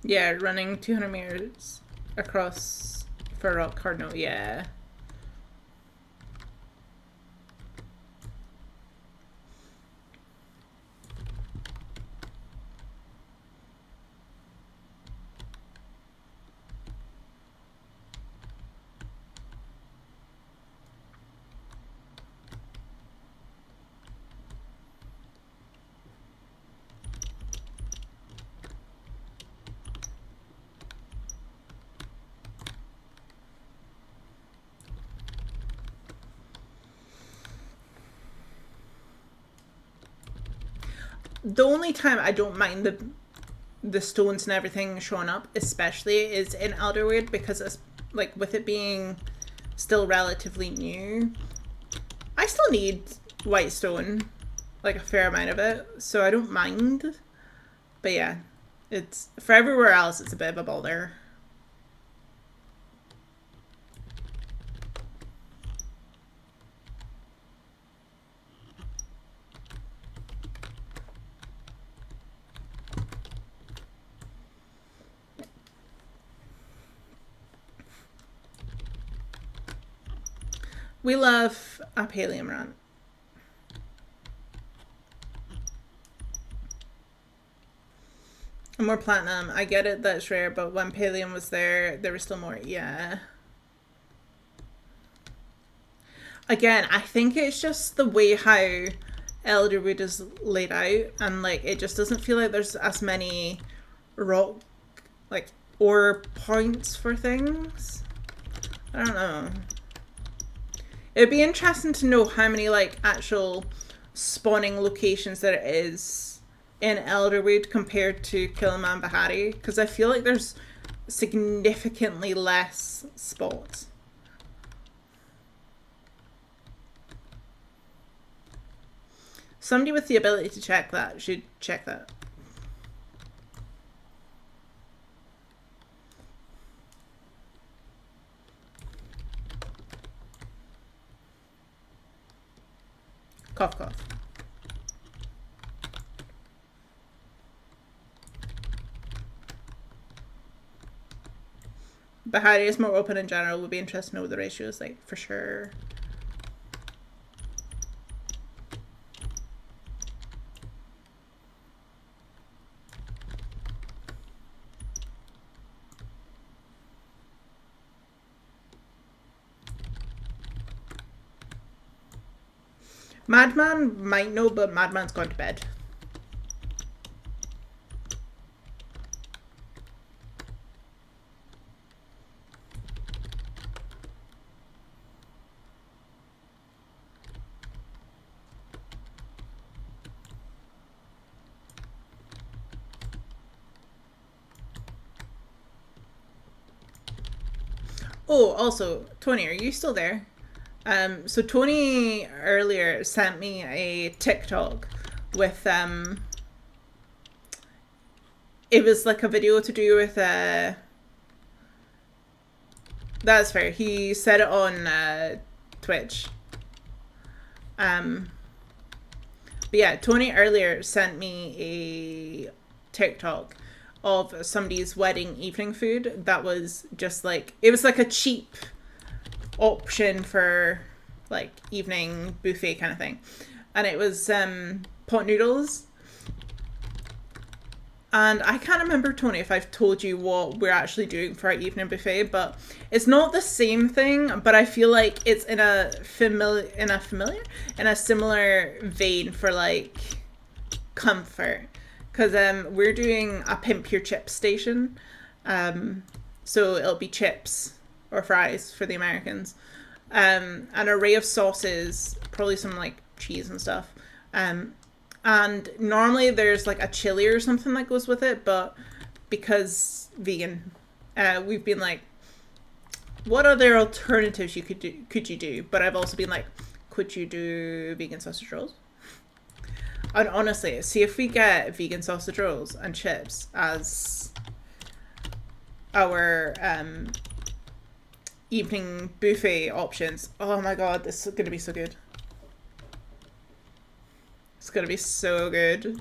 S1: Yeah, running 200 meters across for a rock cardinal, yeah. The only time I don't mind the stones and everything showing up, especially, is in Elderwood, because it's like, with it being still relatively new, I still need white stone, like a fair amount of it, so I don't mind. But yeah, it's for everywhere else, it's a bit of a bother. We love a Pallium run. And more platinum. I get it, that's rare, but when Pallium was there was still more. Yeah. Again, I think it's just the way how Elderwood is laid out, and like, it just doesn't feel like there's as many rock, like, ore points for things. I don't know. It'd be interesting to know how many, like, actual spawning locations there is in Elderwood compared to Killiman Bahari, because I feel like there's significantly less spots. Somebody with the ability to check that should check that. Cough, cough. Bahari is more open in general. Would be interesting to know what the ratio is like, for sure. Madman might know, but Madman's gone to bed. Oh, also, Tony, are you still there? So Tony earlier sent me a TikTok with it was like a video to do with that's fair. He said it on Twitch. But yeah, Tony earlier sent me a TikTok of somebody's wedding evening food that was just like, it was like a cheap option for like evening buffet kind of thing. And it was pot noodles. And I can't remember, Tony, if I've told you what we're actually doing for our evening buffet, but it's not the same thing, but I feel like it's in a similar vein for like comfort. Because we're doing a pimp your chips station. So it'll be chips or fries for the Americans. An array of sauces, probably some like cheese and stuff. And normally there's like a chili or something that goes with it, but because vegan, we've been like, what other alternatives could you do? But I've also been like, could you do vegan sausage rolls? And honestly, see if we get vegan sausage rolls and chips as our evening buffet options. Oh my god, this is gonna be so good. It's gonna be so good.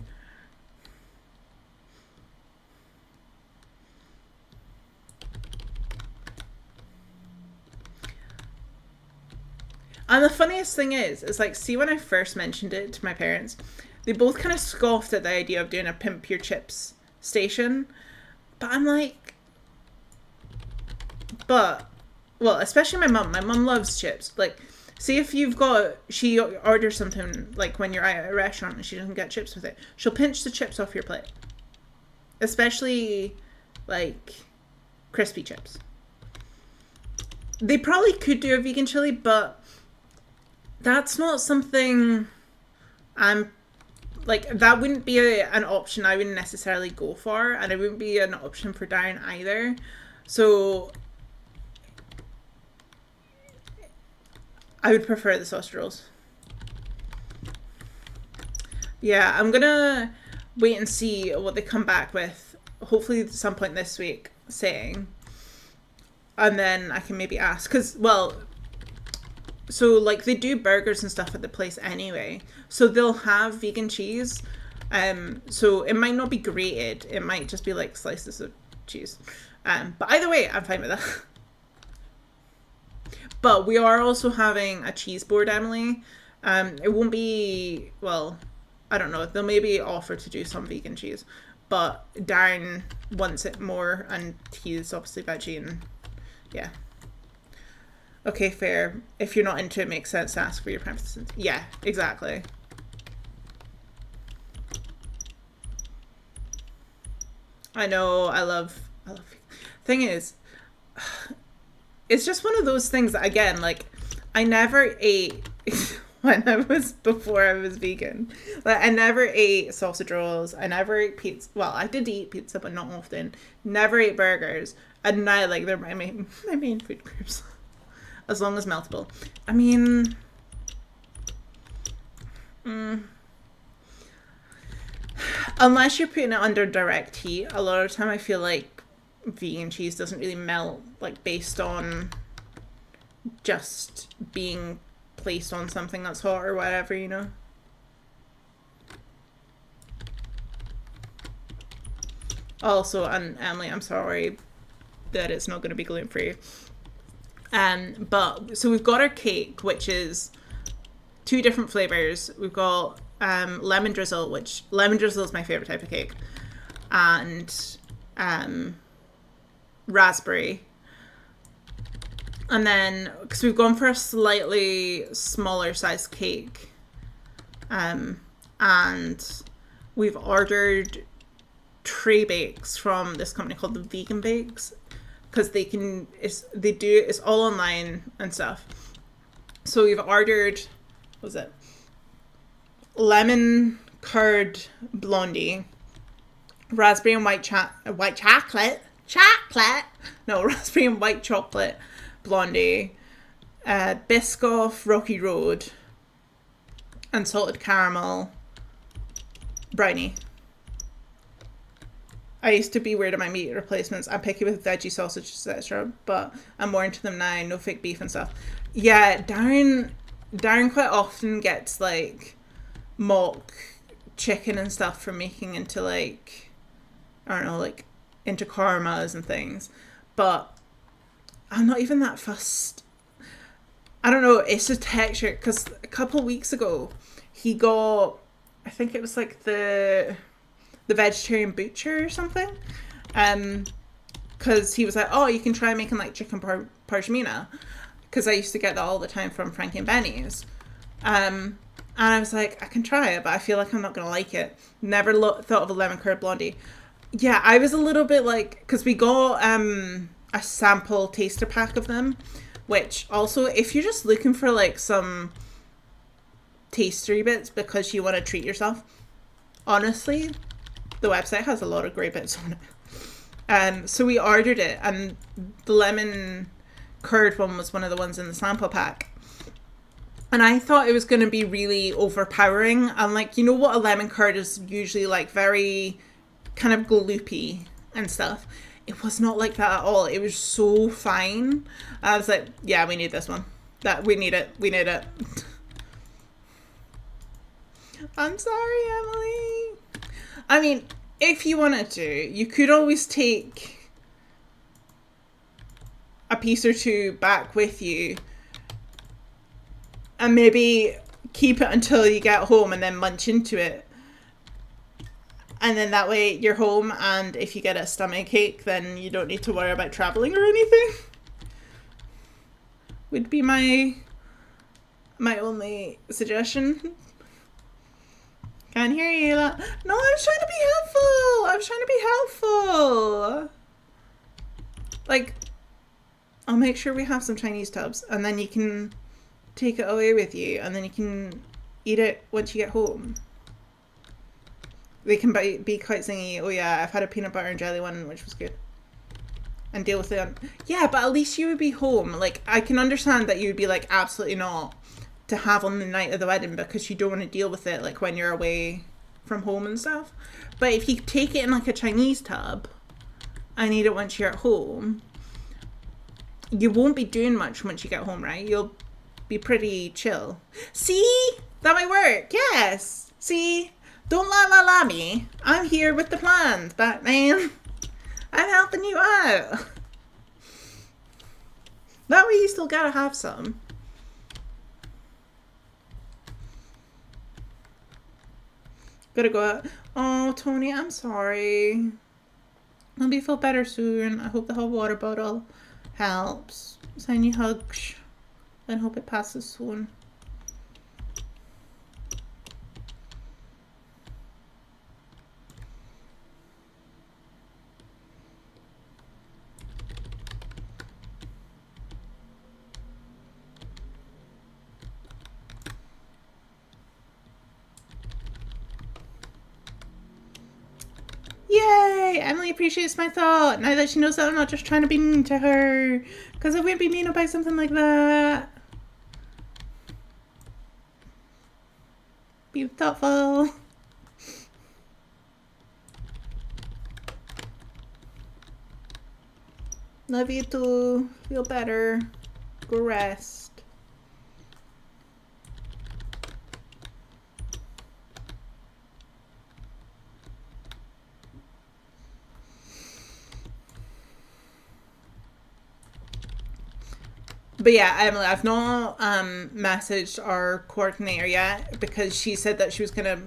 S1: And the funniest thing is like, see, when I first mentioned it to my parents, they both kind of scoffed at the idea of doing a pimp your chips station. But I'm like, well, especially my mum. My mum loves chips. Like, see if she orders something, like when you're at a restaurant and she doesn't get chips with it, she'll pinch the chips off your plate. Especially, like, crispy chips. They probably could do a vegan chili, but that's not something that wouldn't be an option I wouldn't necessarily go for, and it wouldn't be an option for Darren either. So I would prefer the sausage rolls. Yeah, I'm gonna wait and see what they come back with, hopefully at some point this week, saying. And then I can maybe ask, because, well, so like they do burgers and stuff at the place anyway, so they'll have vegan cheese. So it might not be grated, it might just be like slices of cheese. But either way, I'm fine with that. But we are also having a cheese board, Emily. It won't be, well, I don't know. They'll maybe offer to do some vegan cheese. But Darren wants it more, and he's obviously veggie, and yeah. Okay, fair. If you're not into it, makes sense to ask for your preferences. Yeah, exactly. I know, I love. Thing is, it's just one of those things that, again, like, I never ate before I was vegan. Like, I never ate sausage rolls. I never ate pizza. Well, I did eat pizza, but not often. Never ate burgers. And now, like, they're my main food groups. As long as meltable. I mean, unless you're putting it under direct heat, a lot of the time I feel like vegan cheese doesn't really melt, like, based on just being placed on something that's hot or whatever, you know? Also, and Emily, I'm sorry that it's not going to be gluten-free. But, so we've got our cake, which is 2 different flavors. We've got lemon drizzle, which lemon drizzle is my favorite type of cake, and raspberry. And then, because we've gone for a slightly smaller size cake, and we've ordered tray bakes from this company called the Vegan Bakes, because it's all online and stuff. So we've ordered, what was it? Lemon curd blondie, raspberry and white chocolate. No, raspberry and white chocolate, blondie, Biscoff Rocky Road, and salted caramel brownie. I used to be weird at my meat replacements. I'm picky with veggie sausage, etc., but I'm more into them now. No fake beef and stuff. Yeah, Darren quite often gets like mock chicken and stuff for making into like, I don't know, like into karmas and things. But I'm not even that fussed. I don't know, it's the texture. Because a couple of weeks ago, he got, I think it was like the vegetarian butcher or something, because he was like, oh, you can try making like chicken parchmina, because I used to get that all the time from Frankie and Benny's, and I was like, I can try it, but I feel like I'm not gonna like it. Never thought of a lemon curd blondie. Yeah, I was a little bit like, because we got a sample taster pack of them, which also, if you're just looking for like some tastery bits because you want to treat yourself, honestly, the website has a lot of great bits on it. So we ordered it, and the lemon curd one was one of the ones in the sample pack. And I thought it was going to be really overpowering. And like, you know what a lemon curd is usually like, very kind of gloopy and stuff. It was not like that at all. It was so fine. I was like, yeah, we need this one. We need it. We need it. I'm sorry, Emily. I mean, if you wanted to, you could always take a piece or two back with you and maybe keep it until you get home and then munch into it. And then that way you're home, and if you get a stomach ache, then you don't need to worry about traveling or anything. Would be my only suggestion. Can't hear you. No, I was trying to be helpful. Like, I'll make sure we have some Chinese tubs, and then you can take it away with you, and then you can eat it once you get home. They can be quite zingy. Oh yeah, I've had a peanut butter and jelly one, which was good. And deal with it. Yeah, but at least you would be home. Like, I can understand that you would be like, absolutely not to have on the night of the wedding, because you don't want to deal with it like when you're away from home and stuff. But if you take it in like a Chinese tub and eat it once you're at home, you won't be doing much once you get home, right? You'll be pretty chill. See? That might work. Yes. See? Don't la me. I'm here with the plans, Batman. I'm helping you out. That way you still gotta have some. Gotta go out. Oh, Tony, I'm sorry. Hope you feel better soon. I hope the hot water bottle helps. Send you hugs. And hope it passes soon. Yay! Emily appreciates my thought. Now that she knows that I'm not just trying to be mean to her. Because I wouldn't be mean about something like that. Be thoughtful. Love you too. Feel better. Go rest. But yeah, Emily, I've not messaged our coordinator yet, because she said that she was going to,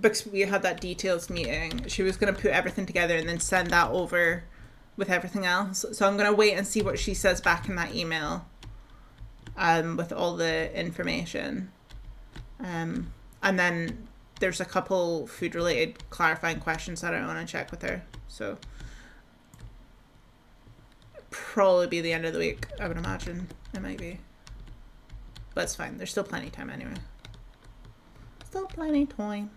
S1: because we had that details meeting, she was going to put everything together and then send that over with everything else. So I'm going to wait and see what she says back in that email with all the information. And then there's a couple food-related clarifying questions that I want to check with her. So probably be the end of the week, I would imagine. It might be. But it's fine. There's still plenty of time anyway. Still plenty of time.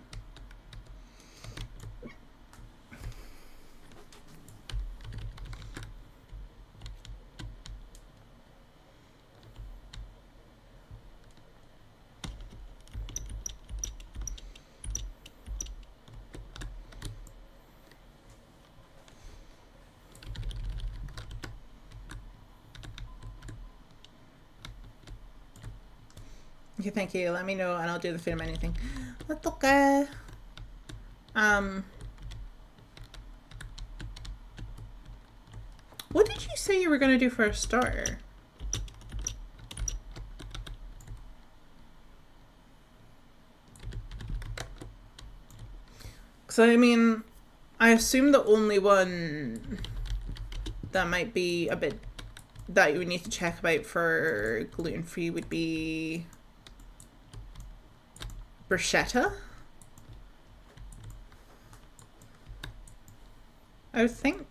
S1: Okay, thank you. Let me know and I'll do the food menu thing. That's okay. What did you say you were going to do for a starter? So, I mean, I assume the only one that might be a bit that you would need to check about for gluten-free would be bruschetta, I would think.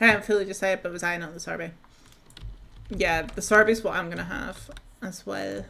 S1: I haven't fully decided, but was I not the sorbet? Yeah, the sorbet is what I'm gonna have as well.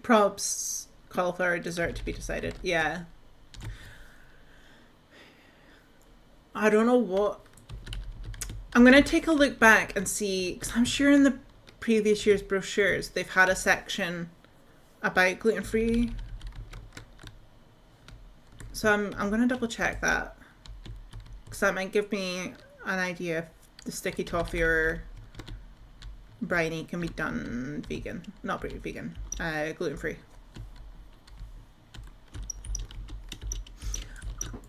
S1: Probs cauliflower dessert to be decided. Yeah. I don't know what. I'm gonna take a look back and see, because I'm sure in the previous year's brochures they've had a section about gluten-free. So I'm gonna double check that, because that might give me an idea if the sticky toffee or briny can be done vegan, not vegan, gluten-free.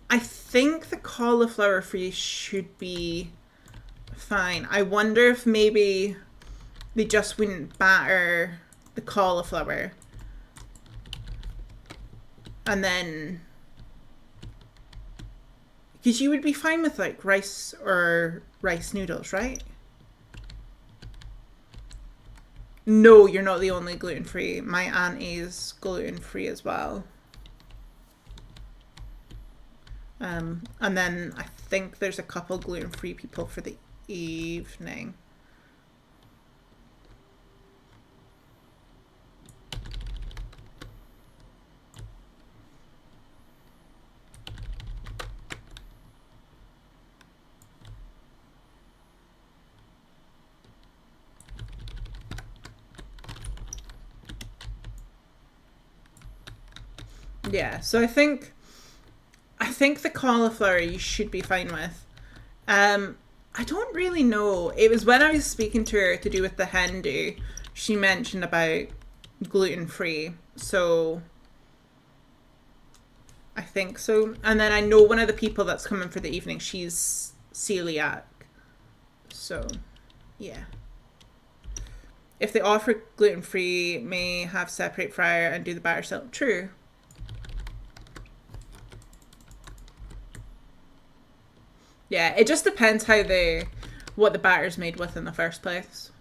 S1: I think the cauliflower free should be fine. I wonder if maybe they just wouldn't batter the cauliflower and then, because you would be fine with like rice or rice noodles, right? No, you're not the only gluten-free. My aunt is gluten-free as well. And then I think there's a couple gluten-free people for the evening. Yeah, so I think the cauliflower you should be fine with. I don't really know. It was when I was speaking to her to do with the hen do, she mentioned about gluten-free. So I think so. And then I know one of the people that's coming for the evening, she's celiac. So, yeah. If they offer gluten-free, may have separate fryer and do the batter still. True. Yeah, it just depends how what the batter's made with in the first place.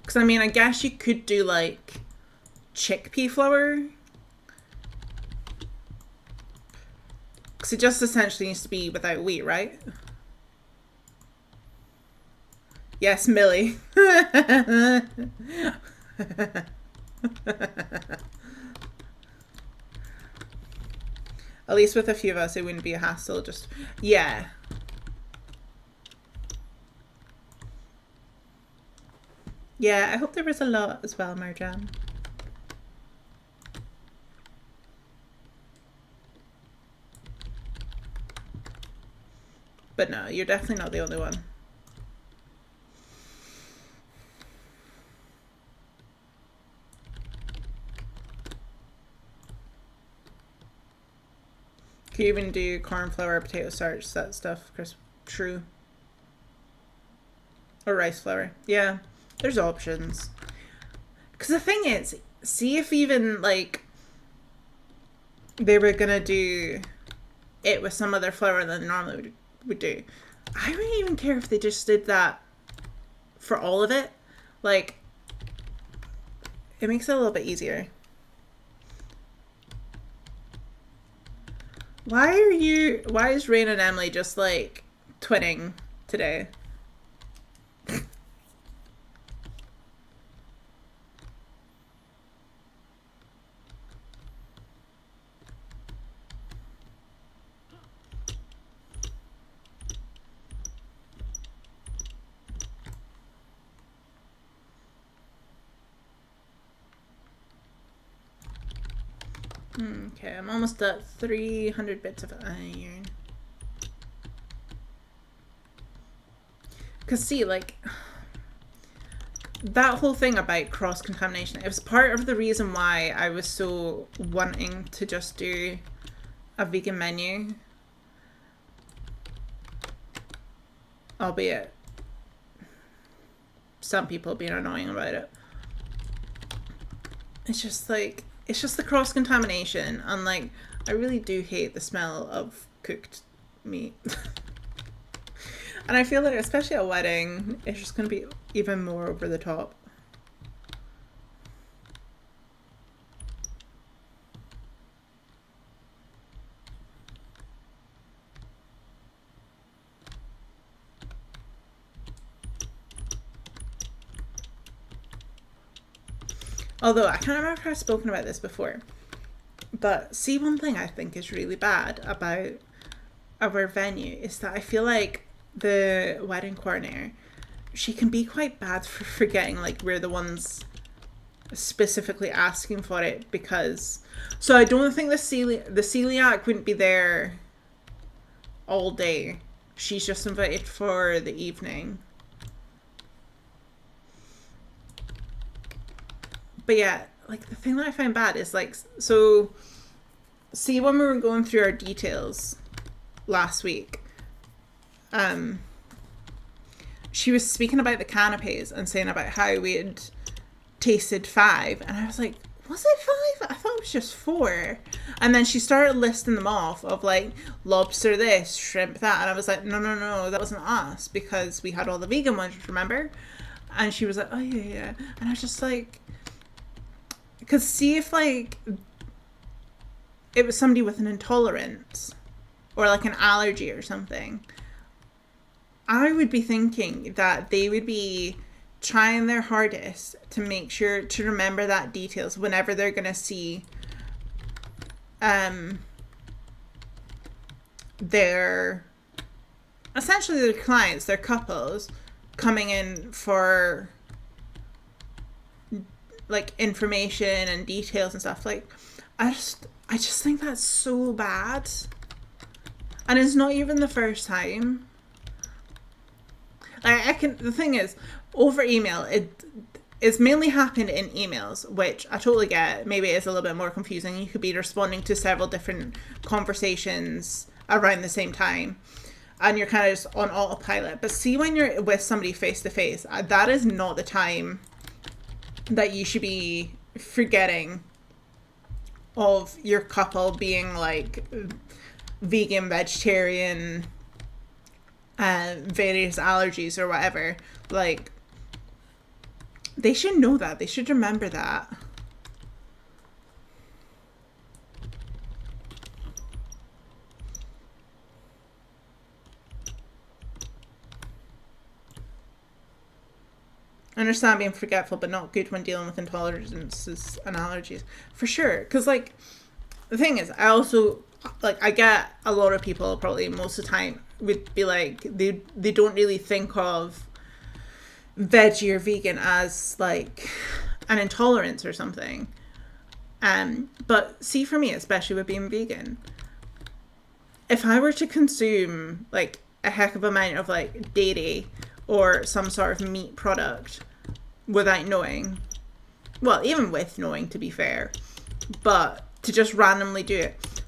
S1: Because, I mean, I guess you could do, like, chickpea flour. Because it just essentially needs to be without wheat, right? Yes, Millie. At least with a few of us, it wouldn't be a hassle. Just, yeah. Yeah, I hope there was a lot as well, Marjan. But no, you're definitely not the only one. Could even do corn flour, potato starch, that stuff. True. Or rice flour. Yeah, there's options. Because the thing is, see if even, like, they were going to do it with some other flour than they normally would do. I wouldn't even care if they just did that for all of it. Like, it makes it a little bit easier. Why is Rain and Emily just, like, twinning today? Okay, I'm almost at 300 bits of iron. Because see, like, that whole thing about cross-contamination, it was part of the reason why I was so wanting to just do a vegan menu. Albeit some people being annoying about it. It's just like, it's just the cross-contamination, and like, I really do hate the smell of cooked meat. And I feel like, especially at a wedding, it's just going to be even more over the top. Although, I can't remember if I've spoken about this before. But see, one thing I think is really bad about our venue is that I feel like the wedding coordinator, she can be quite bad for forgetting, like, we're the ones specifically asking for it, because... So I don't think the celiac wouldn't be there all day. She's just invited for the evening. But yeah, like, the thing that I find bad is, like, so, see, when we were going through our details last week, she was speaking about the canapes and saying about how we had tasted 5, and I was like, was it 5? I thought it was just 4. And then she started listing them off of, like, lobster this, shrimp that, and I was like, no, that wasn't us, because we had all the vegan ones, remember? And she was like, oh yeah, and I was just like... Because see if, like, it was somebody with an intolerance or, like, an allergy or something, I would be thinking that they would be trying their hardest to make sure to remember that details whenever they're going to see essentially their clients, their couples, coming in for... like, information and details and stuff. Like, I just think that's so bad. And it's not even the first time. Like, the thing is, over email, it's mainly happened in emails, which I totally get. Maybe it's a little bit more confusing. You could be responding to several different conversations around the same time, and you're kind of just on autopilot. But see, when you're with somebody face to face, that is not the time that you should be forgetting of your couple being, like, vegan, vegetarian, various allergies or whatever. Like, they should know that. They should remember that. I understand being forgetful, but not good when dealing with intolerances and allergies. For sure. Because, like, the thing is, I also, like, I get a lot of people, probably most of the time, would be like, they don't really think of veggie or vegan as, like, an intolerance or something. But see, for me, especially with being vegan, if I were to consume, like, a heck of amount of, like, dairy or some sort of meat product without knowing, well, even with knowing, to be fair, but to just randomly do it,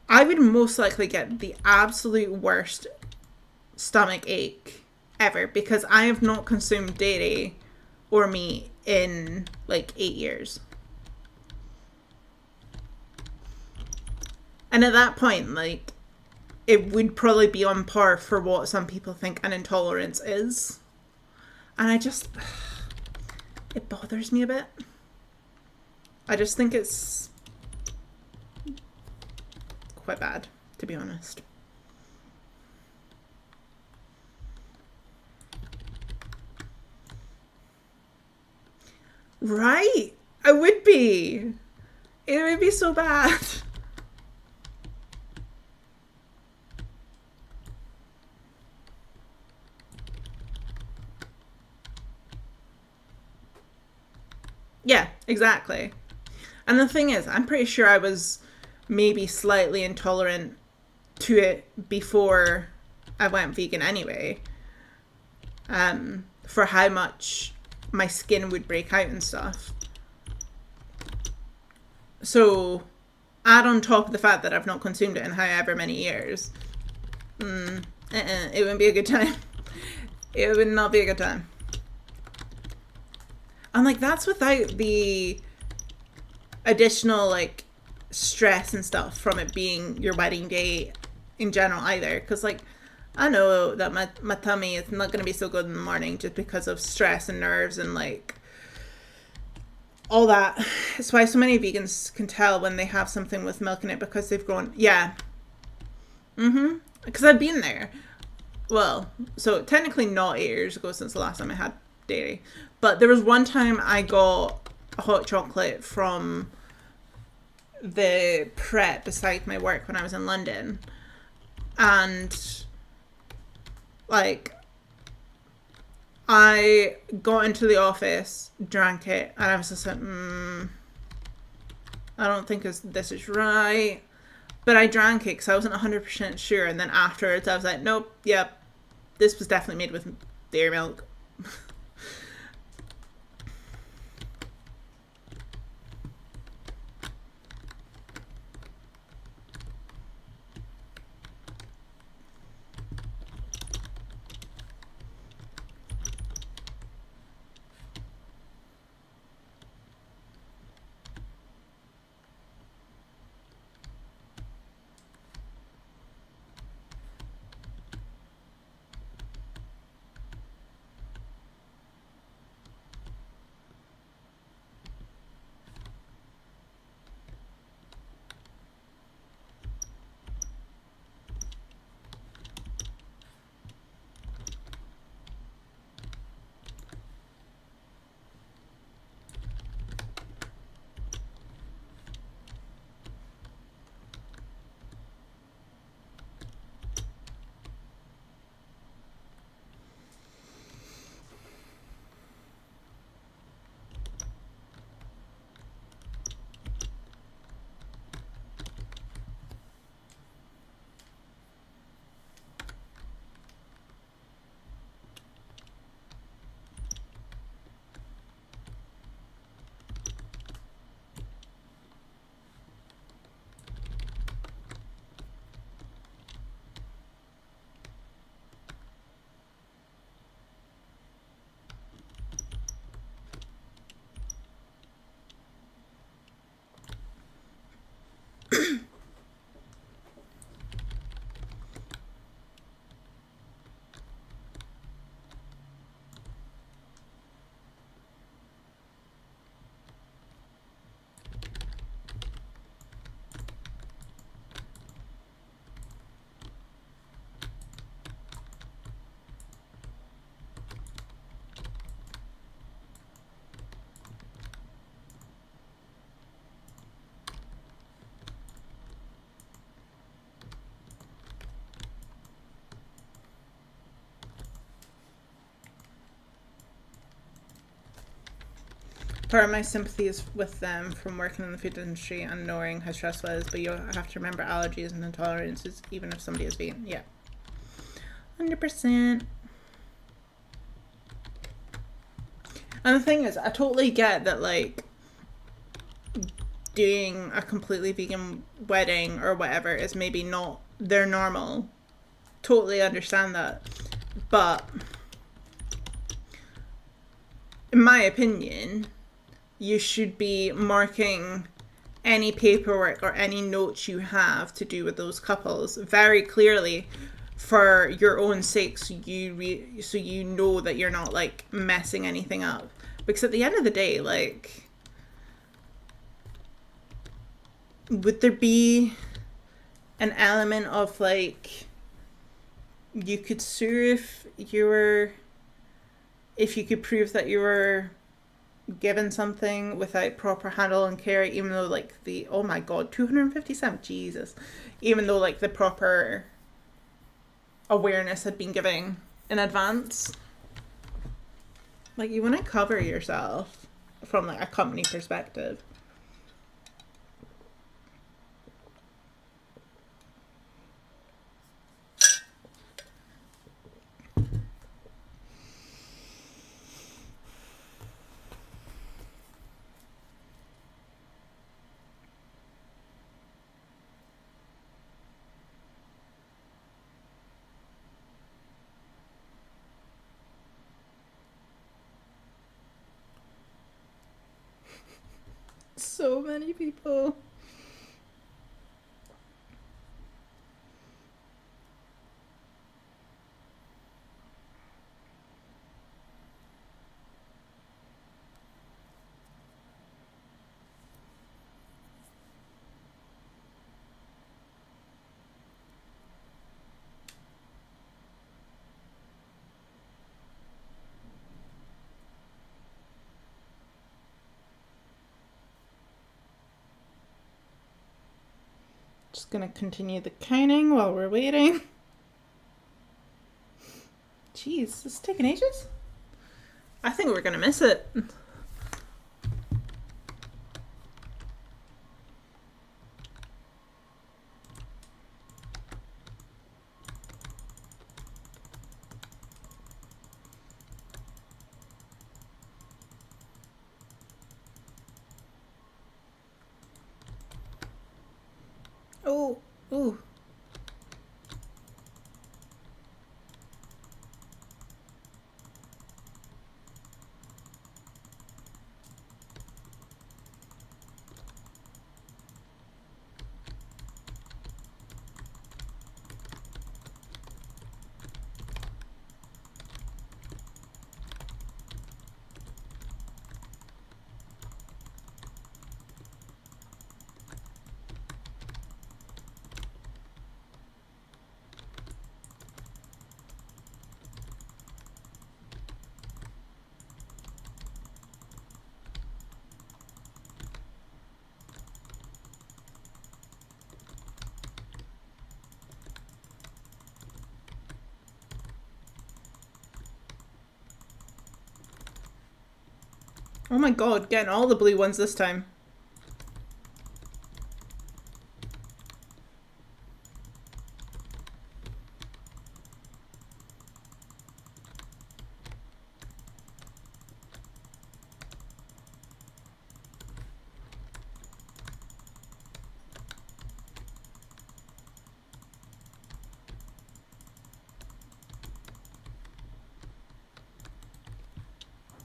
S1: I would most likely get the absolute worst stomach ache ever because I have not consumed dairy or meat in like 8 years. And at that point, like, it would probably be on par for what some people think an intolerance is. And I just, it bothers me a bit. I just think it's quite bad, to be honest. Right? I would be. It would be so bad. Yeah, exactly. And the thing is, I'm pretty sure I was maybe slightly intolerant to it before I went vegan anyway. For how much my skin would break out and stuff. So, add on top of the fact that I've not consumed it in however many years, it wouldn't be a good time. It would not be a good time. And like, that's without the additional like stress and stuff from it being your wedding day in general either. Because like, I know that my tummy is not going to be so good in the morning just because of stress and nerves and like all that. It's why so many vegans can tell when they have something with milk in it because they've grown. Yeah. Because I've been there. Well, so technically not 8 years ago since the last time I had dairy. But there was one time I got a hot chocolate from the prep beside my work when I was in London. And like, I got into the office, drank it, and I was just like, I don't think this is right. But I drank it because I wasn't 100% sure. And then afterwards, I was like, nope, yep, this was definitely made with dairy milk. Part of my sympathy is with them from working in the food industry and knowing how stressful it is, but you have to remember allergies and intolerances even if somebody is vegan. Yeah. 100%. And the thing is, I totally get that, like, doing a completely vegan wedding or whatever is maybe not their normal. Totally understand that. But in my opinion, you should be marking any paperwork or any notes you have to do with those couples very clearly for your own sake, so you know that you're not like messing anything up. Because at the end of the day, like, would there be an element of like you could sue if you could prove that you were given something without proper handle and care, even though like the, oh my god, 257, Jesus, even though like the proper awareness had been given in advance? Like, you want to cover yourself from like a company perspective. So many people. Just gonna continue the counting while we're waiting. Jeez, this is taking ages. I think we're gonna miss it. Oh, ooh. Oh my god, getting all the blue ones this time.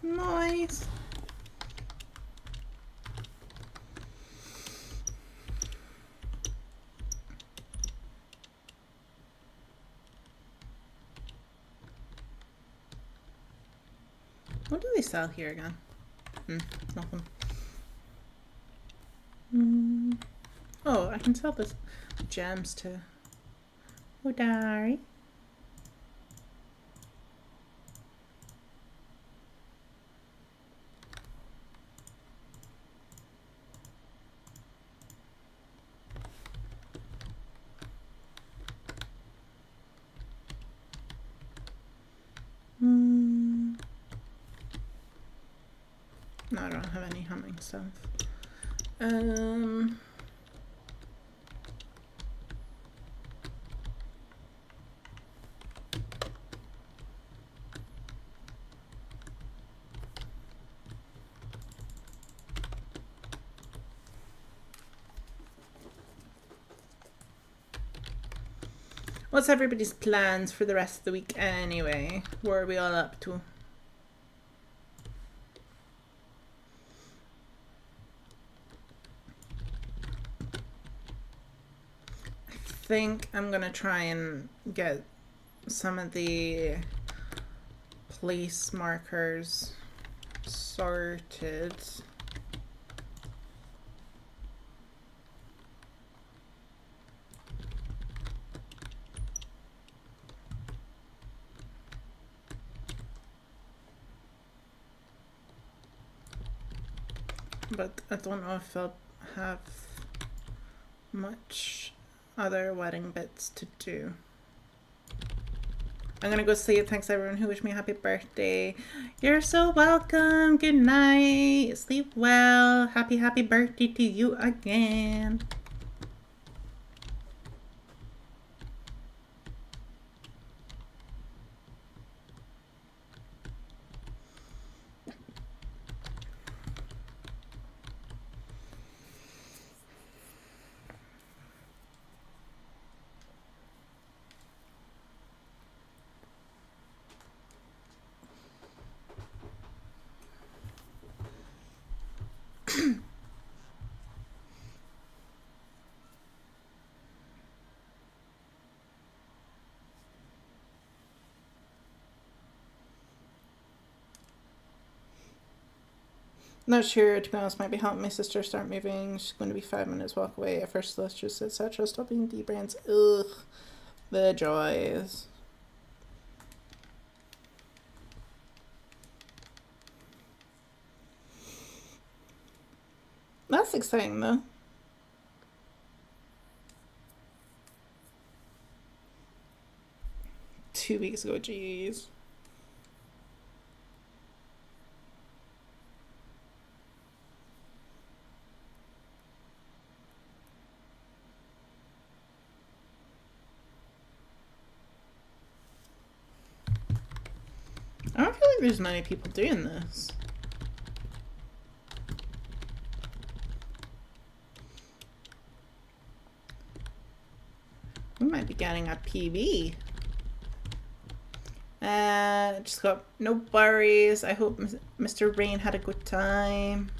S1: Nice. What do they sell here again? Nothing. Oh, I can sell this gems too. Oh, Dari. No, I don't have any humming stuff. What's everybody's plans for the rest of the week anyway? What are we all up to? I think I'm gonna try and get some of the place markers sorted. But I don't know if I'll have much other wedding bits to do. I'm gonna go sleep. Thanks everyone who wished me a happy birthday. You're so welcome. Good night. Sleep well. Happy birthday to you again. Not sure, to be honest. Might be helping my sister start moving. She's going to be 5 minutes walk away. At first, let's just etc. Stop being D-brands. Ugh. The joys. That's exciting though. Two weeks ago, jeez. I don't feel like there's many people doing this. We might be getting a PB. Just got no worries. I hope Mr. Rain had a good time.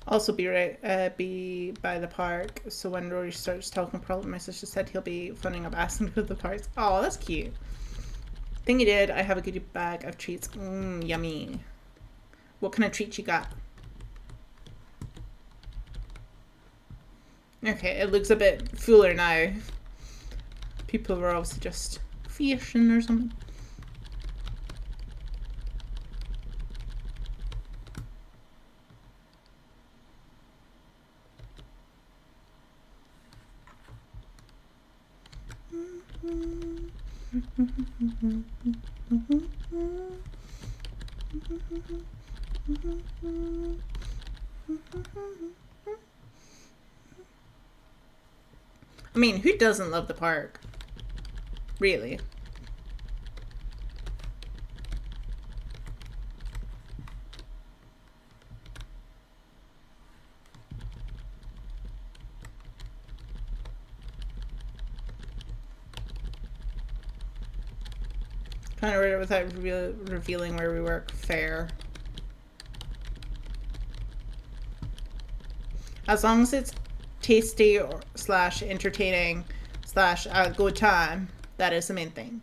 S1: Also be by the park, so when Rory starts talking problem, my sister said he'll be phoning up asking to go to the parks. Oh, that's cute. Thing you did, I have a good bag of treats. Yummy. What kind of treats you got? Okay, it looks a bit fuller now. People were obviously just fishing or something. I mean, who doesn't love the park? Really? Trying to read it without revealing where we work. Fair. As long as it's tasty or / entertaining / a good time, that is the main thing.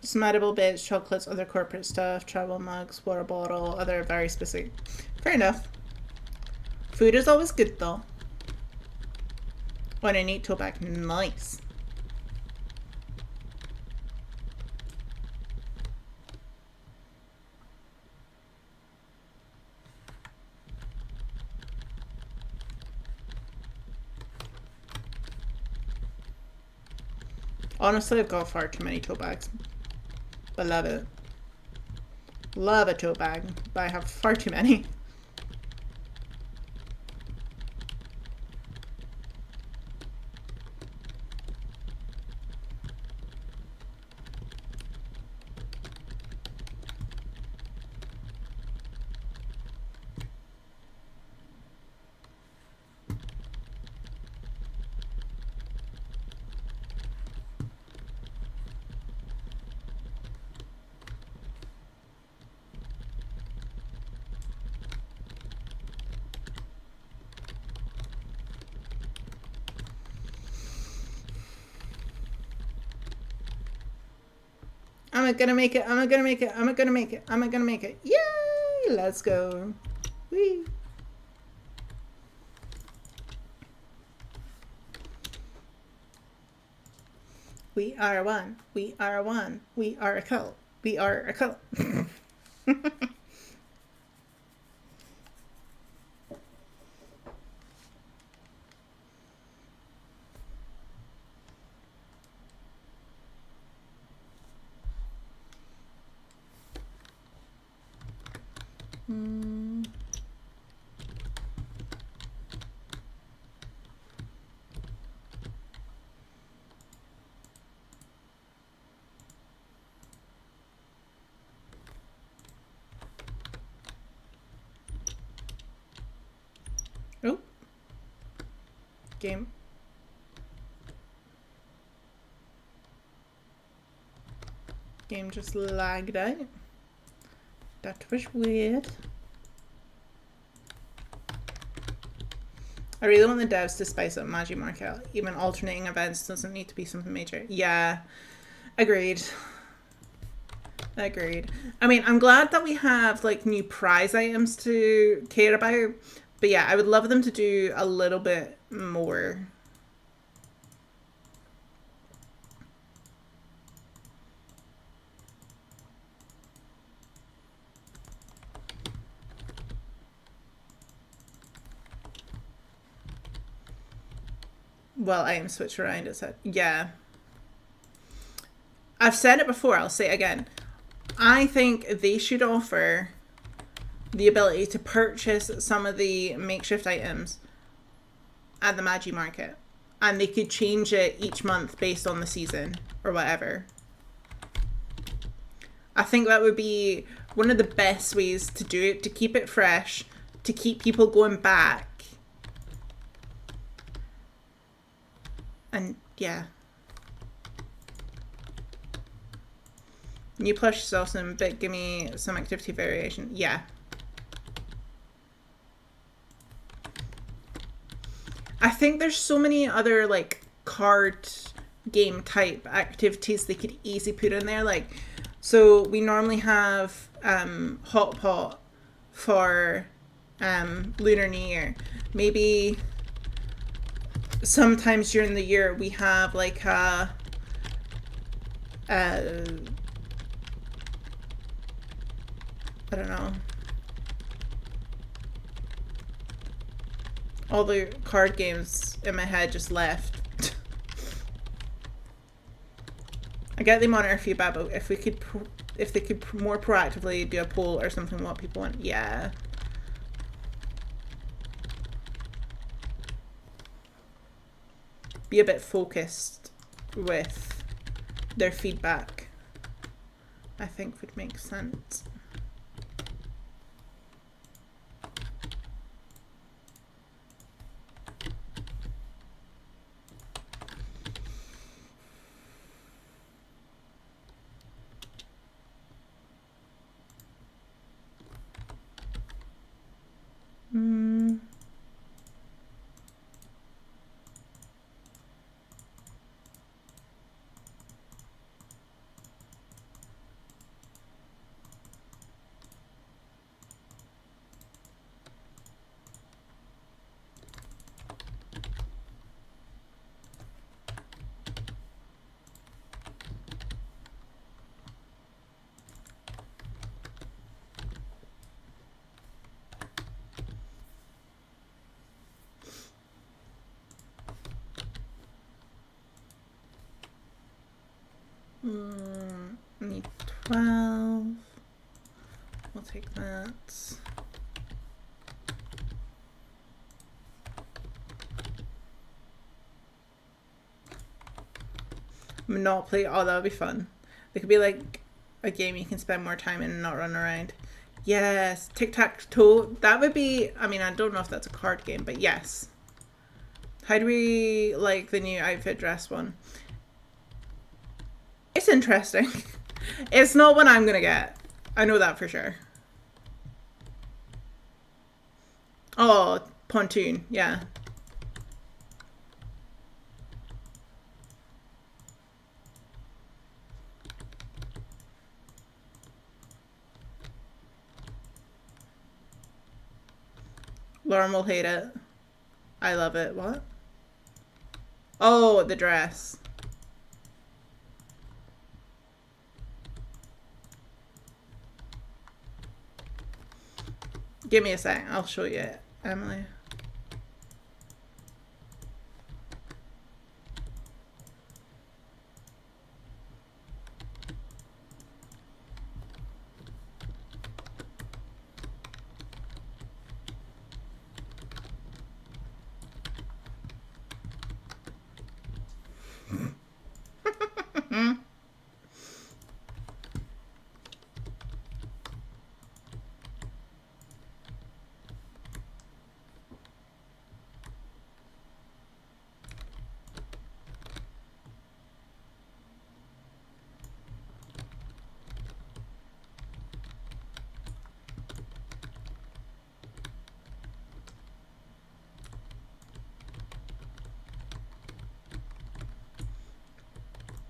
S1: Some edible bits, chocolates, other corporate stuff, travel mugs, water bottle, other very specific. Fair enough. Food is always good though. On a neat tote bag. Nice. Honestly, I've got far too many tote bags. But love it. Love a tote bag, but I have far too many. Am I gonna make it? Am I gonna make it? Am I gonna make it? Am I gonna make it? Yay! Let's go. Whee! We are one. We are one. We are a cult. We are a cult. Oh. Game. Game just lagged out. That was weird. I really want the devs to spice up Maji Market. Even alternating events doesn't need to be something major. Yeah, agreed. Agreed. I mean, I'm glad that we have like new prize items to care about. But yeah, I would love them to do a little bit more. Well, I am switched around, it said. Yeah. I've said it before, I'll say it again. I think they should offer the ability to purchase some of the makeshift items at the Maji Market. And they could change it each month based on the season or whatever. I think that would be one of the best ways to do it, to keep it fresh, to keep people going back. And yeah. New plush is awesome, but give me some activity variation. Yeah. I think there's so many other like card game type activities they could easily put in there. Like, so we normally have hot pot for Lunar New Year. Maybe sometimes during the year we have like a I don't know. All the card games in my head just left. I get they monitor feedback, but if they could more proactively do a poll or something, what people want, yeah. Be a bit focused with their feedback, I think would make sense. I need 12. We'll take that. Monopoly. Oh, that would be fun. It could be like a game you can spend more time in and not run around. Yes. Tic-tac-toe. That would be... I mean, I don't know if that's a card game, but yes. How do we like the new outfit dress one? It's interesting. It's not one I'm gonna get. I know that for sure. Oh, pontoon. Yeah. Lauren will hate it. I love it. What? Oh, the dress. Give me a sec. I'll show you it, Emily.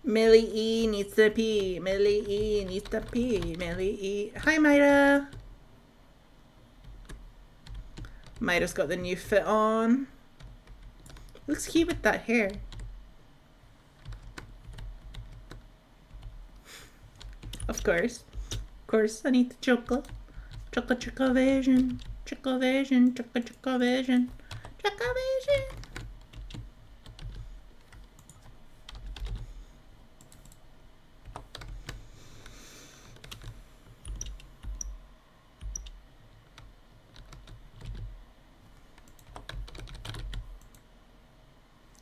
S1: Millie E needs to pee. Millie E needs to pee. Millie E. Hi, Myra. Myra's got the new fit on. Looks cute with that hair. Of course. Of course, I need the chocolate. Chocolate vision. Chocolate vision. Chocolate vision. Chocolate vision.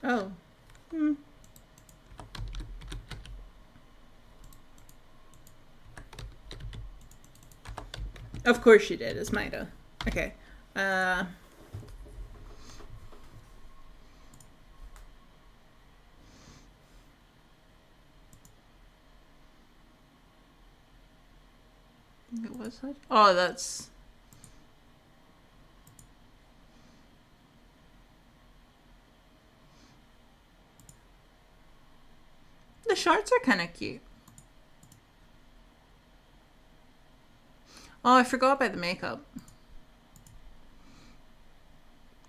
S1: Oh. Of course she did. It's Maida. Okay. What's that? Oh, that's... The shorts are kind of cute. Oh, I forgot about the makeup.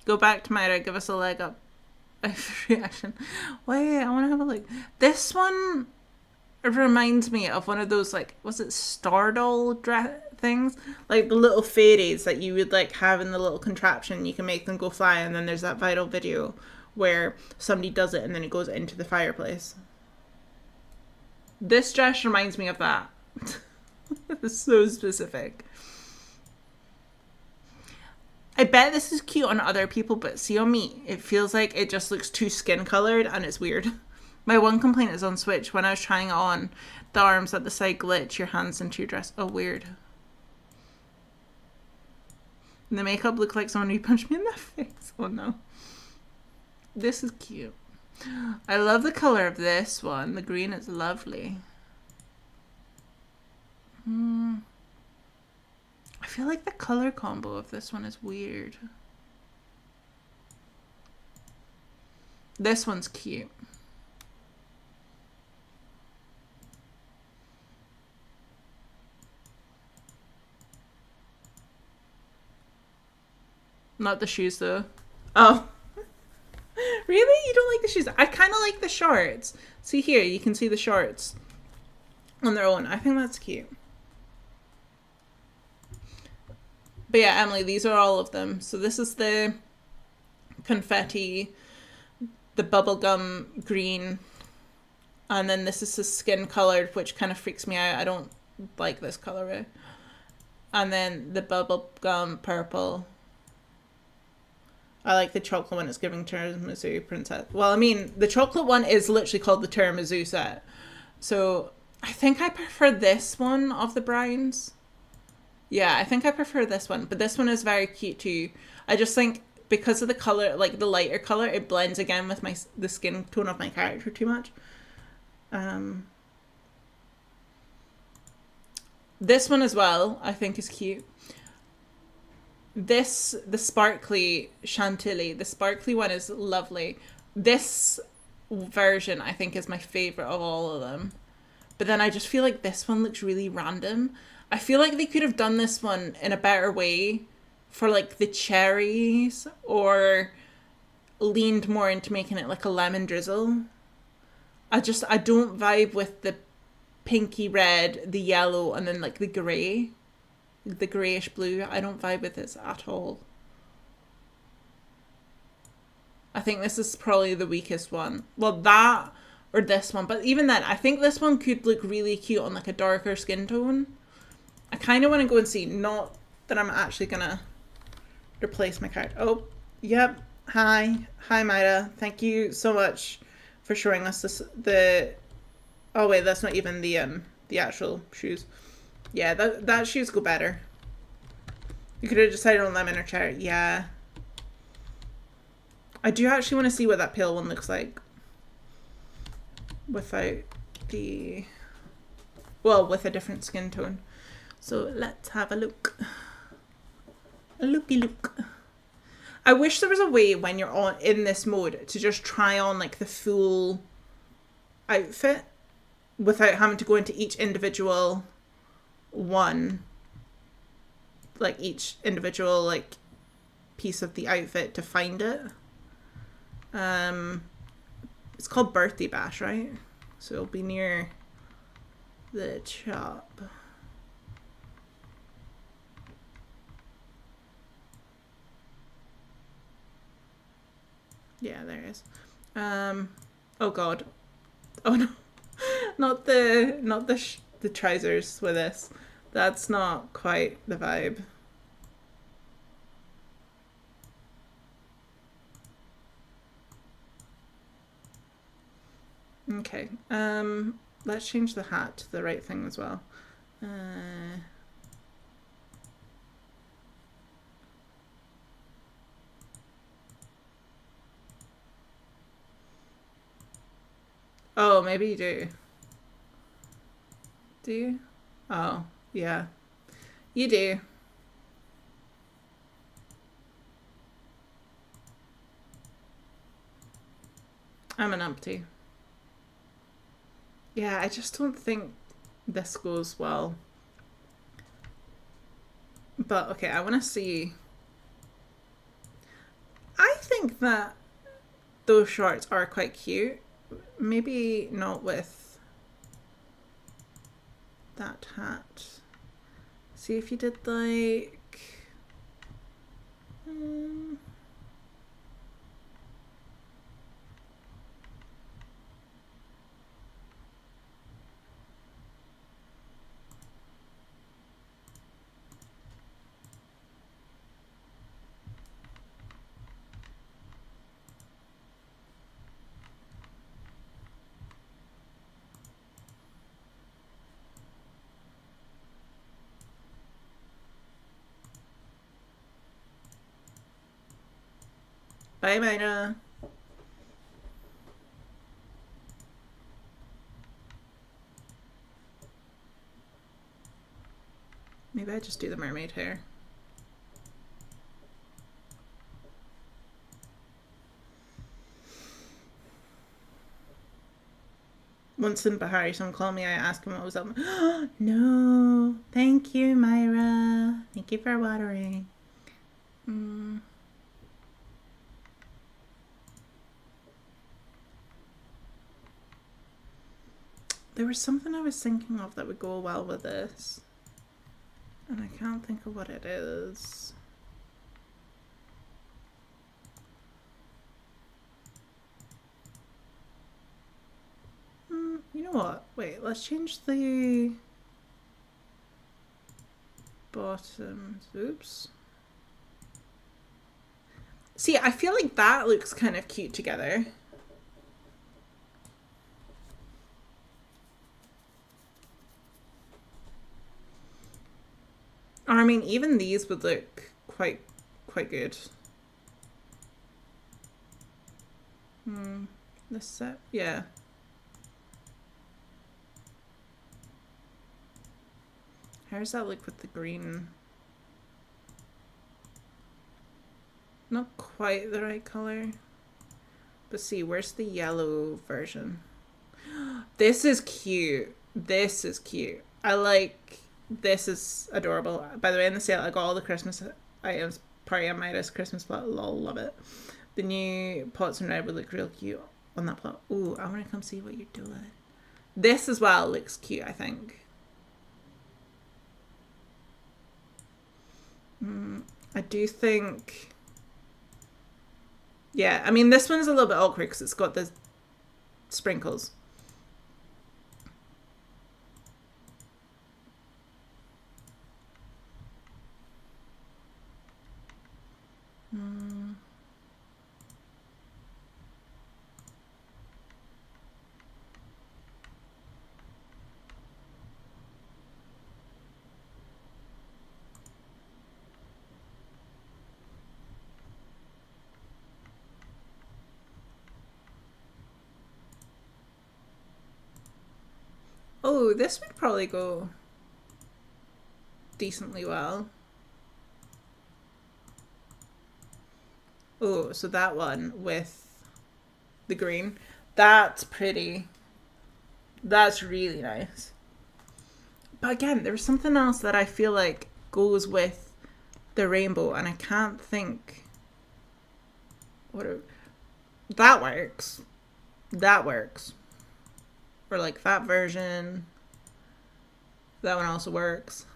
S1: Go back to Myra. Give us a leg up. Reaction. Wait, I want to have a look. This one reminds me of one of those, like, was it star doll things? Like the little fairies that you would like have in the little contraption. You can make them go fly, and then there's that viral video where somebody does it and then it goes into the fireplace. This dress reminds me of that. It's so specific. I bet this is cute on other people, but see on me, it feels like it just looks too skin colored and it's weird. My one complaint is on Switch. When I was trying it on, the arms at the side glitch, your hands into your dress. Oh, weird. And the makeup looked like someone who punched me in the face. Oh no. This is cute. I love the color of this one. The green is lovely. I feel like the color combo of this one is weird. This one's cute. Not the shoes though. Oh. Really? You don't like the shoes? I kind of like the shorts. See here, you can see the shorts on their own. I think that's cute. But yeah, Emily, these are all of them. So this is the confetti, the bubblegum green, And then this is the skin colored, which kind of freaks me out. I don't like this colorway. And then the bubblegum purple. I like the chocolate one. It's giving tiramisu princess. Well, I mean, the chocolate one is literally called the tiramisu set. So I think I prefer this one of the browns. Yeah, I think I prefer this one. But this one is very cute too. I just think because of the color, like the lighter color, it blends again with the skin tone of my character too much. This one as well, I think is cute. The sparkly Chantilly, the sparkly one is lovely. This version, I think, is my favorite of all of them. But then I just feel like this one looks really random. I feel like they could have done this one in a better way for like the cherries, or leaned more into making it like a lemon drizzle. I don't vibe with the pinky red, the yellow, and then like the grey. The greyish blue. I don't vibe with this at all. I think this is probably the weakest one. Well, that or this one. But even then, I think this one could look really cute on like a darker skin tone. I kind of want to go and see. Not that I'm actually going to replace my card. Oh, yep. Hi, Myra. Thank you so much for showing us this. Oh wait, that's not even the actual shoes. Yeah, that shoes go better. You could have decided on lemon or cherry. Yeah. I do actually want to see what that pale one looks like. Without the... Well, with a different skin tone. So let's have a look. A looky look. I wish there was a way when you're in this mode to just try on like the full outfit without having to go into each individual one, like each individual like piece of the outfit to find it. It's called Birthday Bash, right? So it'll be near the shop. Yeah, there it is. Oh god. Oh no. Not the trousers with this. That's not quite the vibe. Okay. Let's change the hat to the right thing as well. Oh, maybe you do. Do you? Oh, yeah. You do. I'm an umpty. Yeah, I just don't think this goes well. But, okay, I want to see. I think that those shorts are quite cute. Maybe not with that hat. See if you did like... Bye, Myra. Maybe I just do the mermaid hair. Once in Bahari, someone called me, I asked him what was up. No. Thank you, Myra. Thank you for watering. There was something I was thinking of that would go well with this. And I can't think of what it is. know what? Wait, let's change the bottoms. Oops. See, I feel like that looks kind of cute together. Or, I mean, even these would look quite good. This set, yeah. How does that look with the green? Not quite the right color. But see, where's the yellow version? This is cute. This is cute. I like... This is adorable. By the way, in the sale, I got all the Christmas items. Party on Midas Christmas plot. Lol, love it. The new pots and red would look real cute on that plot. Ooh, I want to come see what you're doing. This as well looks cute, I think. I do think... Yeah, I mean, this one's a little bit awkward because it's got the sprinkles. Oh, this would probably go decently well. Oh, so that one with the green. That's pretty. That's really nice. But again, there's something else that I feel like goes with the rainbow, and I can't think what that works. That works. Or like that version. That one also works.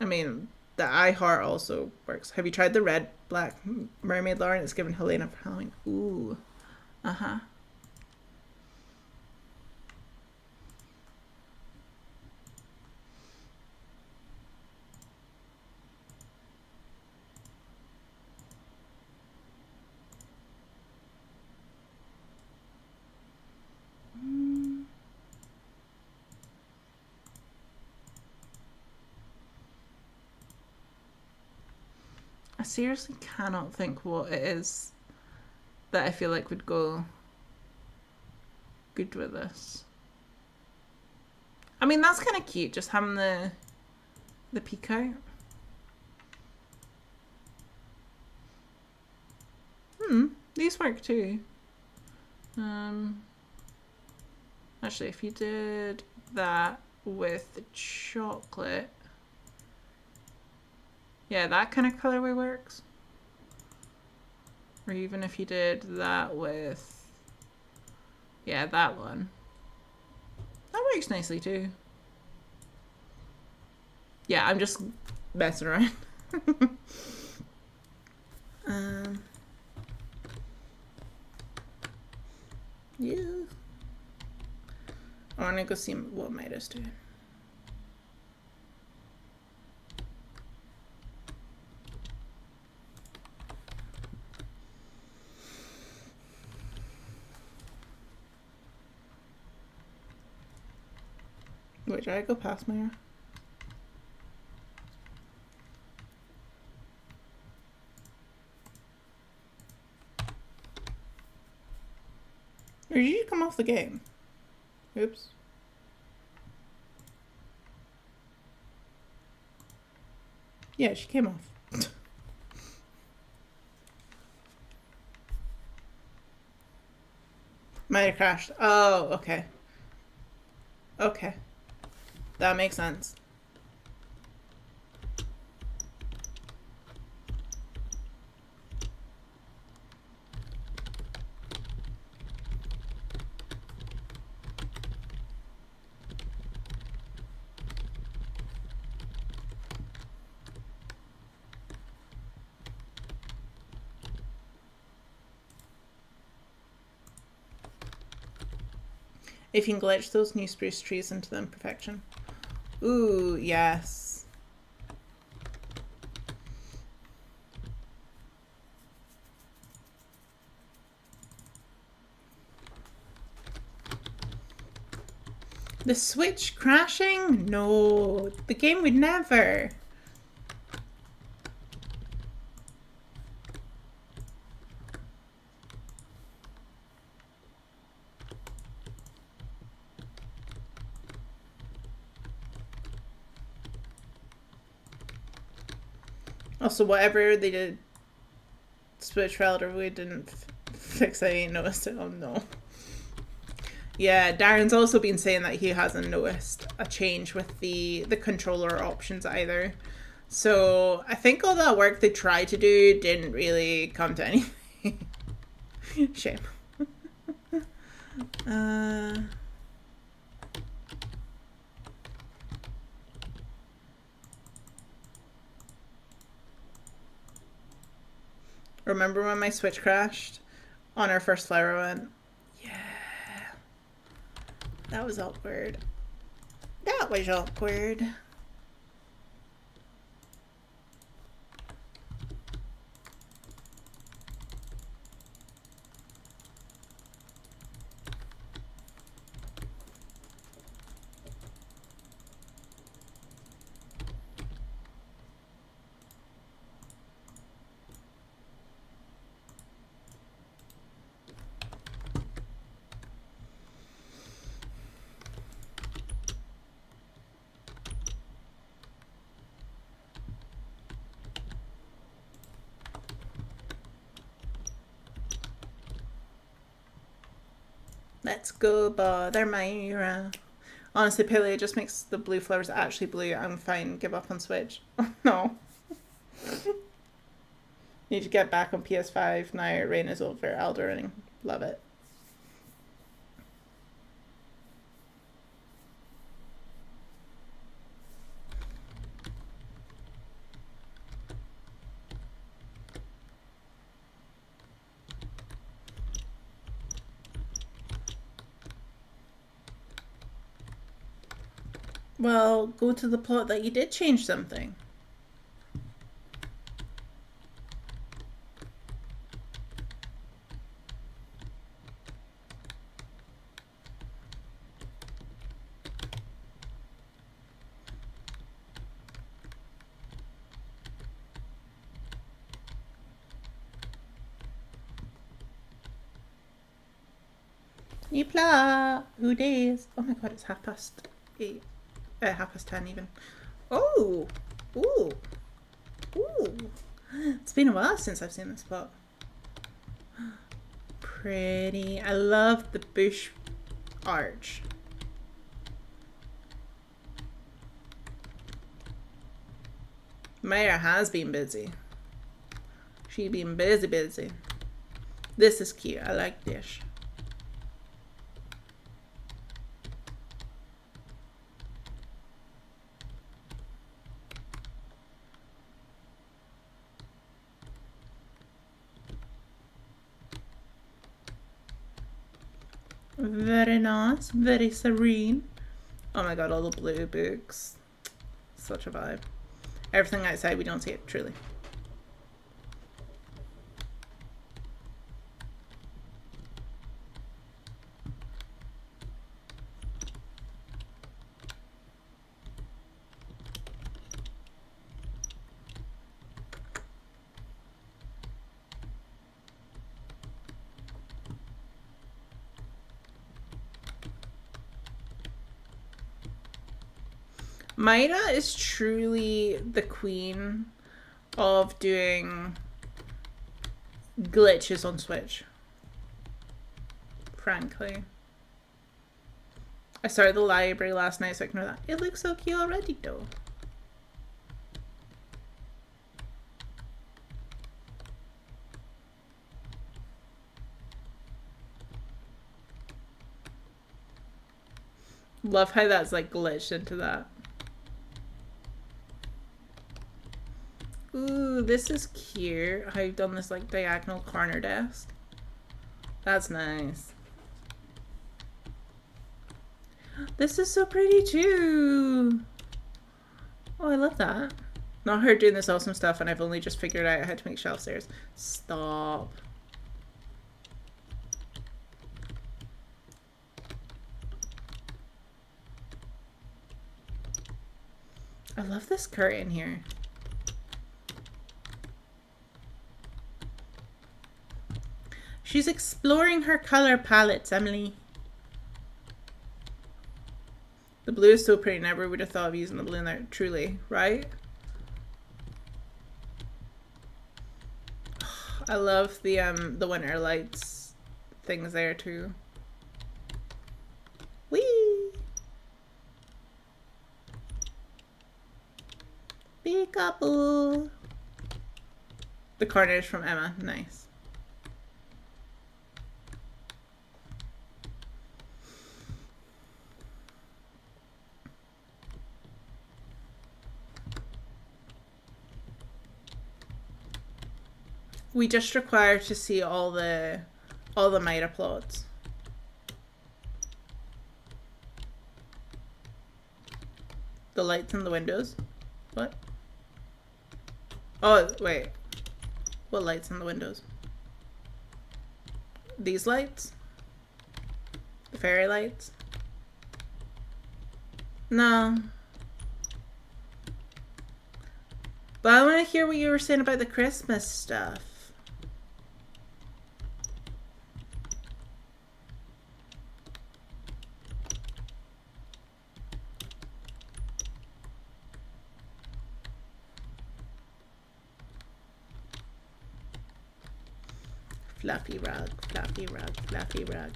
S1: I mean, the I Heart also works. Have you tried the red black mermaid, Lauren? It's given Helena for Halloween. Ooh. Uh-huh. I seriously cannot think what it is that I feel like would go good with this. I mean, that's kind of cute, just having the peak out. These work too. Actually, if you did that with the chocolate, yeah, that kind of colorway works. Or even if you did that with, yeah, that one. That works nicely too. Yeah, I'm just messing around. Yeah. I want to go see what Midas doing. Wait, did I go past Myra? Or did you come off the game? Oops. Yeah, she came off. Might have crashed. Oh, okay. Okay. That makes sense. If you can glitch those new spruce trees into them, perfection. Ooh, yes. The Switch crashing? No, the game would never. Also, whatever they did, Switch relatively didn't fix. I ain't noticed it. Oh no. Yeah, Darren's also been saying that he hasn't noticed a change with the controller options either. So I think all that work they tried to do didn't really come to anything. Shame. Remember when my Switch crashed on our first flower run? Yeah. That was awkward. That was awkward. Let's go bother Myra. Honestly, Palia just makes the blue flowers actually blue. I'm fine. Give up on Switch. Oh, no. Need to get back on PS5 now. Rain is over. Elder Ring. Love it. Well, go to the plot that you did change something. New plot. Who days? Oh my god, it's 8:30. 10 even. Oh, ooh, ooh. It's been a while since I've seen this plot. Pretty. I love the bush arch. Maya has been busy. She's been busy. This is cute. I like this. Very nice, very serene. Oh my god, all the blue books. Such a vibe. Everything outside, we don't see it, truly. Myra is truly the queen of doing glitches on Switch. Frankly. I started the library last night, so I ignore that. It looks so cute already, though. Love how that's like glitched into that. Ooh, this is cute. How you've done this like diagonal corner desk. That's nice. This is so pretty too. Oh, I love that. Not her doing this awesome stuff, and I've only just figured out how to make shelf stairs. Stop. I love this curtain here. She's exploring her color palettes, Emily. The blue is so pretty. Never would have thought of using the blue in there. Truly, right? I love the winter lights things there too. Whee! Peekaboo! The corners from Emma. Nice. We just require to see all the meta plots. The lights in the windows. What? Oh, wait. What lights in the windows? These lights? The fairy lights? No. But I want to hear what you were saying about the Christmas stuff. Fluffy rug, fluffy rug, fluffy rug.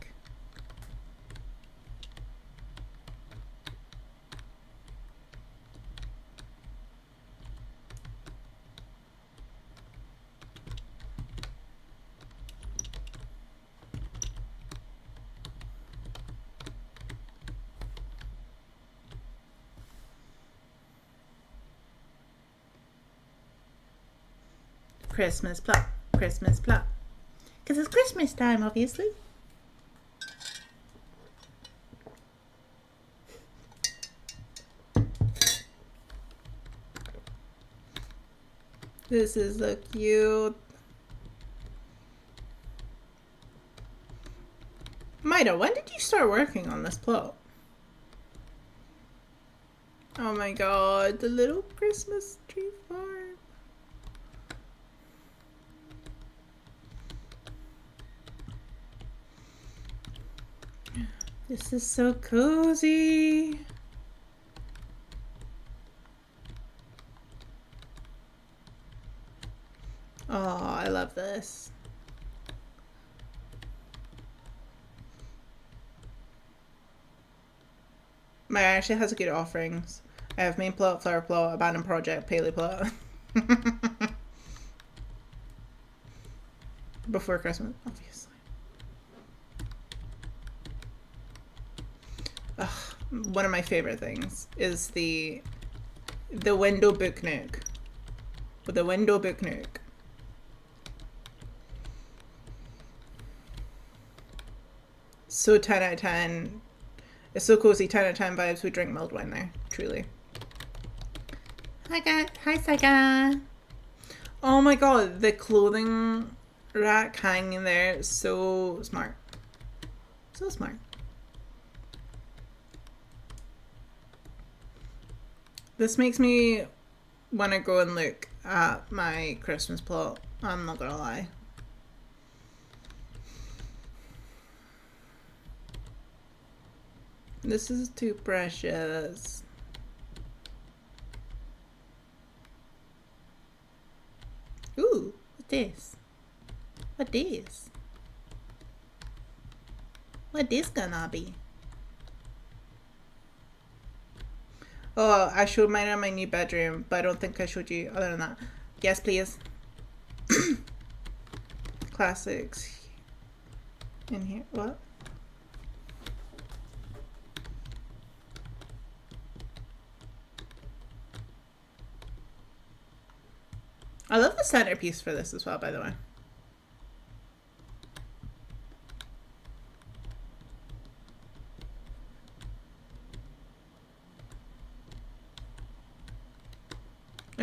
S1: Christmas plot, Christmas plot. Because it's Christmas time, obviously. This is so cute. Maida, when did you start working on this plot? Oh my god, the little Christmas tree farm. This is so cozy. Oh, I love this. My actually has good offerings. I have main plot, flower plot, abandoned project, paleo plot. Before Christmas, obviously. Ugh, one of my favorite things is the window book nook. With the window book nook. So 10 out of 10. It's so cozy, 10 out of 10 vibes. We drink mulled wine there, truly. Hi Saga. Oh my god, the clothing rack hanging there is so smart. So smart. This makes me want to go and look at my Christmas plot. I'm not gonna lie. This is too precious. Ooh, what's this? What this? What this gonna be? Oh, I showed mine in my new bedroom, but I don't think I showed you other than that. Yes, please. Classics. In here. What? I love the centerpiece for this as well, by the way.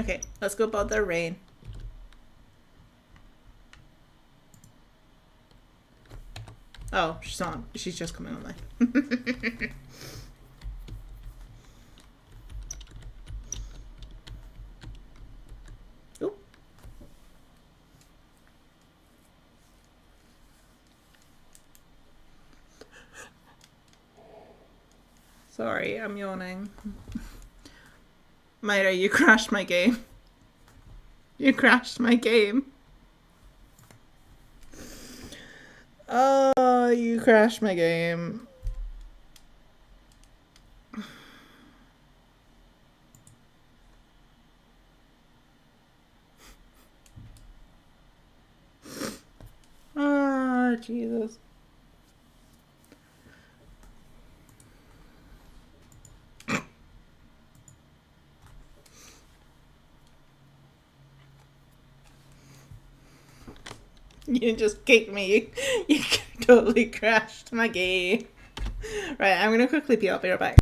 S1: Okay, let's go about the rain. Oh, she's on. She's just coming online. Oop. Sorry, I'm yawning. Myra, you crashed my game. You crashed my game. Oh, you crashed my game. Oh, Jesus. You just kicked me. You totally crashed my game. Right, I'm gonna quickly pee. I'll be right back.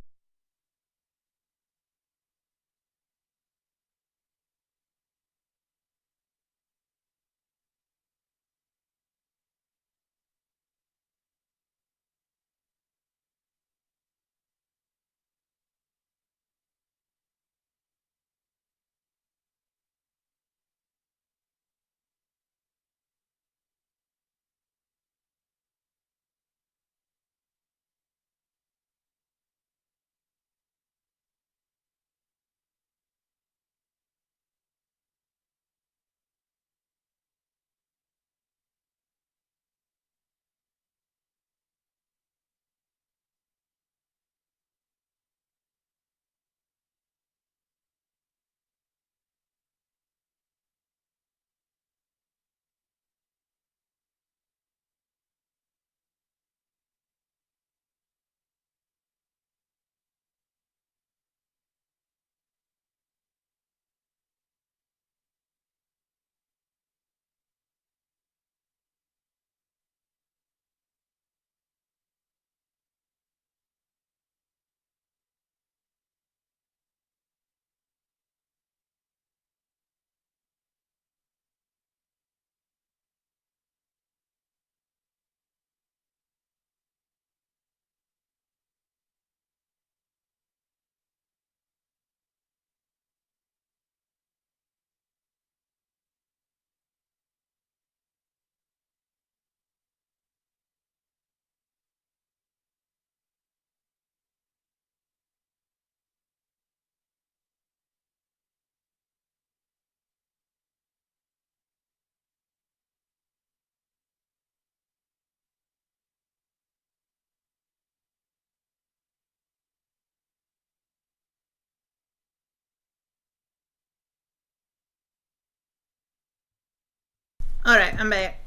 S1: Alright, I'm back.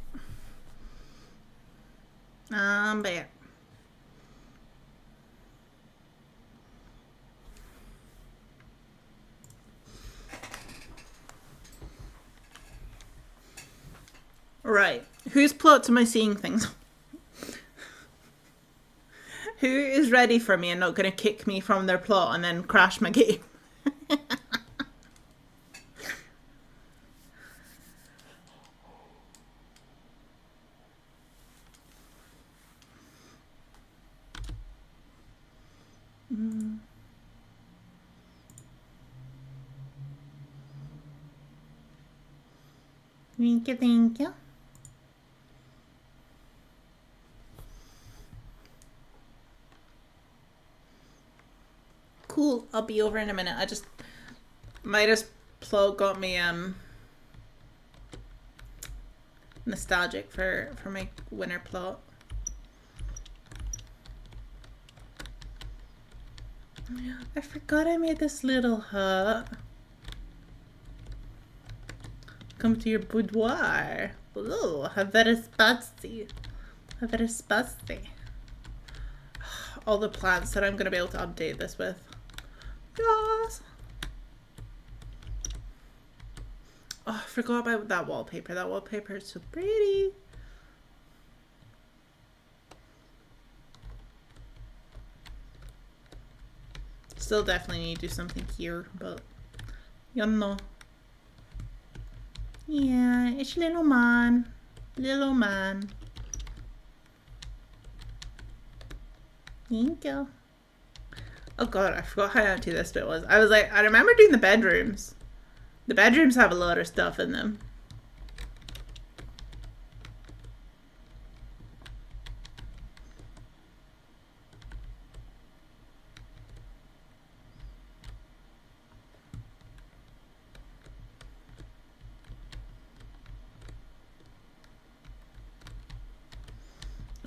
S1: I'm back. Right. Whose plots am I seeing things? Who is ready for me and not going to kick me from their plot and then crash my game? Thank you, thank you. Cool, I'll be over in a minute. I just Midas plot got me nostalgic for my winter plot. I forgot I made this little hut. Come to your boudoir. Ooh, how very spicy. How very spicy. All the plants that I'm going to be able to update this with. Yes. Oh, I forgot about that wallpaper. That wallpaper is so pretty. Still definitely need to do something here, but you know. Yeah, it's little man. Little man. Thank you. Oh god, I forgot how empty this bit was. I was like, I remember doing the bedrooms. The bedrooms have a lot of stuff in them.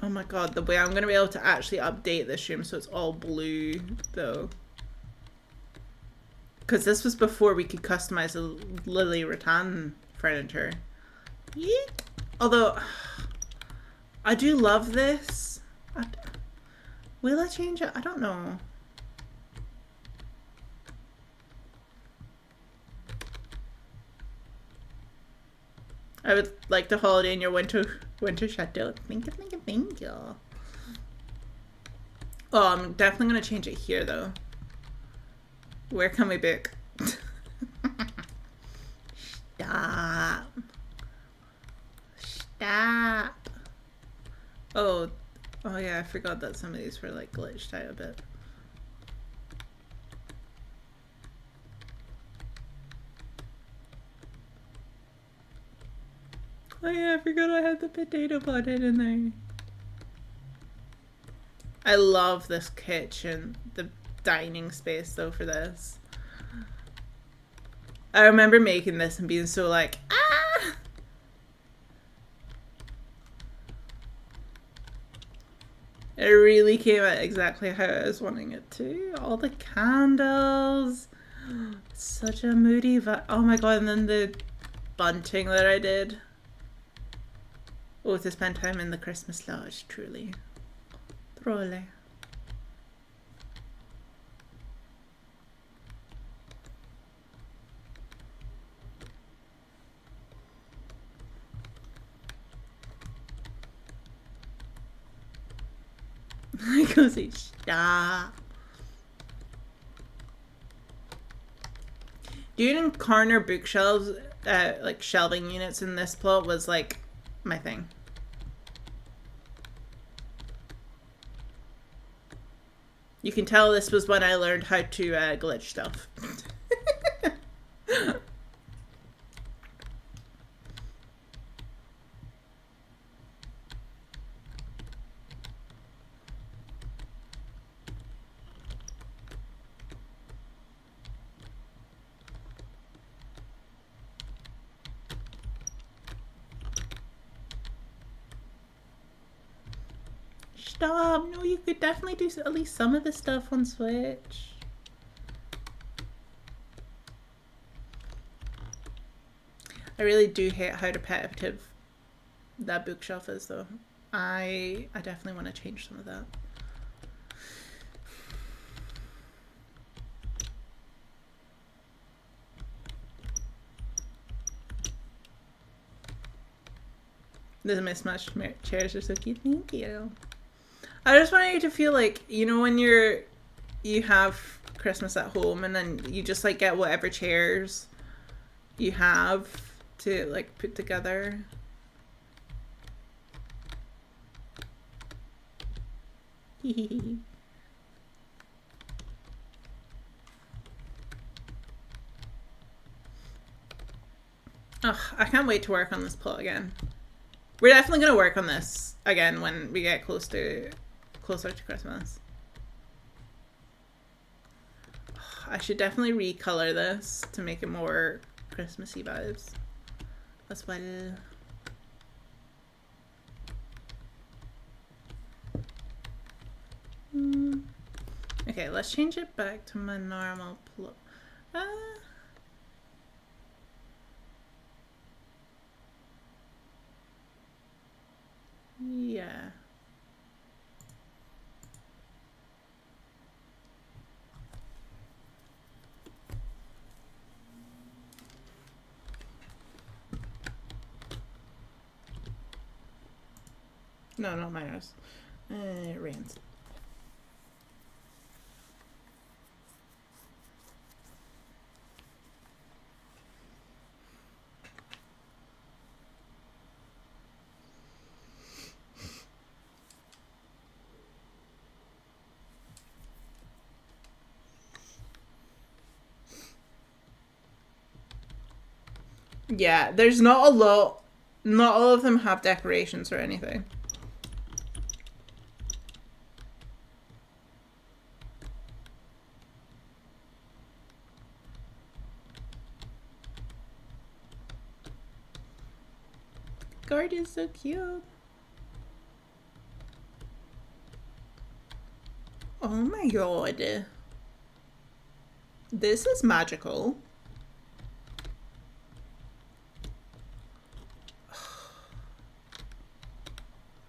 S1: Oh my god, the way I'm going to be able to actually update this room so it's all blue, though. Because this was before we could customize the Lily rattan furniture. Yeet. Although, I do love this. Will I change it? I don't know. I would like to holiday in your winter shutdown. Thank you. Oh, I'm definitely gonna change it here though. Where can we book? Stop. Stop. Oh yeah, I forgot that some of these were like glitched out a bit. Oh yeah, I forgot I had the potato button in there. I love this kitchen, the dining space though for this. I remember making this and being so like, ah! It really came out exactly how I was wanting it to. All the candles. Such a moody vibe. Oh my god, and then the bunting that I did. Oh, to spend time in the Christmas lodge, truly. Truly. I go say stop. Doing corner bookshelves, like shelving units in this plot was like my thing. You can tell this was when I learned how to glitch stuff. Stop! No, you could definitely do at least some of the stuff on Switch. I really do hate how repetitive that bookshelf is, though. I definitely want to change some of that. The mismatched chairs are so cute. Thank you. I just want you to feel like, you know, when you have Christmas at home and then you just like get whatever chairs you have to like put together. Ugh, I can't wait to work on this plot again. We're definitely gonna work on this again when we get closer to Christmas. I should definitely recolor this to make it more Christmassy vibes as well. Okay, let's change it back to my normal plot. Yeah. No, not my house. It rains. Yeah, there's not a lot. Not all of them have decorations or anything. Guard is so cute. Oh my god. This is magical.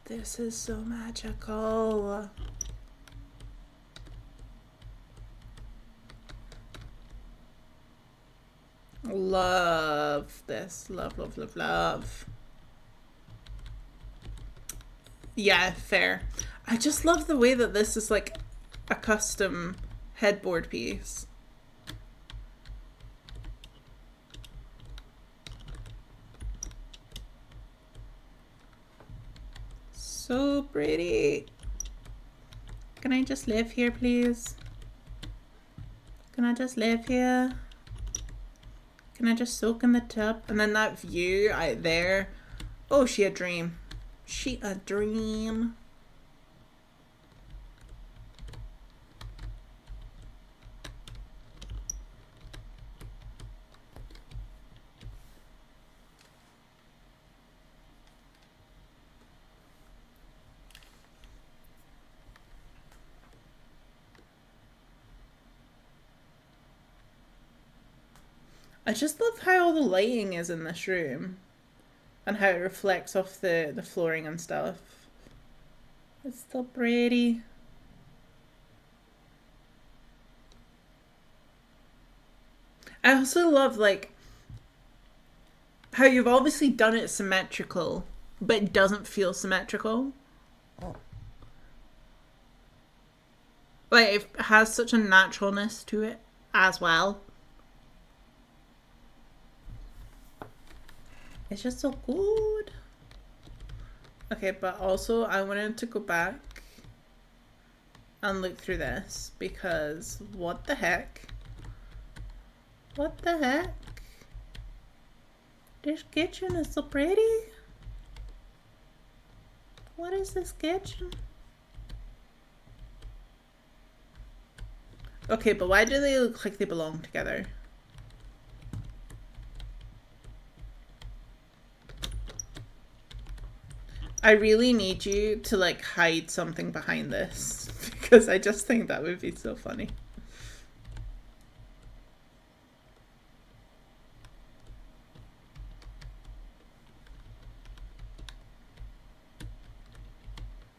S1: This is so magical. Love this. Love, love, love, love. Yeah, fair. I just love the way that this is like a custom headboard piece. So pretty. Can I just live here, please? Can I just live here? Can I just soak in the tub? And then that view out there. Oh, she a dream. She a dream. I just love how all the lighting is in this room and how it reflects off the flooring and stuff. It's so pretty. I also love like how you've obviously done it symmetrical, but it doesn't feel symmetrical. Like it has such a naturalness to it as well. It's just so good. Okay, but also I wanted to go back and look through this because what the heck? What the heck? This kitchen is so pretty. What is this kitchen? Okay, but why do they look like they belong together? I really need you to like hide something behind this because I just think that would be so funny.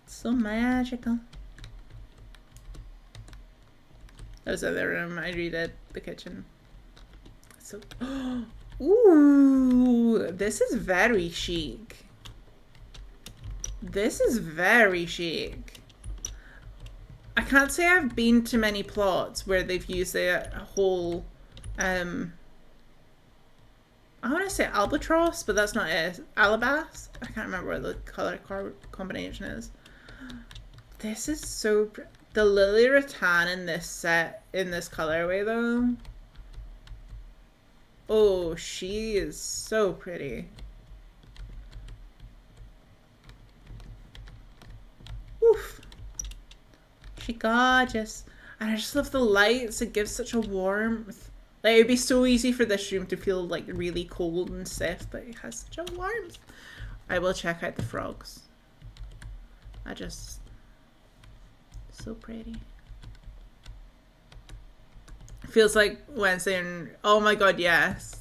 S1: So magical. There's the other room. I read it. The kitchen. So, ooh, this is very chic. This is very chic. I can't say I've been to many plots where they've used a whole, I want to say albatross, but that's not it. Alabas? I can't remember what the color combination is. This is so the lily rattan in this set, in this colorway though. Oh, she is so pretty. Oof. She gorgeous. And I just love the lights. It gives such a warmth. Like, it'd be so easy for this room to feel like really cold and stiff, but it has such a warmth. I will check out the frogs. I just... so pretty. It feels like Wednesday and... oh my god, yes.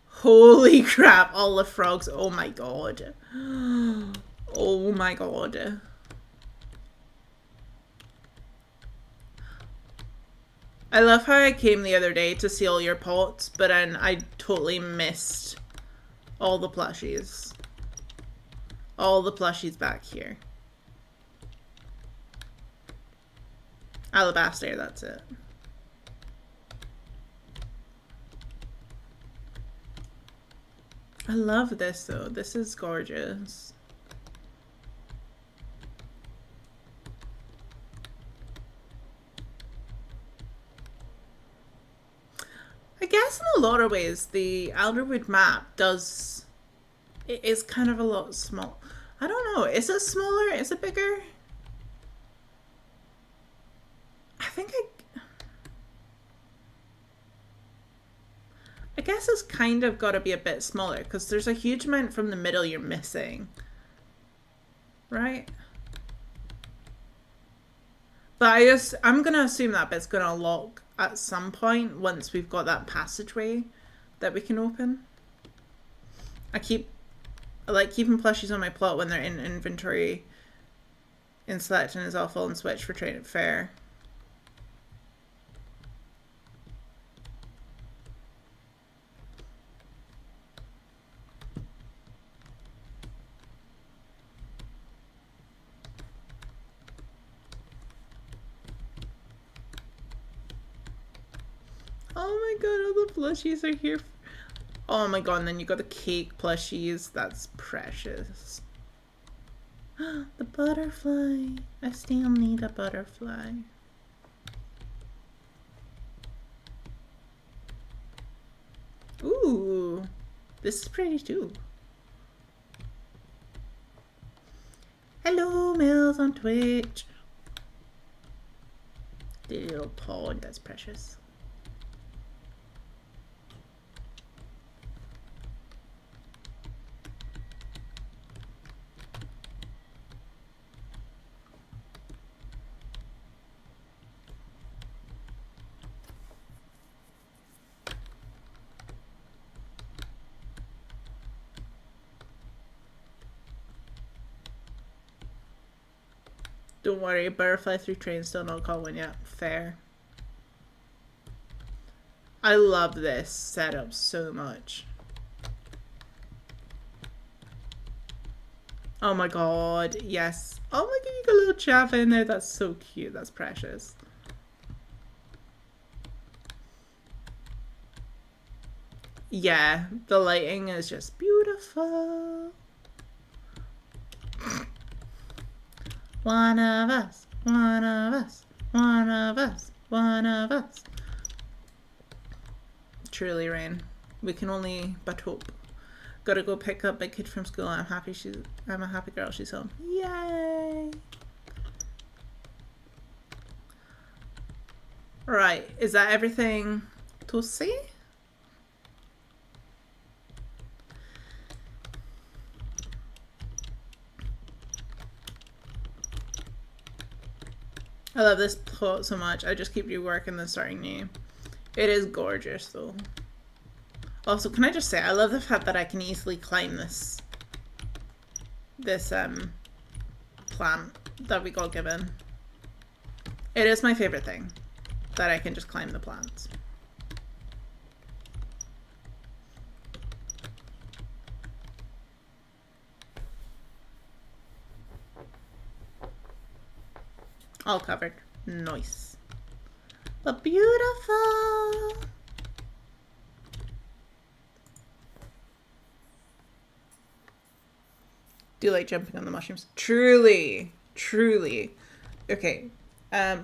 S1: Holy crap, all the frogs. Oh my god. Oh my god. I love how I came the other day to see all your pots, but then I totally missed all the plushies. All the plushies back here. Alabaster, that's it. I love this though. This is gorgeous. I guess in a lot of ways, the Alderwood map does. It is kind of a lot small. I don't know. Is it smaller? Is it bigger? I think I guess it's kind of got to be a bit smaller because there's a huge amount from the middle you're missing. Right? But I'm going to assume that bit's going to lock at some point once we've got that passageway that we can open. I like keeping plushies on my plot when they're in inventory in selection is awful and switch for trade fair. Oh my god, all the plushies are here. Oh my god, and then you got the cake plushies. That's precious. The butterfly. I still need a butterfly. Ooh, this is pretty too. Hello, Mills on Twitch. The little pod, that's precious. Don't worry, butterfly through train still not caught one yet. Fair. I love this setup so much. Oh my god, yes. Oh my god, you got a little Java in there. That's so cute. That's precious. Yeah, the lighting is just beautiful. One of us, one of us, one of us, one of us. Truly, Rain. We can only but hope. Gotta go pick up my kid from school. I'm a happy girl. She's home. Yay! Right, is that everything to see? I love this plot so much. I just keep reworking the starting new. It is gorgeous though. Also, can I just say, I love the fact that I can easily climb this plant that we got given. It is my favorite thing, that I can just climb the plants. All covered. Nice. But beautiful. Do you like jumping on the mushrooms? Truly. Truly. Okay.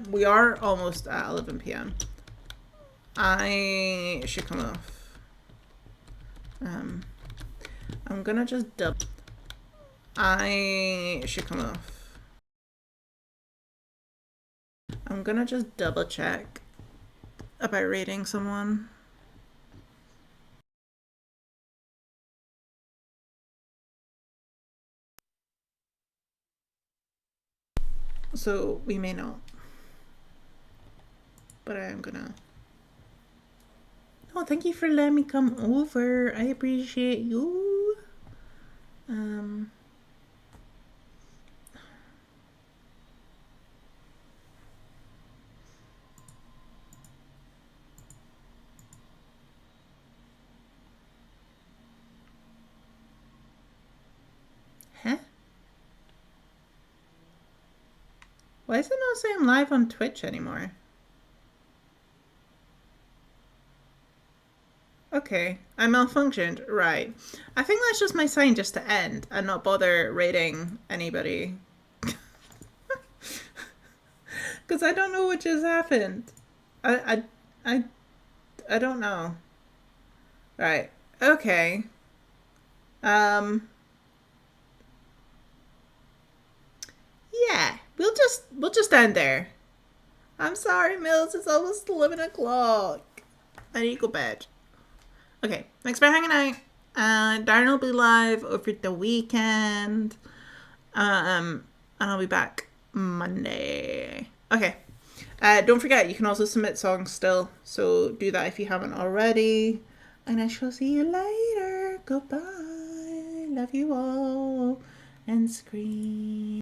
S1: We are almost at 11 p.m. I should come off. I'm gonna just double. I should come off. I'm gonna just double check about rating someone. So we may not. But I am gonna. Oh, thank you for letting me come over. I appreciate you. Huh? Why is it not saying I'm live on Twitch anymore? Okay, I malfunctioned. Right. I think that's just my sign just to end and not bother rating anybody. Because I don't know what just happened. I don't know. Right. Okay. Um. Yeah. We'll just end there. I'm sorry, Mills. It's almost 11 o'clock. I need to go bed. Okay. Thanks for hanging out. Darren will be live over the weekend. And I'll be back Monday. Okay. Don't forget, you can also submit songs still. So do that if you haven't already. And I shall see you later. Goodbye. Love you all. And scream.